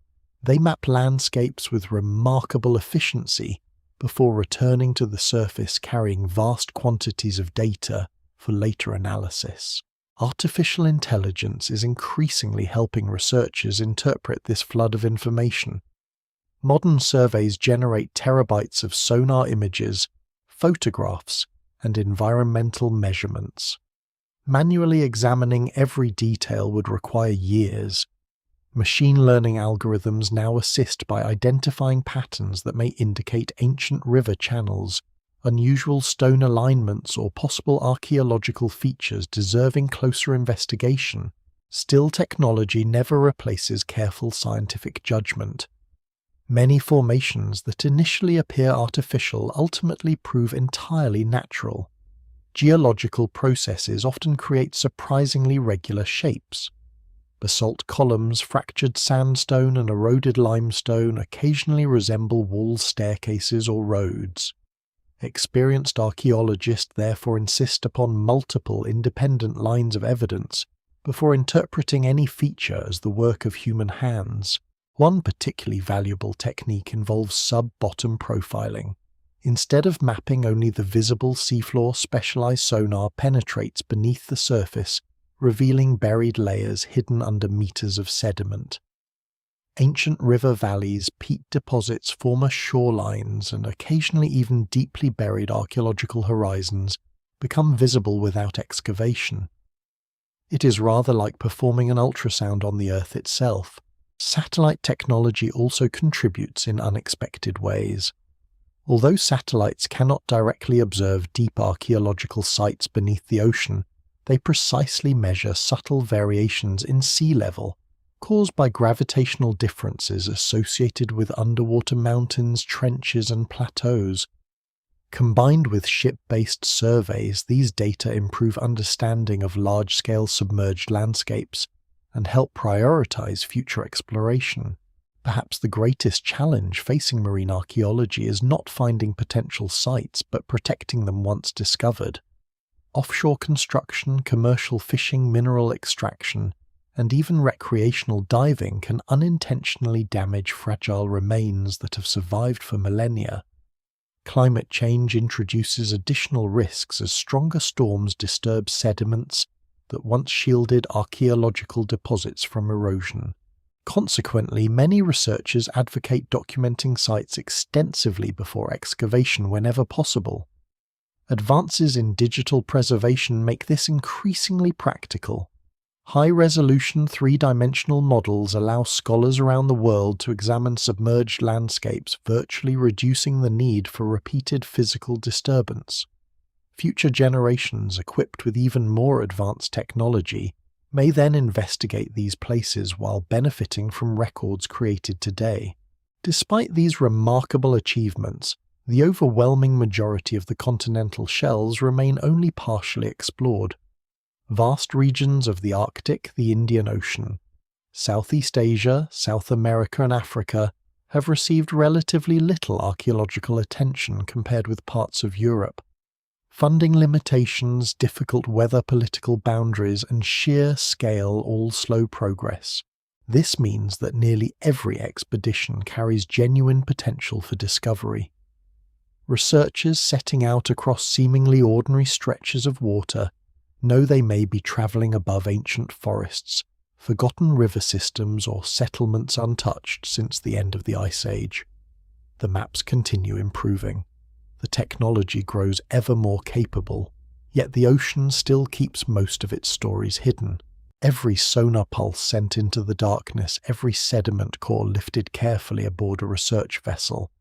they map landscapes with remarkable efficiency before returning to the surface carrying vast quantities of data for later analysis. Artificial intelligence is increasingly helping researchers interpret this flood of information. Modern surveys generate terabytes of sonar images, photographs, and environmental measurements. Manually examining every detail would require years. Machine learning algorithms now assist by identifying patterns that may indicate ancient river channels, unusual stone alignments, or possible archaeological features deserving closer investigation. Still, technology never replaces careful scientific judgment. Many formations that initially appear artificial ultimately prove entirely natural. Geological processes often create surprisingly regular shapes. Basalt columns, fractured sandstone, and eroded limestone occasionally resemble wall staircases or roads. Experienced archaeologists therefore insist upon multiple independent lines of evidence before interpreting any feature as the work of human hands. One particularly valuable technique involves sub-bottom profiling. Instead of mapping only the visible seafloor, specialized sonar penetrates beneath the surface, revealing buried layers hidden under meters of sediment. Ancient river valleys, peat deposits, former shorelines, and occasionally even deeply buried archaeological horizons become visible without excavation. It is rather like performing an ultrasound on the Earth itself. Satellite technology also contributes in unexpected ways. Although satellites cannot directly observe deep archaeological sites beneath the ocean, they precisely measure subtle variations in sea level, caused by gravitational differences associated with underwater mountains, trenches, and plateaus. Combined with ship-based surveys, these data improve understanding of large-scale submerged landscapes and help prioritize future exploration. Perhaps the greatest challenge facing marine archaeology is not finding potential sites, but protecting them once discovered. Offshore construction, commercial fishing, mineral extraction, and even recreational diving can unintentionally damage fragile remains that have survived for millennia. Climate change introduces additional risks as stronger storms disturb sediments that once shielded archaeological deposits from erosion. Consequently, many researchers advocate documenting sites extensively before excavation whenever possible. Advances in digital preservation make this increasingly practical. High-resolution three-dimensional models allow scholars around the world to examine submerged landscapes, virtually reducing the need for repeated physical disturbance. Future generations, equipped with even more advanced technology, may then investigate these places while benefiting from records created today. Despite these remarkable achievements, the overwhelming majority of the continental shelves remain only partially explored. Vast regions of the Arctic, the Indian Ocean, Southeast Asia, South America, and Africa have received relatively little archaeological attention compared with parts of Europe. Funding limitations, difficult weather, political boundaries, and sheer scale all slow progress. This means that nearly every expedition carries genuine potential for discovery. Researchers setting out across seemingly ordinary stretches of water know they may be travelling above ancient forests, forgotten river systems, or settlements untouched since the end of the Ice Age. The maps continue improving. The technology grows ever more capable, yet the ocean still keeps most of its stories hidden. Every sonar pulse sent into the darkness, every sediment core lifted carefully aboard a research vessel,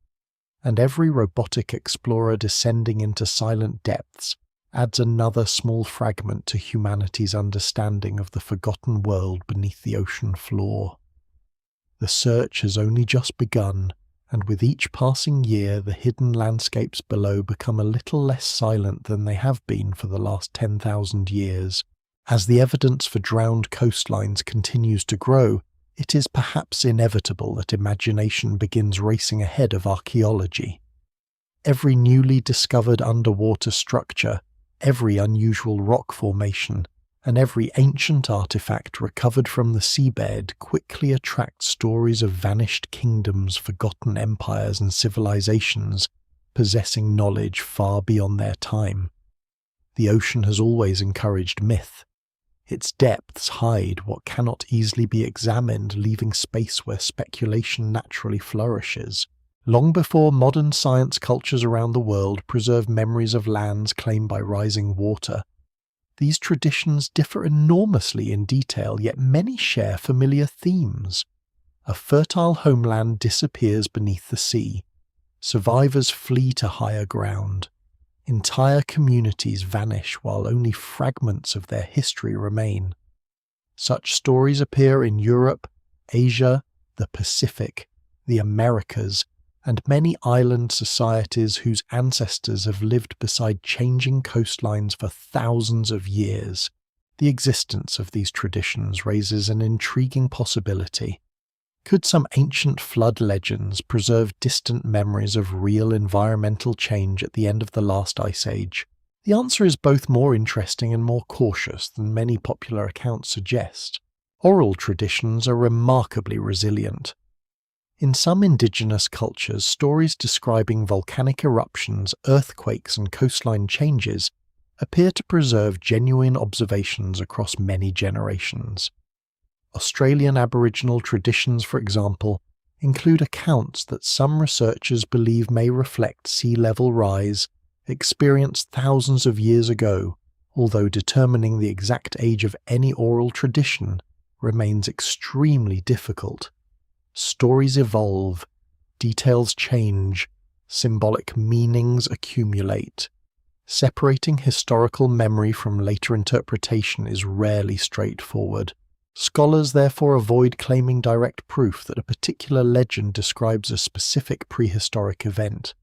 and every robotic explorer descending into silent depths adds another small fragment to humanity's understanding of the forgotten world beneath the ocean floor. The search has only just begun, and with each passing year the hidden landscapes below become a little less silent than they have been for the last 10,000 years. As the evidence for drowned coastlines continues to grow, it is perhaps inevitable that imagination begins racing ahead of archaeology. Every newly discovered underwater structure, every unusual rock formation, and every ancient artifact recovered from the seabed quickly attracts stories of vanished kingdoms, forgotten empires, and civilizations possessing knowledge far beyond their time. The ocean has always encouraged myth. Its depths hide what cannot easily be examined, leaving space where speculation naturally flourishes. Long before modern science, cultures around the world preserve memories of lands claimed by rising water. These traditions differ enormously in detail, yet many share familiar themes. A fertile homeland disappears beneath the sea. Survivors flee to higher ground. Entire communities vanish while only fragments of their history remain. Such stories appear in Europe, Asia, the Pacific, the Americas, and many island societies whose ancestors have lived beside changing coastlines for thousands of years. The existence of these traditions raises an intriguing possibility. Could some ancient flood legends preserve distant memories of real environmental change at the end of the last ice age? The answer is both more interesting and more cautious than many popular accounts suggest. Oral traditions are remarkably resilient. In some indigenous cultures, stories describing volcanic eruptions, earthquakes, and coastline changes appear to preserve genuine observations across many generations. Australian Aboriginal traditions, for example, include accounts that some researchers believe may reflect sea level rise experienced thousands of years ago, although determining the exact age of any oral tradition remains extremely difficult. Stories evolve, details change, symbolic meanings accumulate. Separating historical memory from later interpretation is rarely straightforward. Scholars therefore avoid claiming direct proof that a particular legend describes a specific prehistoric event.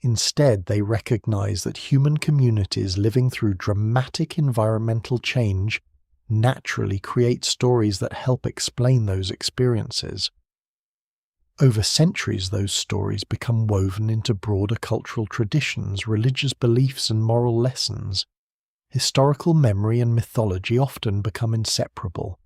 Instead, they recognize that human communities living through dramatic environmental change naturally create stories that help explain those experiences. Over centuries, those stories become woven into broader cultural traditions, religious beliefs, and moral lessons. Historical memory and mythology often become inseparable.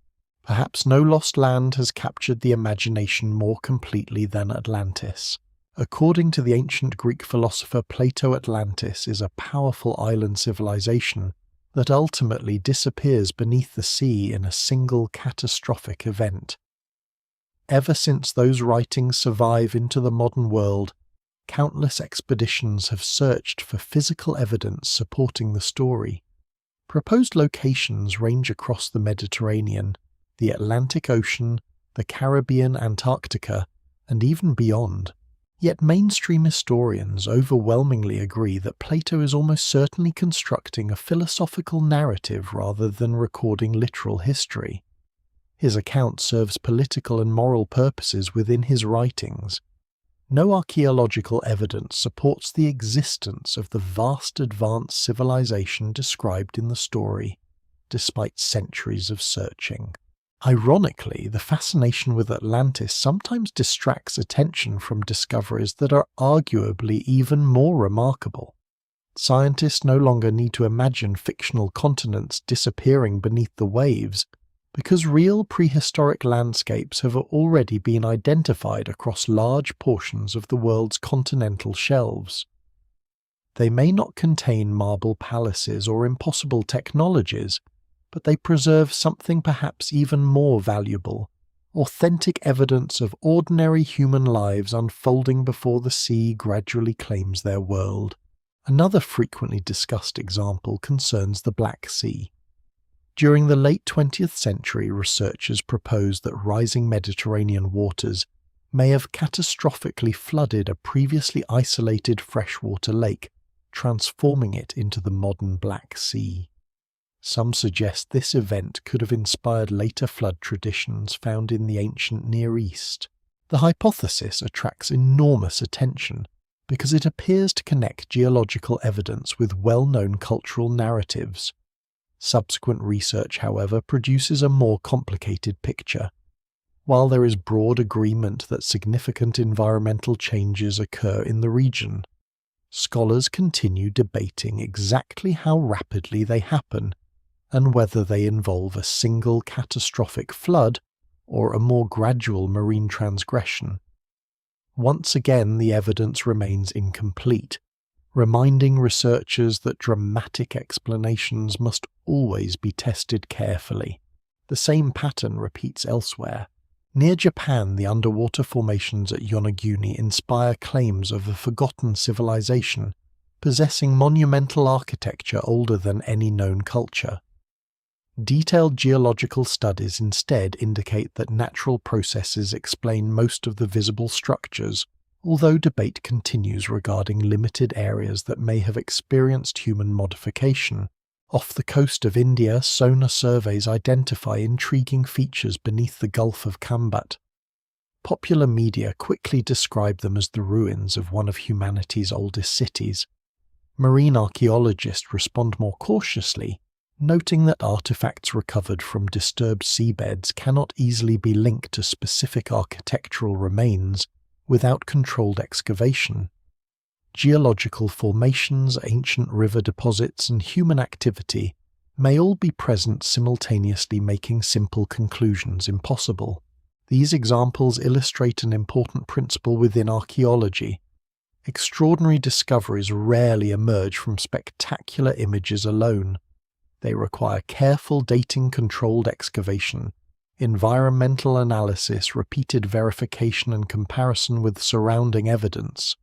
Perhaps no lost land has captured the imagination more completely than Atlantis. According to the ancient Greek philosopher Plato, Atlantis is a powerful island civilization that ultimately disappears beneath the sea in a single catastrophic event. Ever since those writings survive into the modern world, countless expeditions have searched for physical evidence supporting the story. Proposed locations range across the Mediterranean, the Atlantic Ocean, the Caribbean, Antarctica, and even beyond. Yet mainstream historians overwhelmingly agree that Plato is almost certainly constructing a philosophical narrative rather than recording literal history. His account serves political and moral purposes within his writings. No archaeological evidence supports the existence of the vast advanced civilization described in the story, despite centuries of searching. Ironically, the fascination with Atlantis sometimes distracts attention from discoveries that are arguably even more remarkable. Scientists no longer need to imagine fictional continents disappearing beneath the waves, because real prehistoric landscapes have already been identified across large portions of the world's continental shelves. They may not contain marble palaces or impossible technologies, but they preserve something perhaps even more valuable: authentic evidence of ordinary human lives unfolding before the sea gradually claims their world. Another frequently discussed example concerns the Black Sea. During the late 20th century, researchers proposed that rising Mediterranean waters may have catastrophically flooded a previously isolated freshwater lake, transforming it into the modern Black Sea. Some suggest this event could have inspired later flood traditions found in the ancient Near East. The hypothesis attracts enormous attention because it appears to connect geological evidence with well-known cultural narratives. Subsequent research, however, produces a more complicated picture. While there is broad agreement that significant environmental changes occur in the region, scholars continue debating exactly how rapidly they happen and whether they involve a single catastrophic flood or a more gradual marine transgression. Once again, the evidence remains incomplete, reminding researchers that dramatic explanations must always be tested carefully. The same pattern repeats elsewhere. Near Japan, the underwater formations at Yonaguni inspire claims of a forgotten civilization, possessing monumental architecture older than any known culture. Detailed geological studies instead indicate that natural processes explain most of the visible structures, although debate continues regarding limited areas that may have experienced human modification. Off the coast of India, sonar surveys identify intriguing features beneath the Gulf of Kambat. Popular media quickly describe them as the ruins of one of humanity's oldest cities. Marine archaeologists respond more cautiously, noting that artifacts recovered from disturbed seabeds cannot easily be linked to specific architectural remains without controlled excavation. Geological formations, ancient river deposits, and human activity may all be present simultaneously, making simple conclusions impossible. These examples illustrate an important principle within archaeology. Extraordinary discoveries rarely emerge from spectacular images alone. They require careful dating-controlled excavation, environmental analysis, repeated verification, and comparison with surrounding evidence.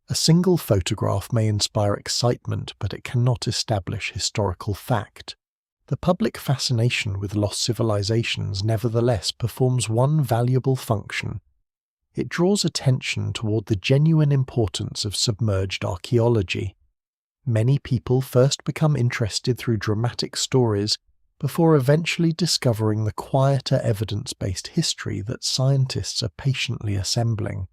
A single photograph may inspire excitement, but it cannot establish historical fact. The public fascination with lost civilizations nevertheless performs one valuable function. It draws attention toward the genuine importance of submerged archaeology. Many people first become interested through dramatic stories before eventually discovering the quieter evidence-based history that scientists are patiently assembling.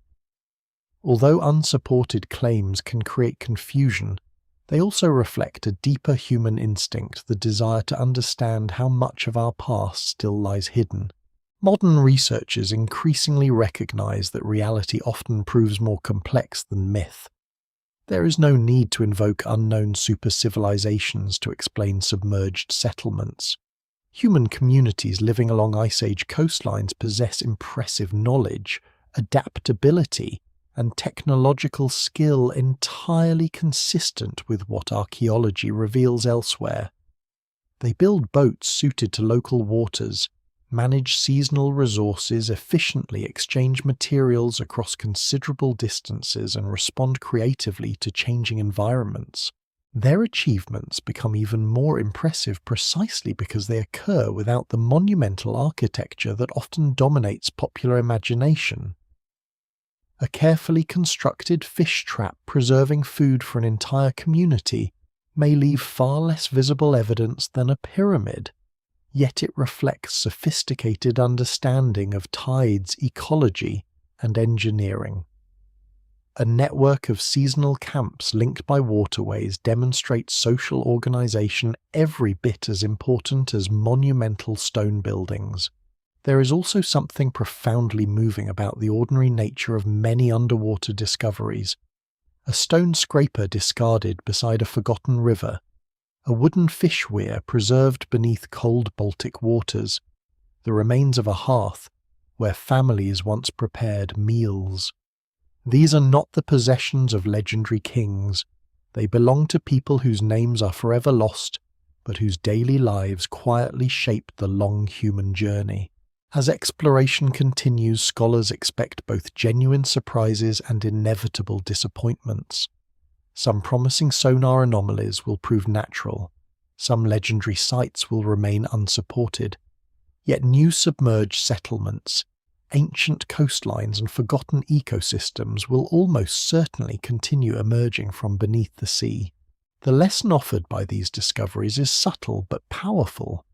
Although unsupported claims can create confusion, they also reflect a deeper human instinct, the desire to understand how much of our past still lies hidden. Modern researchers increasingly recognize that reality often proves more complex than myth. There is no need to invoke unknown super-civilizations to explain submerged settlements. Human communities living along Ice Age coastlines possess impressive knowledge, adaptability, and technological skill entirely consistent with what archaeology reveals elsewhere. They build boats suited to local waters, manage seasonal resources efficiently, exchange materials across considerable distances, and respond creatively to changing environments. Their achievements become even more impressive precisely because they occur without the monumental architecture that often dominates popular imagination. A carefully constructed fish trap preserving food for an entire community may leave far less visible evidence than a pyramid, yet it reflects sophisticated understanding of tides, ecology, and engineering. A network of seasonal camps linked by waterways demonstrates social organization every bit as important as monumental stone buildings. There is also something profoundly moving about the ordinary nature of many underwater discoveries. A stone scraper discarded beside a forgotten river, a wooden fish weir preserved beneath cold Baltic waters, the remains of a hearth where families once prepared meals. These are not the possessions of legendary kings. They belong to people whose names are forever lost, but whose daily lives quietly shaped the long human journey. As exploration continues, scholars expect both genuine surprises and inevitable disappointments. Some promising sonar anomalies will prove natural, some legendary sites will remain unsupported, yet new submerged settlements, ancient coastlines, and forgotten ecosystems will almost certainly continue emerging from beneath the sea. The lesson offered by these discoveries is subtle but powerful.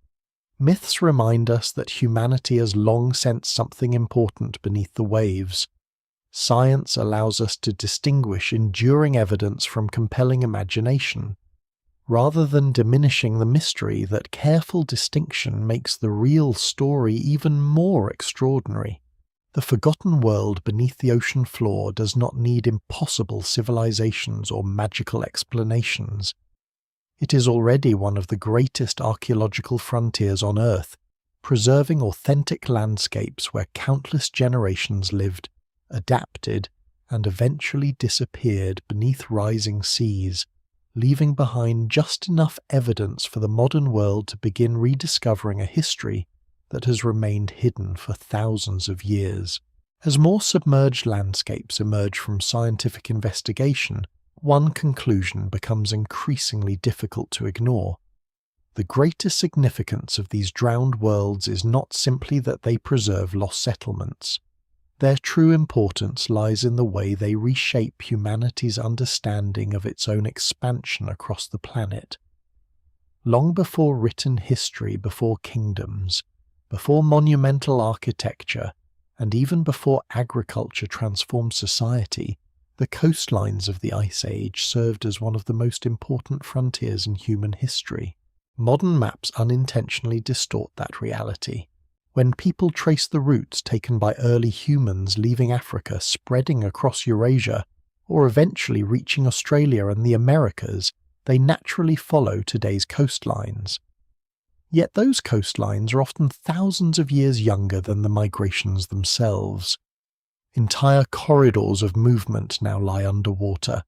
Myths remind us that humanity has long sensed something important beneath the waves. Science allows us to distinguish enduring evidence from compelling imagination. Rather than diminishing the mystery, that careful distinction makes the real story even more extraordinary. The forgotten world beneath the ocean floor does not need impossible civilizations or magical explanations. It is already one of the greatest archaeological frontiers on Earth, preserving authentic landscapes where countless generations lived, adapted, and eventually disappeared beneath rising seas, leaving behind just enough evidence for the modern world to begin rediscovering a history that has remained hidden for thousands of years. As more submerged landscapes emerge from scientific investigation, one conclusion becomes increasingly difficult to ignore. The greatest significance of these drowned worlds is not simply that they preserve lost settlements. Their true importance lies in the way they reshape humanity's understanding of its own expansion across the planet. Long before written history, before kingdoms, before monumental architecture, and even before agriculture transformed society, the coastlines of the Ice Age served as one of the most important frontiers in human history. Modern maps unintentionally distort that reality. When people trace the routes taken by early humans leaving Africa, spreading across Eurasia, or eventually reaching Australia and the Americas, they naturally follow today's coastlines. Yet those coastlines are often thousands of years younger than the migrations themselves. Entire corridors of movement now lie underwater.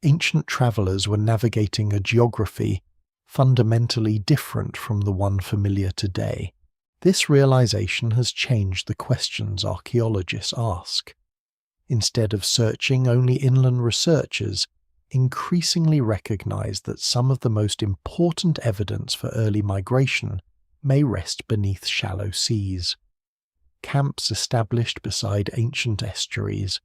Ancient travellers were navigating a geography fundamentally different from the one familiar today. This realization has changed the questions archaeologists ask. Instead of searching, only inland researchers increasingly recognize that some of the most important evidence for early migration may rest beneath shallow seas. Camps established beside ancient estuaries,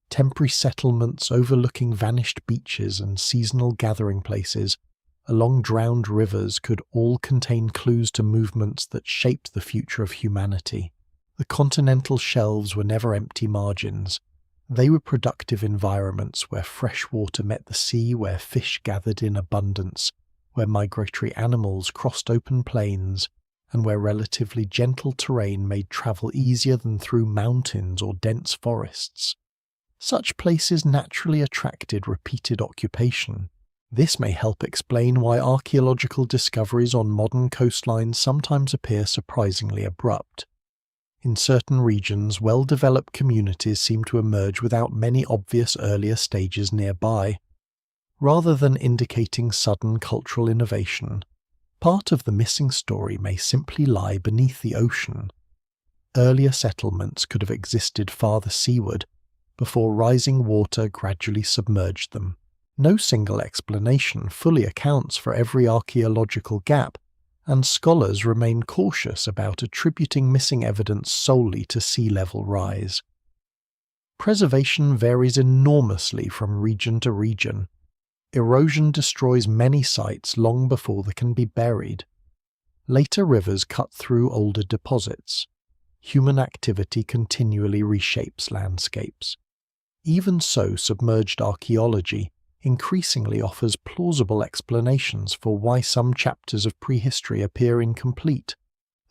temporary settlements overlooking vanished beaches and seasonal gathering places along drowned rivers could all contain clues to movements that shaped the future of humanity. The continental shelves were never empty margins. They were productive environments where fresh water met the sea, where fish gathered in abundance, where migratory animals crossed open plains, and where relatively gentle terrain made travel easier than through mountains or dense forests. Such places naturally attracted repeated occupation. This may help explain why archaeological discoveries on modern coastlines sometimes appear surprisingly abrupt. In certain regions, well-developed communities seem to emerge without many obvious earlier stages nearby. Rather than indicating sudden cultural innovation, part of the missing story may simply lie beneath the ocean. Earlier settlements could have existed farther seaward, before rising water gradually submerged them. No single explanation fully accounts for every archaeological gap, and scholars remain cautious about attributing missing evidence solely to sea level rise. Preservation varies enormously from region to region. Erosion destroys many sites long before they can be buried. Later rivers cut through older deposits. Human activity continually reshapes landscapes. Even so, submerged archaeology increasingly offers plausible explanations for why some chapters of prehistory appear incomplete.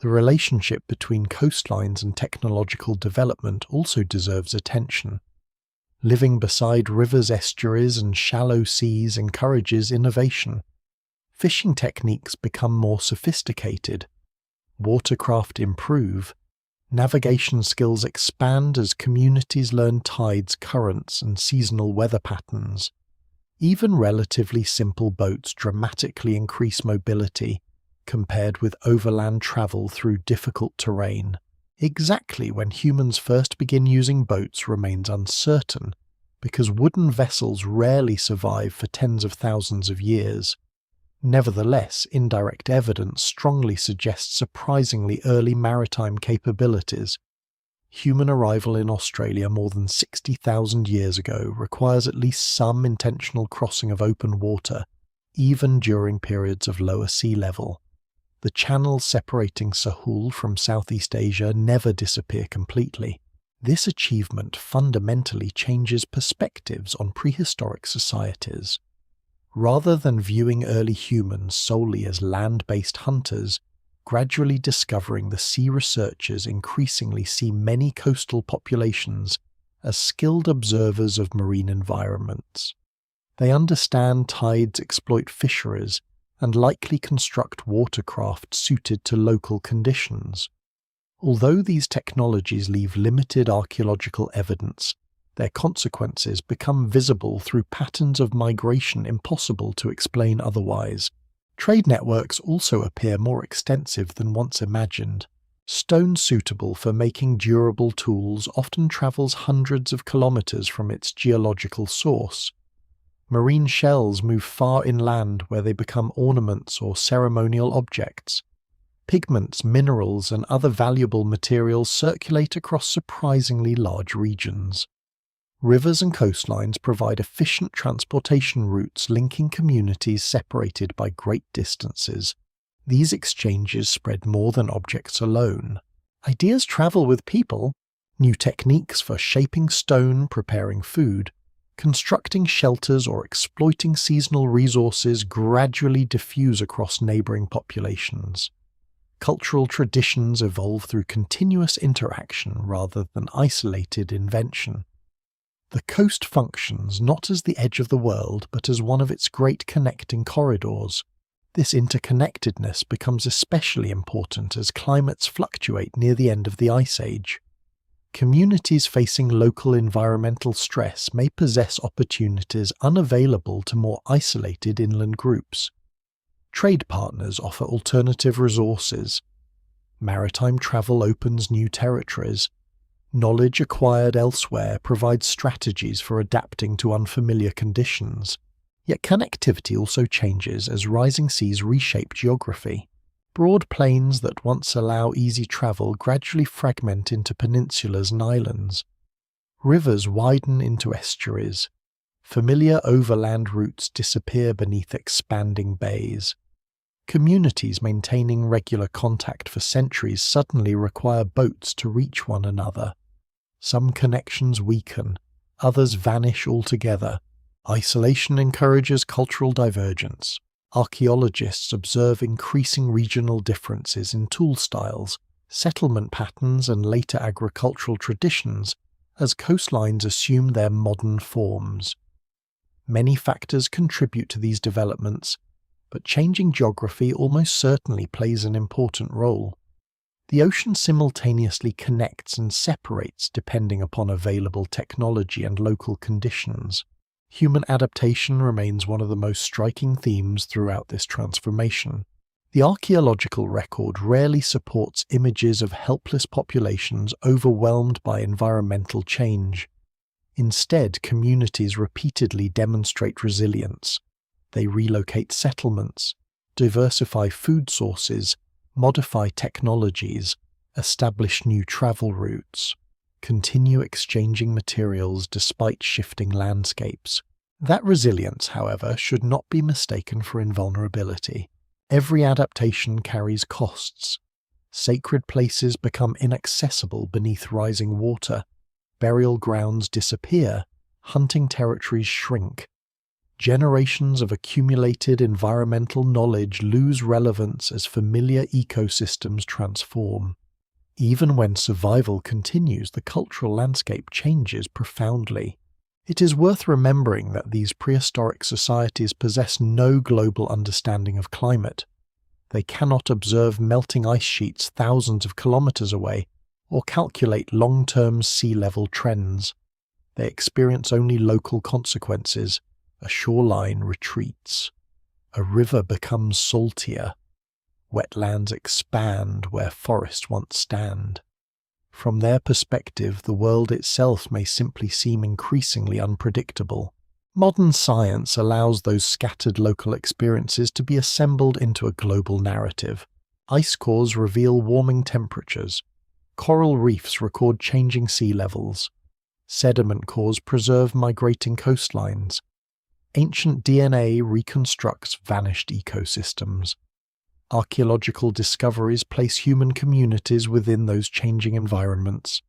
The relationship between coastlines and technological development also deserves attention. Living beside rivers, estuaries, and shallow seas encourages innovation. Fishing techniques become more sophisticated. Watercraft improve. Navigation skills expand as communities learn tides, currents, and seasonal weather patterns. Even relatively simple boats dramatically increase mobility compared with overland travel through difficult terrain. Exactly when humans first begin using boats remains uncertain, because wooden vessels rarely survive for tens of thousands of years. Nevertheless, indirect evidence strongly suggests surprisingly early maritime capabilities. Human arrival in Australia more than 60,000 years ago requires at least some intentional crossing of open water, even during periods of lower sea level. The channels separating Sahul from Southeast Asia never disappear completely. This achievement fundamentally changes perspectives on prehistoric societies. Rather than viewing early humans solely as land-based hunters, gradually discovering the sea, researchers increasingly see many coastal populations as skilled observers of marine environments. They understand tides, exploit fisheries, and likely construct watercraft suited to local conditions. Although these technologies leave limited archaeological evidence, their consequences become visible through patterns of migration impossible to explain otherwise. Trade networks also appear more extensive than once imagined. Stone suitable for making durable tools often travels hundreds of kilometers from its geological source. Marine shells move far inland where they become ornaments or ceremonial objects. Pigments, minerals, and other valuable materials circulate across surprisingly large regions. Rivers and coastlines provide efficient transportation routes linking communities separated by great distances. These exchanges spread more than objects alone. Ideas travel with people. New techniques for shaping stone, preparing food, constructing shelters, or exploiting seasonal resources gradually diffuse across neighboring populations. Cultural traditions evolve through continuous interaction rather than isolated invention. The coast functions not as the edge of the world, but as one of its great connecting corridors. This interconnectedness becomes especially important as climates fluctuate near the end of the Ice Age. Communities facing local environmental stress may possess opportunities unavailable to more isolated inland groups. Trade partners offer alternative resources. Maritime travel opens new territories. Knowledge acquired elsewhere provides strategies for adapting to unfamiliar conditions. Yet connectivity also changes as rising seas reshape geography. Broad plains that once allow easy travel gradually fragment into peninsulas and islands. Rivers widen into estuaries. Familiar overland routes disappear beneath expanding bays. Communities maintaining regular contact for centuries suddenly require boats to reach one another. Some connections weaken, others vanish altogether. Isolation encourages cultural divergence. Archaeologists observe increasing regional differences in tool styles, settlement patterns, and later agricultural traditions as coastlines assume their modern forms. Many factors contribute to these developments, but changing geography almost certainly plays an important role. The ocean simultaneously connects and separates depending upon available technology and local conditions. Human adaptation remains one of the most striking themes throughout this transformation. The archaeological record rarely supports images of helpless populations overwhelmed by environmental change. Instead, communities repeatedly demonstrate resilience. They relocate settlements, diversify food sources, modify technologies, establish new travel routes, continue exchanging materials despite shifting landscapes. That resilience, however, should not be mistaken for invulnerability. Every adaptation carries costs. Sacred places become inaccessible beneath rising water, burial grounds disappear, hunting territories shrink. Generations of accumulated environmental knowledge lose relevance as familiar ecosystems transform. Even when survival continues, the cultural landscape changes profoundly. It is worth remembering that these prehistoric societies possess no global understanding of climate. They cannot observe melting ice sheets thousands of kilometers away or calculate long-term sea level trends. They experience only local consequences. A shoreline retreats. A river becomes saltier. Wetlands expand where forests once stand. From their perspective, the world itself may simply seem increasingly unpredictable. Modern science allows those scattered local experiences to be assembled into a global narrative. Ice cores reveal warming temperatures. Coral reefs record changing sea levels. Sediment cores preserve migrating coastlines. Ancient DNA reconstructs vanished ecosystems. Archaeological discoveries place human communities within those changing environments.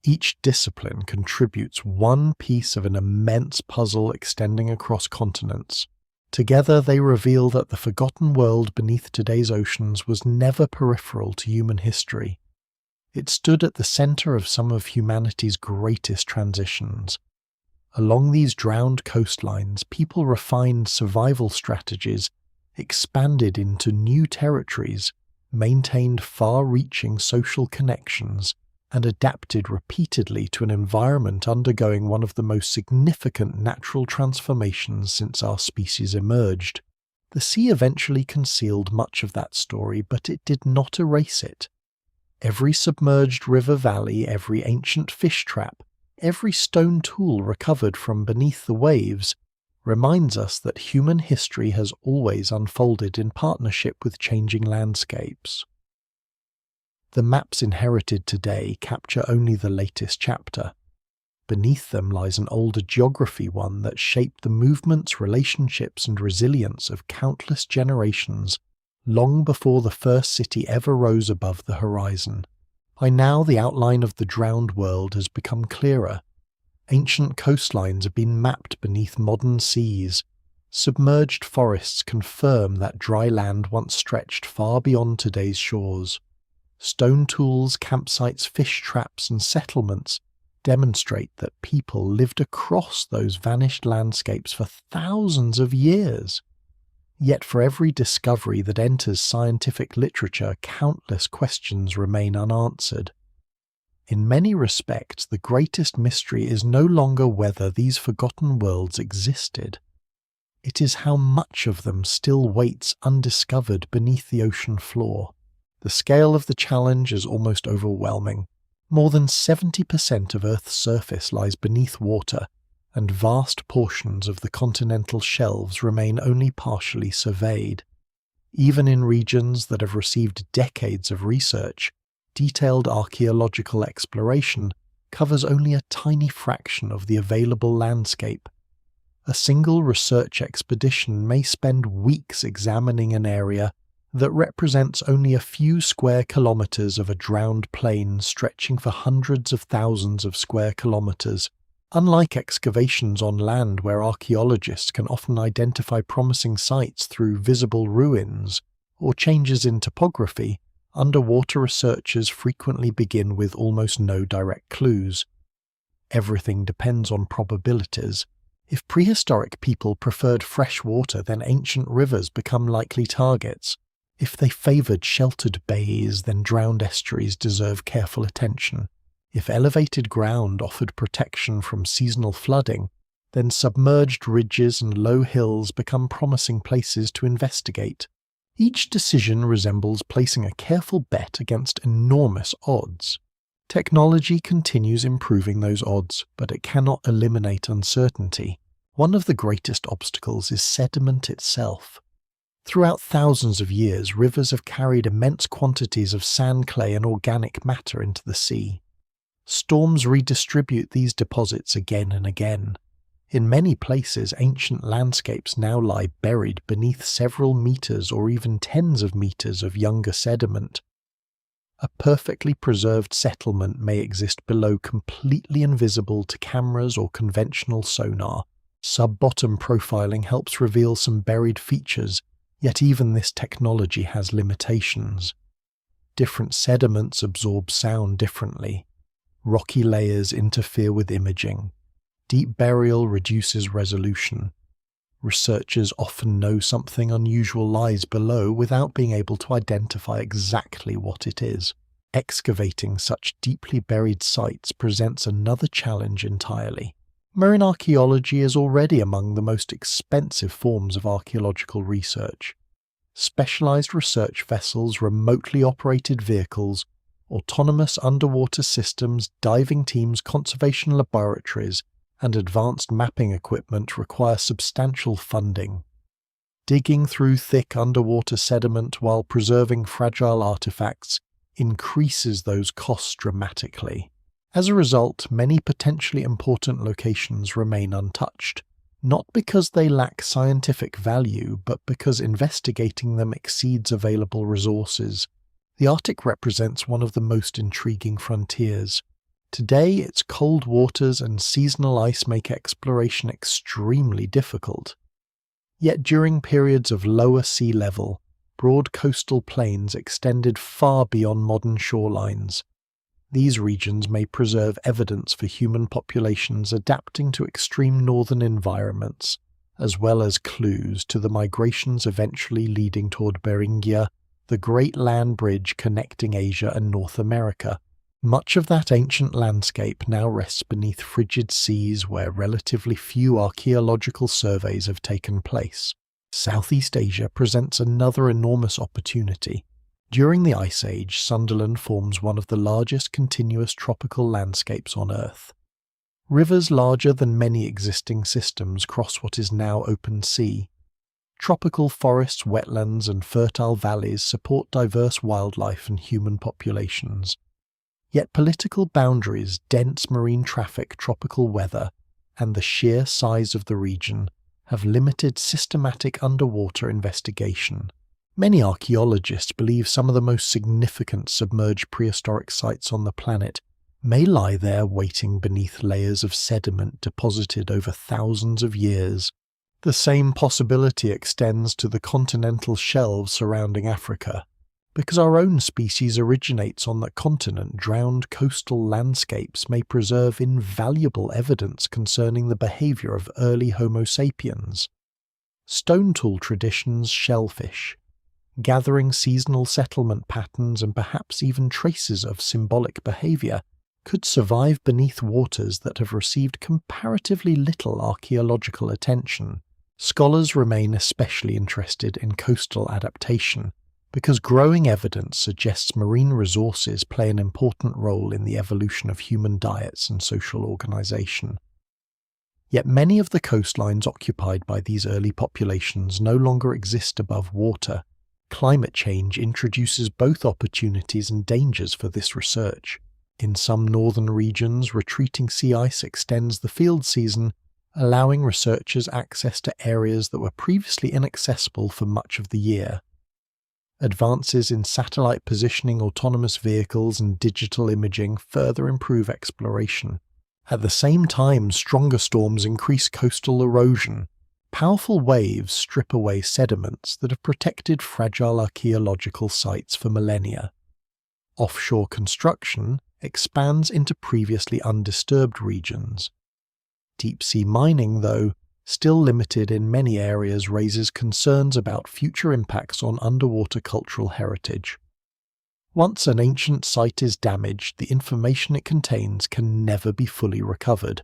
Each discipline contributes one piece of an immense puzzle extending across continents. Together they reveal that the forgotten world beneath today's oceans was never peripheral to human history. It stood at the center of some of humanity's greatest transitions. Along these drowned coastlines, people refined survival strategies, expanded into new territories, maintained far-reaching social connections, and adapted repeatedly to an environment undergoing one of the most significant natural transformations since our species emerged. The sea eventually concealed much of that story, but it did not erase it. Every submerged river valley, every ancient fish trap, every stone tool recovered from beneath the waves reminds us that human history has always unfolded in partnership with changing landscapes. The maps inherited today capture only the latest chapter. Beneath them lies an older geography one that shaped the movements, relationships, and resilience of countless generations long before the first city ever rose above the horizon. By now, the outline of the drowned world has become clearer. Ancient coastlines have been mapped beneath modern seas. Submerged forests confirm that dry land once stretched far beyond today's shores. Stone tools, campsites, fish traps, and settlements demonstrate that people lived across those vanished landscapes for thousands of years. Yet for every discovery that enters scientific literature, countless questions remain unanswered. In many respects, the greatest mystery is no longer whether these forgotten worlds existed. It is how much of them still waits undiscovered beneath the ocean floor. The scale of the challenge is almost overwhelming. More than 70% of Earth's surface lies beneath water, and vast portions of the continental shelves remain only partially surveyed. Even in regions that have received decades of research, detailed archaeological exploration covers only a tiny fraction of the available landscape. A single research expedition may spend weeks examining an area that represents only a few square kilometers of a drowned plain stretching for hundreds of thousands of square kilometers. Unlike excavations on land where archaeologists can often identify promising sites through visible ruins or changes in topography, underwater researchers frequently begin with almost no direct clues. Everything depends on probabilities. If prehistoric people preferred fresh water, then ancient rivers become likely targets. If they favored sheltered bays, then drowned estuaries deserve careful attention. If elevated ground offered protection from seasonal flooding, then submerged ridges and low hills become promising places to investigate. Each decision resembles placing a careful bet against enormous odds. Technology continues improving those odds, but it cannot eliminate uncertainty. One of the greatest obstacles is sediment itself. Throughout thousands of years, rivers have carried immense quantities of sand, clay, and organic matter into the sea. Storms redistribute these deposits again and again. In many places, ancient landscapes now lie buried beneath several meters or even tens of meters of younger sediment. A perfectly preserved settlement may exist below, completely invisible to cameras or conventional sonar. Sub-bottom profiling helps reveal some buried features, yet even this technology has limitations. Different sediments absorb sound differently. Rocky layers interfere with imaging. Deep burial reduces resolution. Researchers often know something unusual lies below without being able to identify exactly what it is. Excavating such deeply buried sites presents another challenge entirely. Marine archaeology is already among the most expensive forms of archaeological research. Specialized research vessels, remotely operated vehicles, autonomous underwater systems, diving teams, conservation laboratories, and advanced mapping equipment require substantial funding. Digging through thick underwater sediment while preserving fragile artifacts increases those costs dramatically. As a result, many potentially important locations remain untouched, not because they lack scientific value, but because investigating them exceeds available resources. The Arctic represents one of the most intriguing frontiers. Today, its cold waters and seasonal ice make exploration extremely difficult. Yet during periods of lower sea level, broad coastal plains extended far beyond modern shorelines. These regions may preserve evidence for human populations adapting to extreme northern environments, as well as clues to the migrations eventually leading toward Beringia, the great land bridge connecting Asia and North America. Much of that ancient landscape now rests beneath frigid seas where relatively few archaeological surveys have taken place. Southeast Asia presents another enormous opportunity. During the Ice Age, Sunderland forms one of the largest continuous tropical landscapes on Earth. Rivers larger than many existing systems cross what is now open sea. Tropical forests, wetlands, and fertile valleys support diverse wildlife and human populations. Yet political boundaries, dense marine traffic, tropical weather, and the sheer size of the region have limited systematic underwater investigation. Many archaeologists believe some of the most significant submerged prehistoric sites on the planet may lie there waiting beneath layers of sediment deposited over thousands of years. The same possibility extends to the continental shelves surrounding Africa. Because our own species originates on that continent, drowned coastal landscapes may preserve invaluable evidence concerning the behavior of early Homo sapiens. Stone tool traditions, shellfish, gathering seasonal settlement patterns and perhaps even traces of symbolic behavior could survive beneath waters that have received comparatively little archaeological attention. Scholars remain especially interested in coastal adaptation because growing evidence suggests marine resources play an important role in the evolution of human diets and social organization. Yet many of the coastlines occupied by these early populations no longer exist above water. Climate change introduces both opportunities and dangers for this research. In some northern regions, retreating sea ice extends the field season, allowing researchers access to areas that were previously inaccessible for much of the year. Advances in satellite positioning, autonomous vehicles, and digital imaging further improve exploration. At the same time, stronger storms increase coastal erosion. Powerful waves strip away sediments that have protected fragile archaeological sites for millennia. Offshore construction expands into previously undisturbed regions. Deep-sea mining, though, still limited in many areas, raises concerns about future impacts on underwater cultural heritage. Once an ancient site is damaged, the information it contains can never be fully recovered.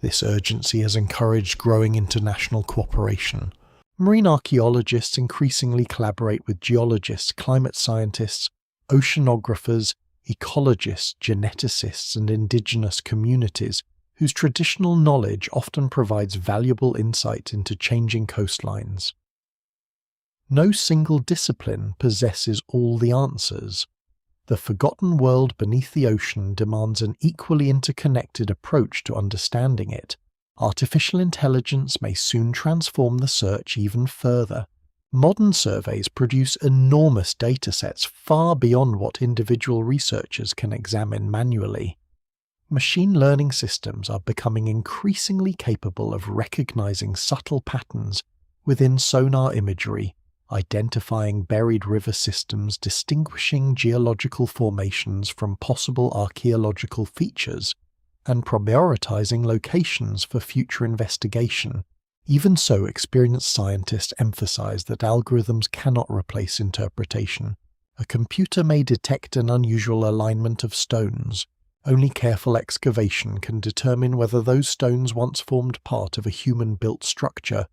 This urgency has encouraged growing international cooperation. Marine archaeologists increasingly collaborate with geologists, climate scientists, oceanographers, ecologists, geneticists, and indigenous communities whose traditional knowledge often provides valuable insight into changing coastlines. No single discipline possesses all the answers. The forgotten world beneath the ocean demands an equally interconnected approach to understanding it. Artificial intelligence may soon transform the search even further. Modern surveys produce enormous datasets far beyond what individual researchers can examine manually. Machine learning systems are becoming increasingly capable of recognizing subtle patterns within sonar imagery, identifying buried river systems, distinguishing geological formations from possible archaeological features, and prioritizing locations for future investigation. Even so, experienced scientists emphasize that algorithms cannot replace interpretation. A computer may detect an unusual alignment of stones. Only careful excavation can determine whether those stones once formed part of a human-built structure,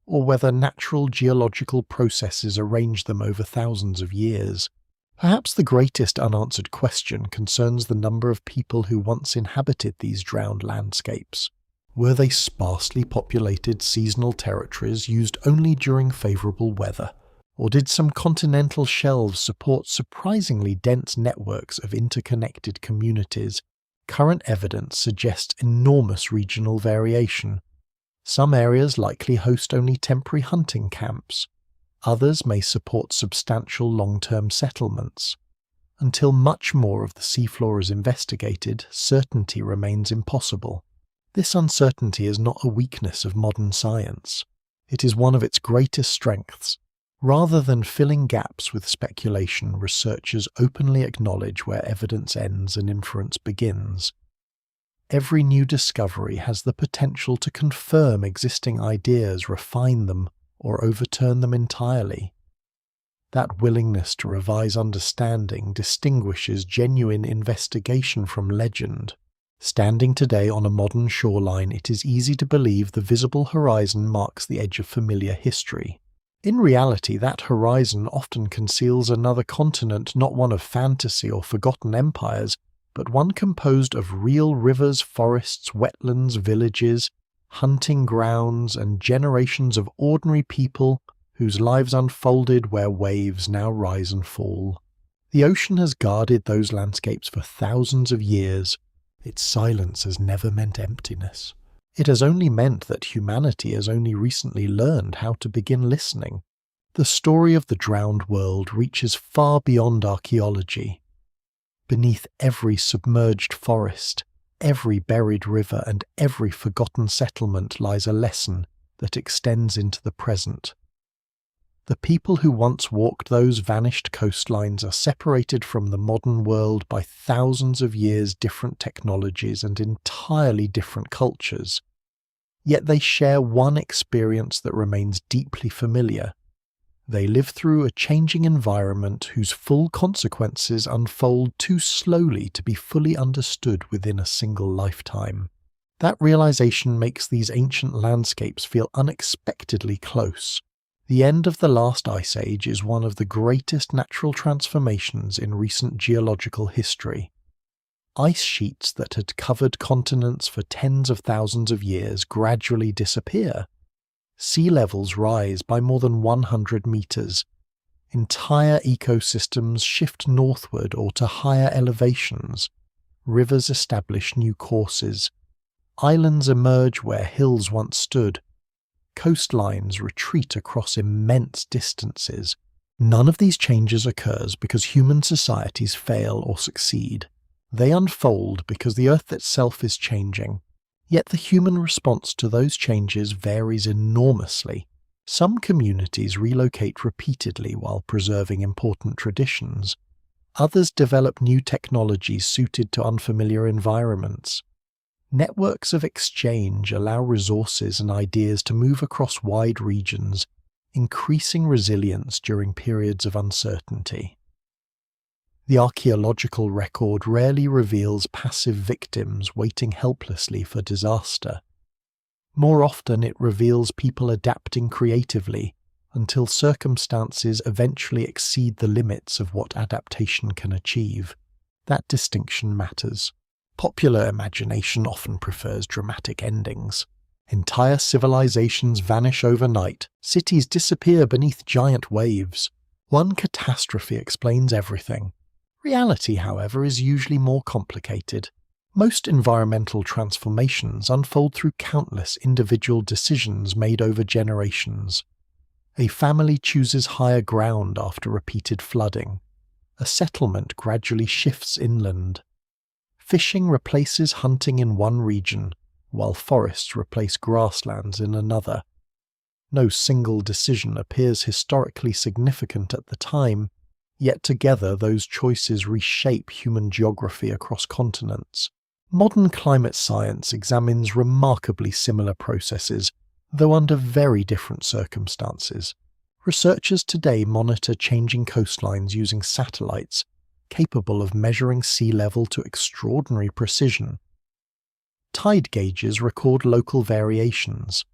or whether natural geological processes arranged them over thousands of years. Perhaps the greatest unanswered question concerns the number of people who once inhabited these drowned landscapes. Were they sparsely populated seasonal territories used only during favourable weather? Or did some continental shelves support surprisingly dense networks of interconnected communities? Current evidence suggests enormous regional variation. Some areas likely host only temporary hunting camps. Others may support substantial long-term settlements. Until much more of the seafloor is investigated, certainty remains impossible. This uncertainty is not a weakness of modern science. It is one of its greatest strengths. Rather than filling gaps with speculation, researchers openly acknowledge where evidence ends and inference begins. Every new discovery has the potential to confirm existing ideas, refine them, or overturn them entirely. That willingness to revise understanding distinguishes genuine investigation from legend. Standing today on a modern shoreline, it is easy to believe the visible horizon marks the edge of familiar history. In reality, that horizon often conceals another continent, not one of fantasy or forgotten empires, but one composed of real rivers, forests, wetlands, villages, hunting grounds, and generations of ordinary people whose lives unfolded where waves now rise and fall. The ocean has guarded those landscapes for thousands of years. Its silence has never meant emptiness. It has only meant that humanity has only recently learned how to begin listening. The story of the drowned world reaches far beyond archaeology. Beneath every submerged forest, every buried river, and every forgotten settlement lies a lesson that extends into the present. The people who once walked those vanished coastlines are separated from the modern world by thousands of years, different technologies, and entirely different cultures. Yet they share one experience that remains deeply familiar. They live through a changing environment whose full consequences unfold too slowly to be fully understood within a single lifetime. That realization makes these ancient landscapes feel unexpectedly close. The end of the last ice age is one of the greatest natural transformations in recent geological history. Ice sheets that had covered continents for tens of thousands of years gradually disappear. Sea levels rise by more than 100 meters. Entire ecosystems shift northward or to higher elevations. Rivers establish new courses. Islands emerge where hills once stood. Coastlines retreat across immense distances. None of these changes occurs because human societies fail or succeed. They unfold because the Earth itself is changing. Yet the human response to those changes varies enormously. Some communities relocate repeatedly while preserving important traditions. Others develop new technologies suited to unfamiliar environments. Networks of exchange allow resources and ideas to move across wide regions, increasing resilience during periods of uncertainty. The archaeological record rarely reveals passive victims waiting helplessly for disaster. More often it reveals people adapting creatively until circumstances eventually exceed the limits of what adaptation can achieve. That distinction matters. Popular imagination often prefers dramatic endings. Entire civilizations vanish overnight, cities disappear beneath giant waves. One catastrophe explains everything. Reality, however, is usually more complicated. Most environmental transformations unfold through countless individual decisions made over generations. A family chooses higher ground after repeated flooding. A settlement gradually shifts inland. Fishing replaces hunting in one region, while forests replace grasslands in another. No single decision appears historically significant at the time, yet together those choices reshape human geography across continents. Modern climate science examines remarkably similar processes, though under very different circumstances. Researchers today monitor changing coastlines using satellites, capable of measuring sea level to extraordinary precision. Tide gauges record local variations.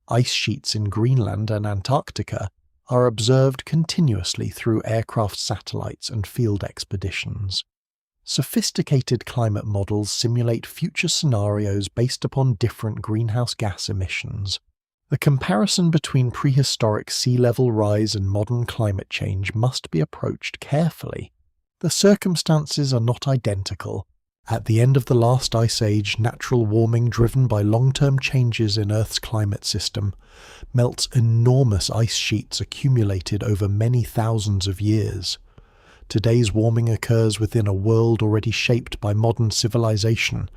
Ice sheets in Greenland and Antarctica are observed continuously through aircraft satellites and field expeditions. Sophisticated climate models simulate future scenarios based upon different greenhouse gas emissions. The comparison between prehistoric sea level rise and modern climate change must be approached carefully. The circumstances are not identical. At the end of the last ice age, natural warming driven by long-term changes in Earth's climate system melts enormous ice sheets accumulated over many thousands of years. Today's warming occurs within a world already shaped by modern civilization,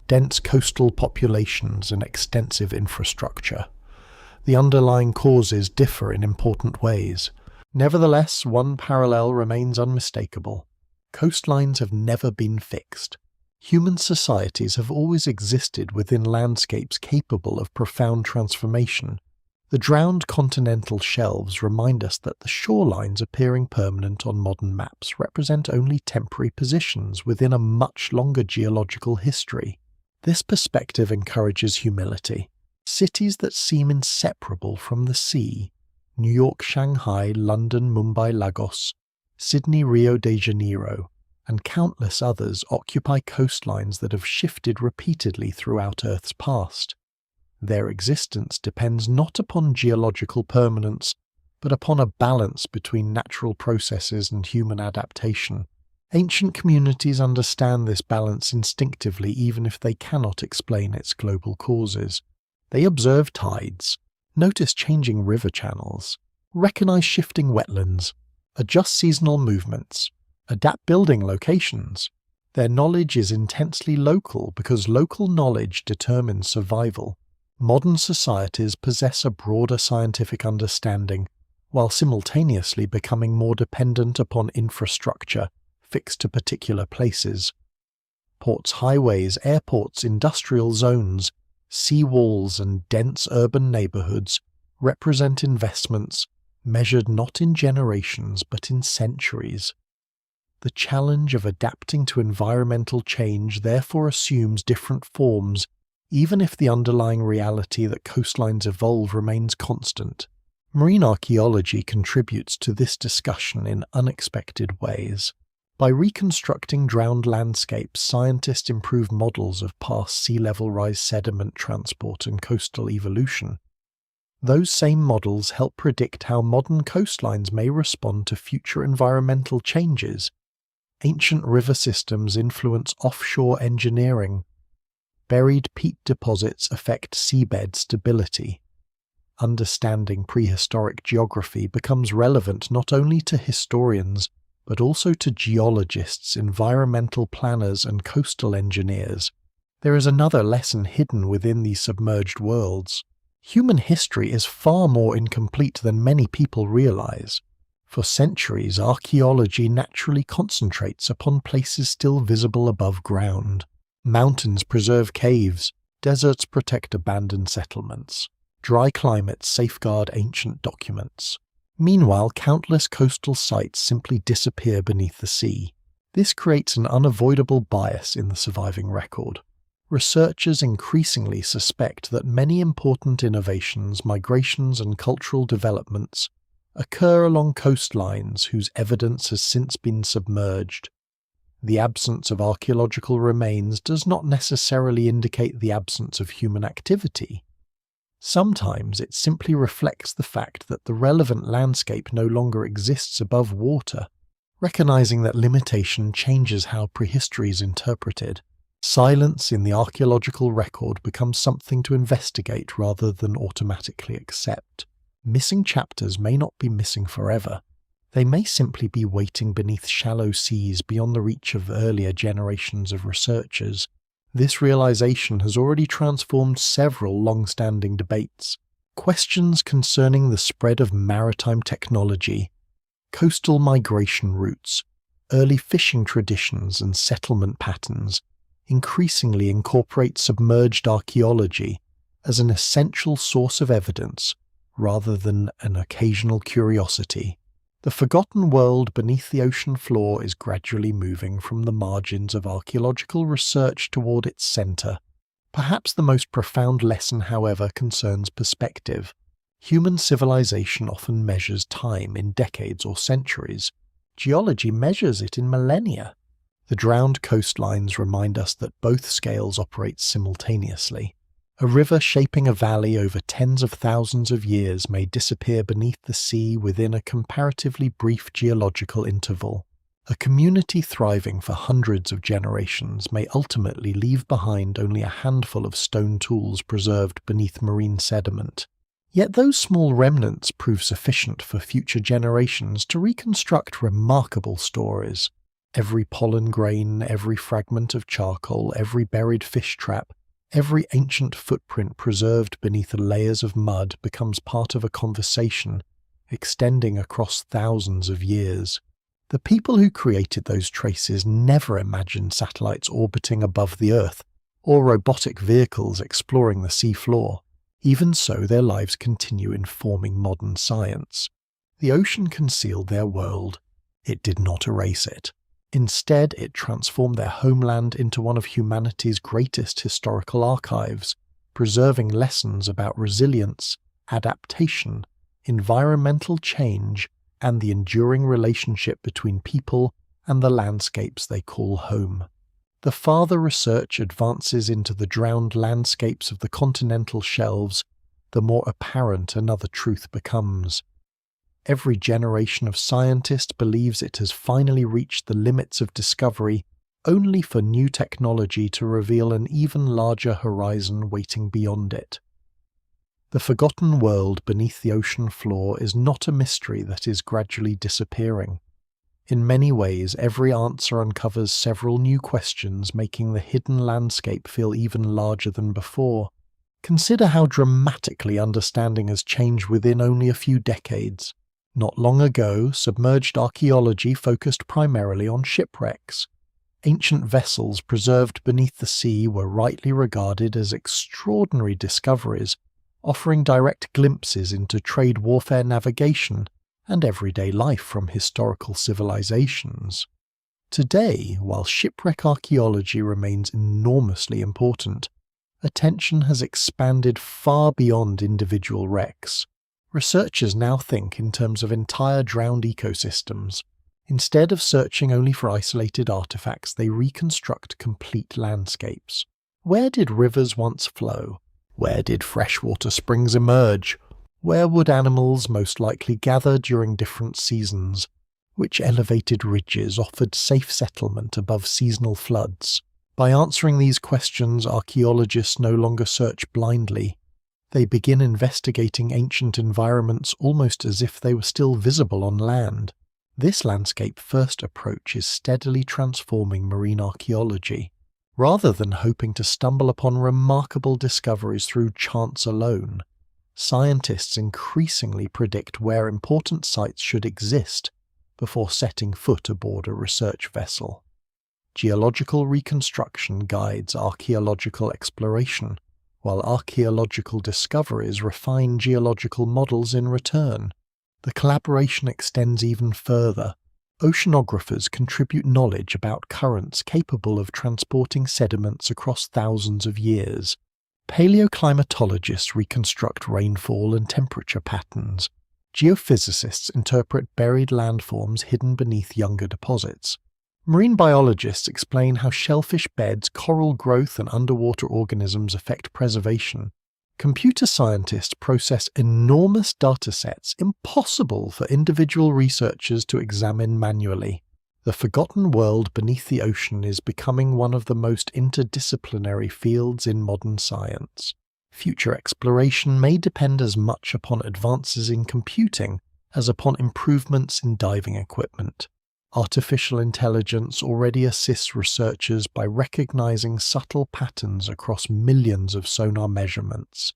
dense coastal populations, and extensive infrastructure. The underlying causes differ in important ways. Nevertheless, one parallel remains unmistakable. Coastlines have never been fixed. Human societies have always existed within landscapes capable of profound transformation. The drowned continental shelves remind us that the shorelines appearing permanent on modern maps represent only temporary positions within a much longer geological history. This perspective encourages humility. Cities that seem inseparable from the sea, New York, Shanghai, London, Mumbai, Lagos, Sydney, Rio de Janeiro, and countless others occupy coastlines that have shifted repeatedly throughout Earth's past. Their existence depends not upon geological permanence, but upon a balance between natural processes and human adaptation. Ancient communities understand this balance instinctively even if they cannot explain its global causes. They observe tides, notice changing river channels, recognize shifting wetlands, adjust seasonal movements, adapt building locations. Their knowledge is intensely local because local knowledge determines survival. Modern societies possess a broader scientific understanding, while simultaneously becoming more dependent upon infrastructure fixed to particular places. Ports, highways, airports, industrial zones, sea walls, and dense urban neighborhoods represent investments measured not in generations but in centuries. The challenge of adapting to environmental change therefore assumes different forms, even if the underlying reality that coastlines evolve remains constant. Marine archaeology contributes to this discussion in unexpected ways. By reconstructing drowned landscapes, scientists improve models of past sea level rise sediment transport and coastal evolution. Those same models help predict how modern coastlines may respond to future environmental changes. Ancient river systems influence offshore engineering. Buried peat deposits affect seabed stability. Understanding prehistoric geography becomes relevant not only to historians, but also to geologists, environmental planners, and coastal engineers. There is another lesson hidden within these submerged worlds. Human history is far more incomplete than many people realize. For centuries, archaeology naturally concentrates upon places still visible above ground. Mountains preserve caves, deserts protect abandoned settlements, dry climates safeguard ancient documents. Meanwhile, countless coastal sites simply disappear beneath the sea. This creates an unavoidable bias in the surviving record. Researchers increasingly suspect that many important innovations, migrations, and cultural developments occur along coastlines whose evidence has since been submerged. The absence of archaeological remains does not necessarily indicate the absence of human activity. Sometimes it simply reflects the fact that the relevant landscape no longer exists above water. Recognizing that limitation changes how prehistory is interpreted. Silence in the archaeological record becomes something to investigate rather than automatically accept. Missing chapters may not be missing forever. They may simply be waiting beneath shallow seas beyond the reach of earlier generations of researchers. This realization has already transformed several long-standing debates. Questions concerning the spread of maritime technology, coastal migration routes, early fishing traditions and settlement patterns increasingly incorporate submerged archaeology as an essential source of evidence rather than an occasional curiosity. The forgotten world beneath the ocean floor is gradually moving from the margins of archaeological research toward its center. Perhaps the most profound lesson, however, concerns perspective. Human civilization often measures time in decades or centuries. Geology measures it in millennia. The drowned coastlines remind us that both scales operate simultaneously. A river shaping a valley over tens of thousands of years may disappear beneath the sea within a comparatively brief geological interval. A community thriving for hundreds of generations may ultimately leave behind only a handful of stone tools preserved beneath marine sediment. Yet those small remnants prove sufficient for future generations to reconstruct remarkable stories. Every pollen grain, every fragment of charcoal, every buried fish trap, every ancient footprint preserved beneath layers of mud becomes part of a conversation, extending across thousands of years. The people who created those traces never imagined satellites orbiting above the Earth, or robotic vehicles exploring the seafloor. Even so, their lives continue informing modern science. The ocean concealed their world. It did not erase it. Instead, it transformed their homeland into one of humanity's greatest historical archives, preserving lessons about resilience, adaptation, environmental change, and the enduring relationship between people and the landscapes they call home. The farther research advances into the drowned landscapes of the continental shelves, the more apparent another truth becomes. Every generation of scientists believes it has finally reached the limits of discovery, only for new technology to reveal an even larger horizon waiting beyond it. The forgotten world beneath the ocean floor is not a mystery that is gradually disappearing. In many ways, every answer uncovers several new questions, making the hidden landscape feel even larger than before. Consider how dramatically understanding has changed within only a few decades. Not long ago, submerged archaeology focused primarily on shipwrecks. Ancient vessels preserved beneath the sea were rightly regarded as extraordinary discoveries, offering direct glimpses into trade warfare navigation and everyday life from historical civilizations. Today, while shipwreck archaeology remains enormously important, attention has expanded far beyond individual wrecks. Researchers now think in terms of entire drowned ecosystems. Instead of searching only for isolated artifacts, they reconstruct complete landscapes. Where did rivers once flow? Where did freshwater springs emerge? Where would animals most likely gather during different seasons? Which elevated ridges offered safe settlement above seasonal floods? By answering these questions, archaeologists no longer search blindly. They begin investigating ancient environments almost as if they were still visible on land. This landscape-first approach is steadily transforming marine archaeology. Rather than hoping to stumble upon remarkable discoveries through chance alone, scientists increasingly predict where important sites should exist before setting foot aboard a research vessel. Geological reconstruction guides archaeological exploration, while archaeological discoveries refine geological models in return. The collaboration extends even further. Oceanographers contribute knowledge about currents capable of transporting sediments across thousands of years. Paleoclimatologists reconstruct rainfall and temperature patterns. Geophysicists interpret buried landforms hidden beneath younger deposits. Marine biologists explain how shellfish beds, coral growth, and underwater organisms affect preservation. Computer scientists process enormous datasets impossible for individual researchers to examine manually. The forgotten world beneath the ocean is becoming one of the most interdisciplinary fields in modern science. Future exploration may depend as much upon advances in computing as upon improvements in diving equipment. Artificial intelligence already assists researchers by recognizing subtle patterns across millions of sonar measurements.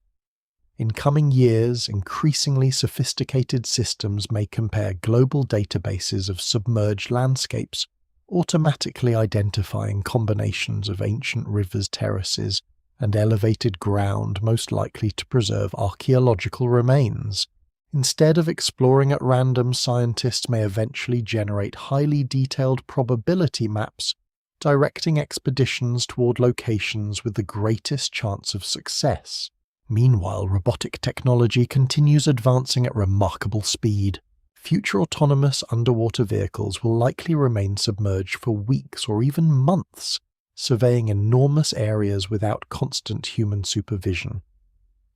In coming years, increasingly sophisticated systems may compare global databases of submerged landscapes, automatically identifying combinations of ancient rivers, terraces, and elevated ground most likely to preserve archaeological remains. Instead of exploring at random, scientists may eventually generate highly detailed probability maps, directing expeditions toward locations with the greatest chance of success. Meanwhile, robotic technology continues advancing at remarkable speed. Future autonomous underwater vehicles will likely remain submerged for weeks or even months, surveying enormous areas without constant human supervision.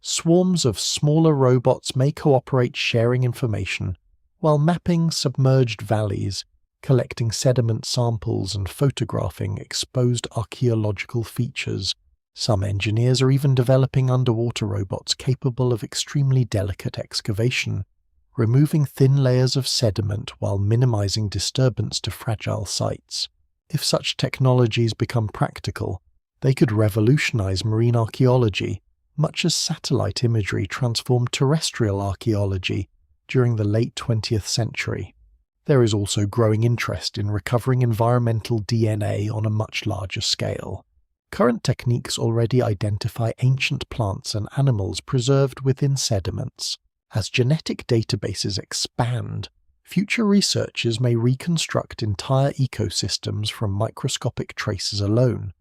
Swarms of smaller robots may cooperate, sharing information, while mapping submerged valleys, collecting sediment samples, and photographing exposed archaeological features. Some engineers are even developing underwater robots capable of extremely delicate excavation, removing thin layers of sediment while minimizing disturbance to fragile sites. If such technologies become practical, they could revolutionize marine archaeology, much as satellite imagery transformed terrestrial archaeology during the late 20th century. There is also growing interest in recovering environmental DNA on a much larger scale. Current techniques already identify ancient plants and animals preserved within sediments. As genetic databases expand, future researchers may reconstruct entire ecosystems from microscopic traces alone.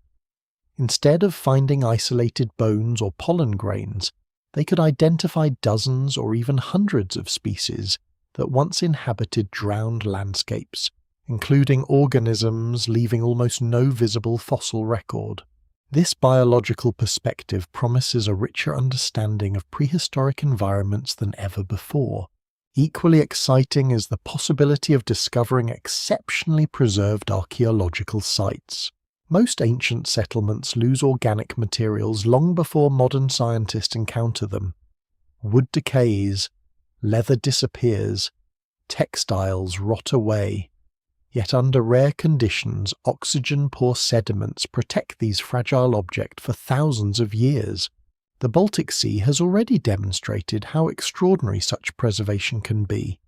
Instead of finding isolated bones or pollen grains, they could identify dozens or even hundreds of species that once inhabited drowned landscapes, including organisms leaving almost no visible fossil record. This biological perspective promises a richer understanding of prehistoric environments than ever before. Equally exciting is the possibility of discovering exceptionally preserved archaeological sites. Most ancient settlements lose organic materials long before modern scientists encounter them. Wood decays, leather disappears, textiles rot away. Yet under rare conditions, oxygen-poor sediments protect these fragile objects for thousands of years. The Baltic Sea has already demonstrated how extraordinary such preservation can be.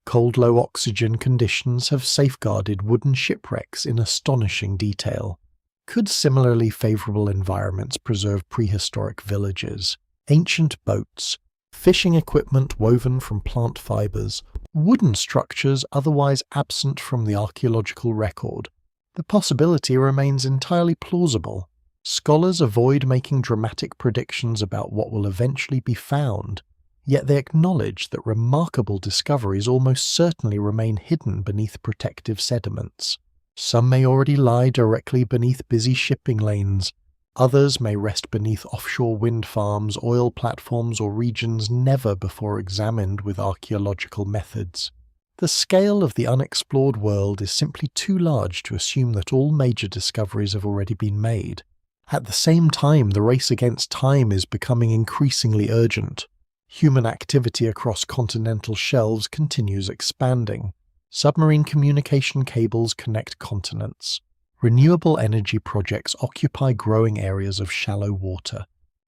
Cold low oxygen conditions have safeguarded wooden shipwrecks in astonishing detail. Could similarly favourable environments preserve prehistoric villages, ancient boats, fishing equipment woven from plant fibres, wooden structures otherwise absent from the archaeological record? The possibility remains entirely plausible. Scholars avoid making dramatic predictions about what will eventually be found, yet they acknowledge that remarkable discoveries almost certainly remain hidden beneath protective sediments. Some may already lie directly beneath busy shipping lanes. Others may rest beneath offshore wind farms, oil platforms, or regions never before examined with archaeological methods. The scale of the unexplored world is simply too large to assume that all major discoveries have already been made. At the same time, the race against time is becoming increasingly urgent. Human activity across continental shelves continues expanding. Submarine communication cables connect continents. Renewable energy projects occupy growing areas of shallow water.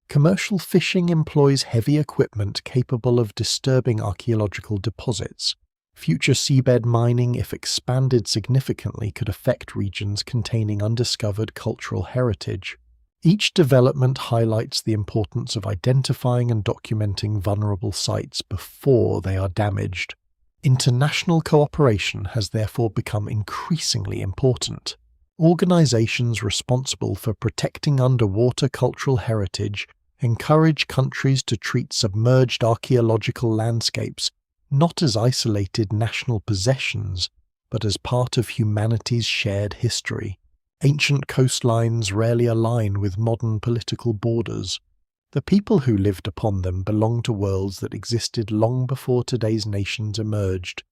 Commercial fishing employs heavy equipment capable of disturbing archaeological deposits. Future seabed mining, if expanded significantly, could affect regions containing undiscovered cultural heritage. Each development highlights the importance of identifying and documenting vulnerable sites before they are damaged. International cooperation has therefore become increasingly important. Organizations responsible for protecting underwater cultural heritage encourage countries to treat submerged archaeological landscapes not as isolated national possessions, but as part of humanity's shared history. Ancient coastlines rarely align with modern political borders. The people who lived upon them belong to worlds that existed long before today's nations emerged.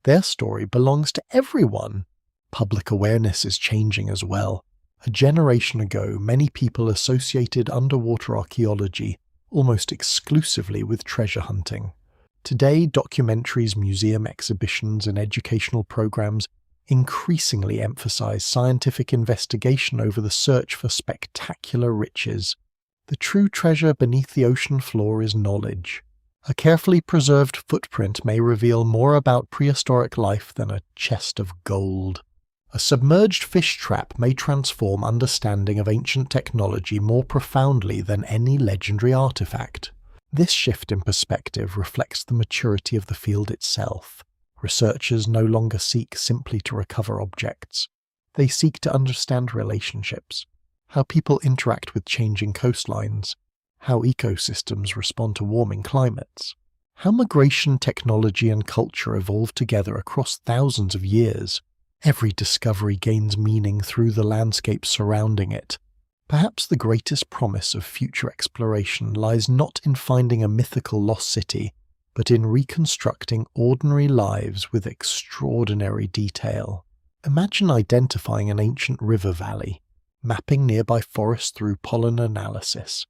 Their story belongs to everyone. Public awareness is changing as well. A generation ago, many people associated underwater archaeology almost exclusively with treasure hunting. Today, documentaries, museum exhibitions, and educational programs increasingly emphasize scientific investigation over the search for spectacular riches. The true treasure beneath the ocean floor is knowledge. A carefully preserved footprint may reveal more about prehistoric life than a chest of gold. A submerged fish trap may transform understanding of ancient technology more profoundly than any legendary artifact. This shift in perspective reflects the maturity of the field itself. Researchers no longer seek simply to recover objects. They seek to understand relationships, how people interact with changing coastlines, how ecosystems respond to warming climates, how migration, technology, and culture evolve together across thousands of years. Every discovery gains meaning through the landscape surrounding it. Perhaps the greatest promise of future exploration lies not in finding a mythical lost city, but in reconstructing ordinary lives with extraordinary detail. Imagine identifying an ancient river valley, mapping nearby forests through pollen analysis,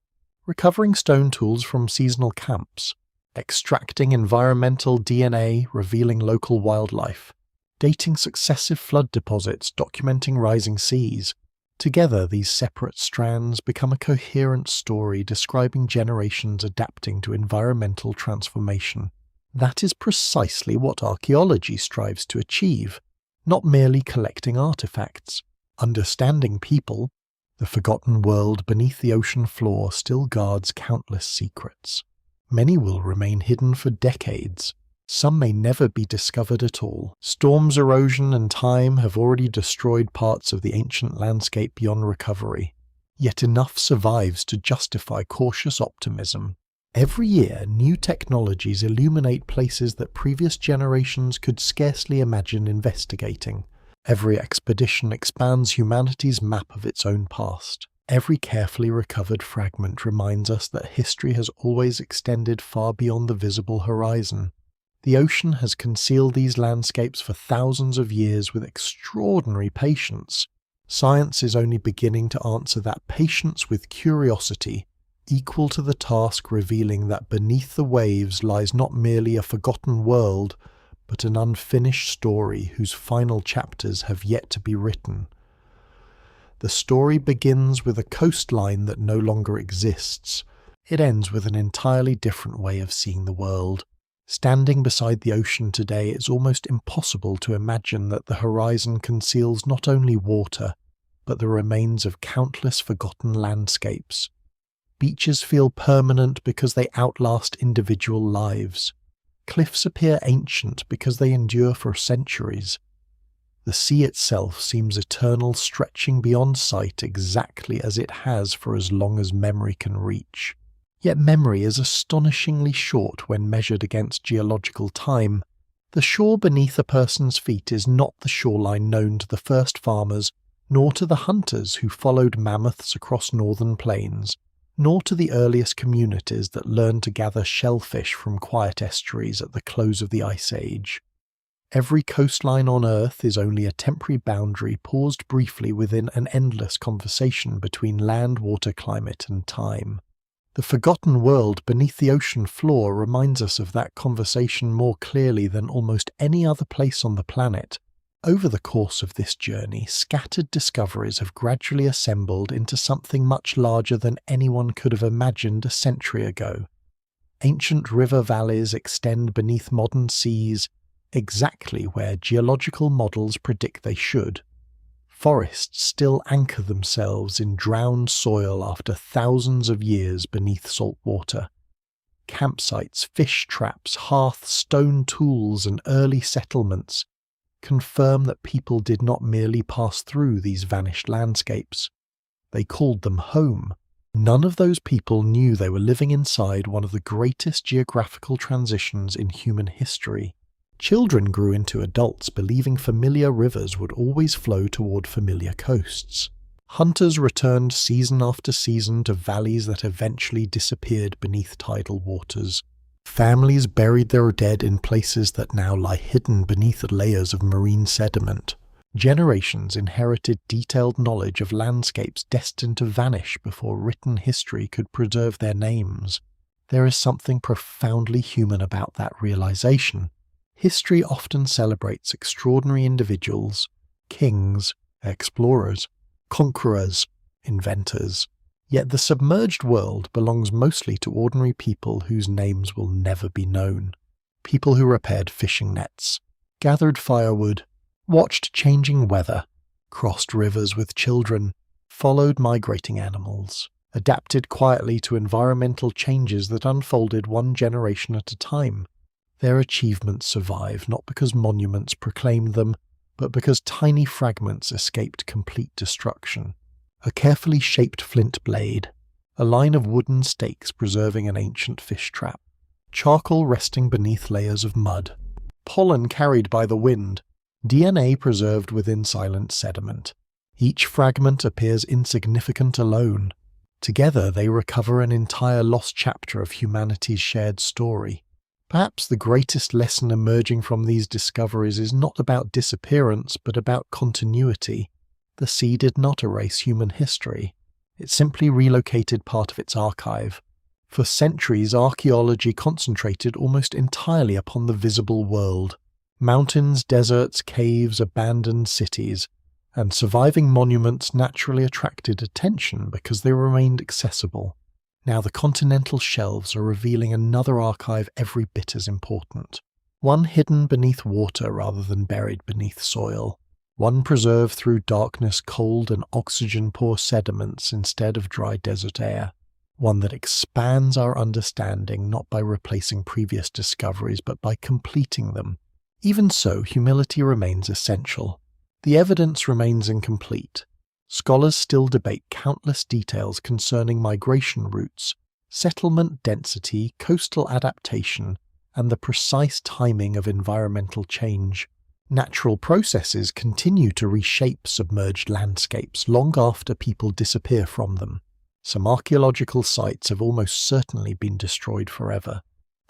recovering stone tools from seasonal camps, extracting environmental DNA revealing local wildlife, dating successive flood deposits, documenting rising seas. Together, these separate strands become a coherent story describing generations adapting to environmental transformation. That is precisely what archaeology strives to achieve, not merely collecting artifacts. Understanding people, the forgotten world beneath the ocean floor still guards countless secrets. Many will remain hidden for decades. Some may never be discovered at all. Storms, erosion, and time have already destroyed parts of the ancient landscape beyond recovery. Yet enough survives to justify cautious optimism. Every year, new technologies illuminate places that previous generations could scarcely imagine investigating. Every expedition expands humanity's map of its own past. Every carefully recovered fragment reminds us that history has always extended far beyond the visible horizon. The ocean has concealed these landscapes for thousands of years with extraordinary patience. Science is only beginning to answer that patience with curiosity, equal to the task revealing that beneath the waves lies not merely a forgotten world, but an unfinished story whose final chapters have yet to be written. The story begins with a coastline that no longer exists. It ends with an entirely different way of seeing the world. Standing beside the ocean today, it's almost impossible to imagine that the horizon conceals not only water, but the remains of countless forgotten landscapes. Beaches feel permanent because they outlast individual lives. Cliffs appear ancient because they endure for centuries. The sea itself seems eternal, stretching beyond sight exactly as it has for as long as memory can reach. Yet memory is astonishingly short when measured against geological time. The shore beneath a person's feet is not the shoreline known to the first farmers, nor to the hunters who followed mammoths across northern plains, nor to the earliest communities that learned to gather shellfish from quiet estuaries at the close of the Ice Age. Every coastline on Earth is only a temporary boundary paused briefly within an endless conversation between land, water, climate, and time. The forgotten world beneath the ocean floor reminds us of that conversation more clearly than almost any other place on the planet. Over the course of this journey, scattered discoveries have gradually assembled into something much larger than anyone could have imagined a century ago. Ancient river valleys extend beneath modern seas, exactly where geological models predict they should. Forests still anchor themselves in drowned soil after thousands of years beneath salt water. Campsites, fish traps, hearths, stone tools, and early settlements confirm that people did not merely pass through these vanished landscapes. They called them home. None of those people knew they were living inside one of the greatest geographical transitions in human history. Children grew into adults believing familiar rivers would always flow toward familiar coasts. Hunters returned season after season to valleys that eventually disappeared beneath tidal waters. Families buried their dead in places that now lie hidden beneath layers of marine sediment. Generations inherited detailed knowledge of landscapes destined to vanish before written history could preserve their names. There is something profoundly human about that realization. History often celebrates extraordinary individuals, kings, explorers, conquerors, inventors. Yet the submerged world belongs mostly to ordinary people whose names will never be known. People who repaired fishing nets, gathered firewood, watched changing weather, crossed rivers with children, followed migrating animals, adapted quietly to environmental changes that unfolded one generation at a time. Their achievements survive not because monuments proclaimed them, but because tiny fragments escaped complete destruction. A carefully shaped flint blade, a line of wooden stakes preserving an ancient fish trap, charcoal resting beneath layers of mud, pollen carried by the wind, DNA preserved within silent sediment. Each fragment appears insignificant alone. Together they recover an entire lost chapter of humanity's shared story. Perhaps the greatest lesson emerging from these discoveries is not about disappearance, but about continuity. The sea did not erase human history. It simply relocated part of its archive. For centuries, archaeology concentrated almost entirely upon the visible world. Mountains, deserts, caves, abandoned cities, and surviving monuments naturally attracted attention because they remained accessible. Now the continental shelves are revealing another archive every bit as important. One hidden beneath water rather than buried beneath soil. One preserved through darkness, cold, and oxygen-poor sediments instead of dry desert air. One that expands our understanding not by replacing previous discoveries but by completing them. Even so, humility remains essential. The evidence remains incomplete. Scholars still debate countless details concerning migration routes, settlement density, coastal adaptation, and the precise timing of environmental change. Natural processes continue to reshape submerged landscapes long after people disappear from them. Some archaeological sites have almost certainly been destroyed forever.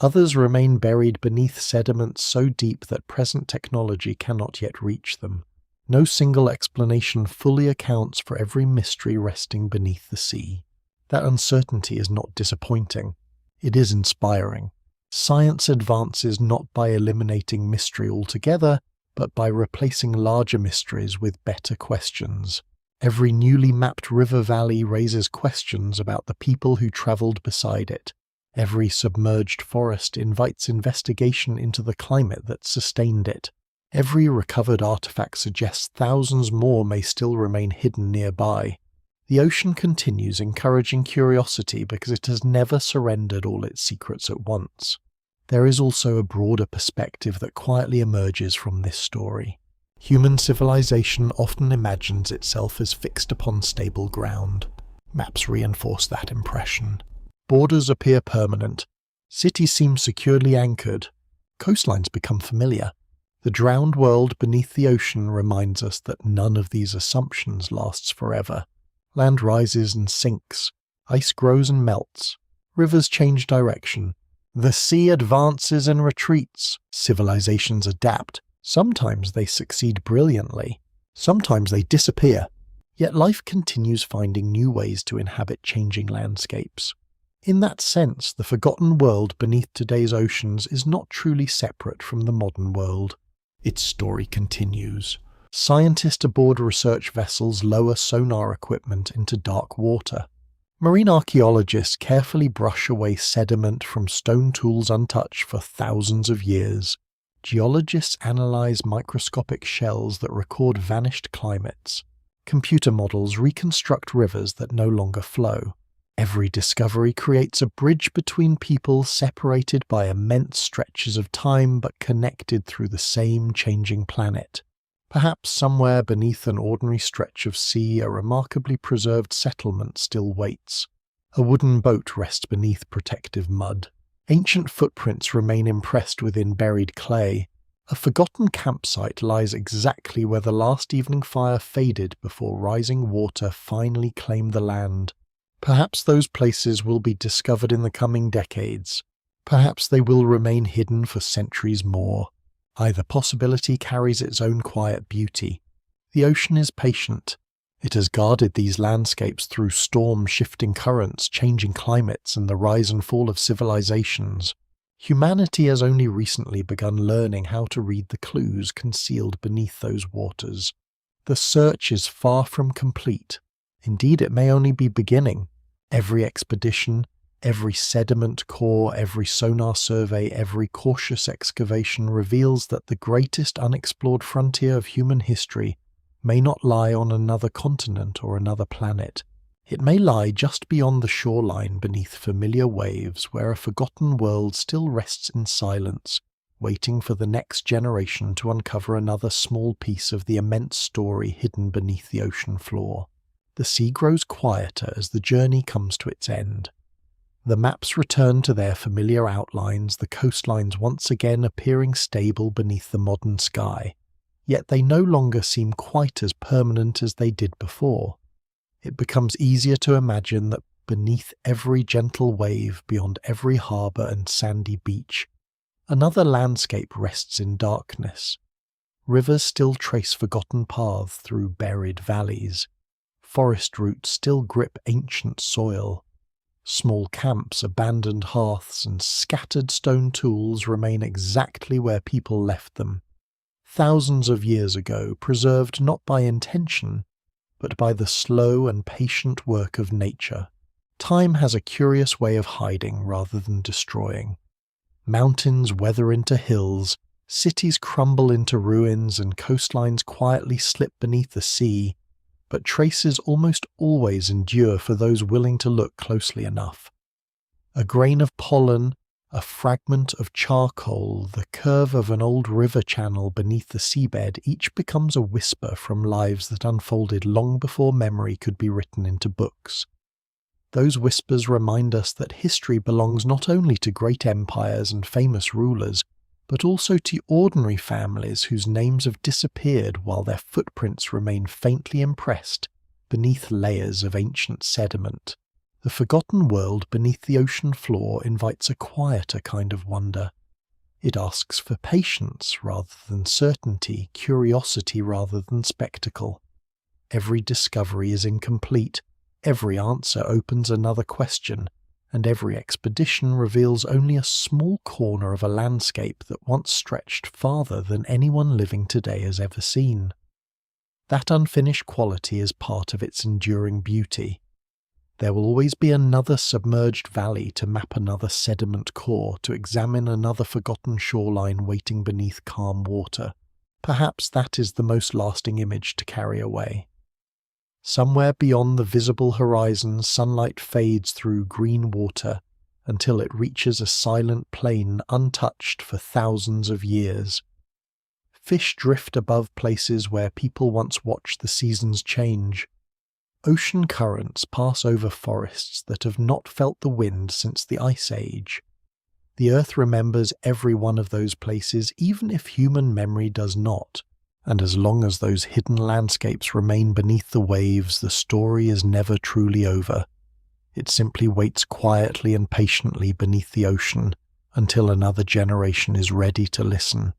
Others remain buried beneath sediments so deep that present technology cannot yet reach them. No single explanation fully accounts for every mystery resting beneath the sea. That uncertainty is not disappointing. It is inspiring. Science advances not by eliminating mystery altogether, but by replacing larger mysteries with better questions. Every newly mapped river valley raises questions about the people who travelled beside it. Every submerged forest invites investigation into the climate that sustained it. Every recovered artifact suggests thousands more may still remain hidden nearby. The ocean continues encouraging curiosity because it has never surrendered all its secrets at once. There is also a broader perspective that quietly emerges from this story. Human civilization often imagines itself as fixed upon stable ground. Maps reinforce that impression. Borders appear permanent. Cities seem securely anchored. Coastlines become familiar. The drowned world beneath the ocean reminds us that none of these assumptions lasts forever. Land rises and sinks. Ice grows and melts. Rivers change direction. The sea advances and retreats. Civilizations adapt. Sometimes they succeed brilliantly. Sometimes they disappear. Yet life continues finding new ways to inhabit changing landscapes. In that sense, the forgotten world beneath today's oceans is not truly separate from the modern world. Its story continues. Scientists aboard research vessels lower sonar equipment into dark water. Marine archaeologists carefully brush away sediment from stone tools untouched for thousands of years. Geologists analyze microscopic shells that record vanished climates. Computer models reconstruct rivers that no longer flow. Every discovery creates a bridge between people separated by immense stretches of time but connected through the same changing planet. Perhaps somewhere beneath an ordinary stretch of sea a remarkably preserved settlement still waits. A wooden boat rests beneath protective mud. Ancient footprints remain impressed within buried clay. A forgotten campsite lies exactly where the last evening fire faded before rising water finally claimed the land. Perhaps those places will be discovered in the coming decades. Perhaps they will remain hidden for centuries more. Either possibility carries its own quiet beauty. The ocean is patient. It has guarded these landscapes through storm-shifting currents, changing climates, and the rise and fall of civilizations. Humanity has only recently begun learning how to read the clues concealed beneath those waters. The search is far from complete. Indeed, it may only be beginning. Every expedition, every sediment core, every sonar survey, every cautious excavation reveals that the greatest unexplored frontier of human history may not lie on another continent or another planet. It may lie just beyond the shoreline beneath familiar waves where a forgotten world still rests in silence, waiting for the next generation to uncover another small piece of the immense story hidden beneath the ocean floor. The sea grows quieter as the journey comes to its end. The maps return to their familiar outlines, the coastlines once again appearing stable beneath the modern sky. Yet they no longer seem quite as permanent as they did before. It becomes easier to imagine that beneath every gentle wave, beyond every harbour and sandy beach, another landscape rests in darkness. Rivers still trace forgotten paths through buried valleys. Forest roots still grip ancient soil. Small camps, abandoned hearths, and scattered stone tools remain exactly where people left them. Thousands of years ago, preserved not by intention, but by the slow and patient work of nature. Time has a curious way of hiding rather than destroying. Mountains weather into hills, cities crumble into ruins, and coastlines quietly slip beneath the sea, but traces almost always endure for those willing to look closely enough. A grain of pollen, a fragment of charcoal, the curve of an old river channel beneath the seabed, each becomes a whisper from lives that unfolded long before memory could be written into books. Those whispers remind us that history belongs not only to great empires and famous rulers, but also to ordinary families whose names have disappeared while their footprints remain faintly impressed beneath layers of ancient sediment. The forgotten world beneath the ocean floor invites a quieter kind of wonder. It asks for patience rather than certainty, curiosity rather than spectacle. Every discovery is incomplete, every answer opens another question, and every expedition reveals only a small corner of a landscape that once stretched farther than anyone living today has ever seen. That unfinished quality is part of its enduring beauty. There will always be another submerged valley to map another sediment core, to examine another forgotten shoreline waiting beneath calm water. Perhaps that is the most lasting image to carry away. Somewhere beyond the visible horizon, sunlight fades through green water until it reaches a silent plain untouched for thousands of years. Fish drift above places where people once watched the seasons change. Ocean currents pass over forests that have not felt the wind since the Ice Age. The Earth remembers every one of those places, even if human memory does not. And as long as those hidden landscapes remain beneath the waves, the story is never truly over. It simply waits quietly and patiently beneath the ocean until another generation is ready to listen.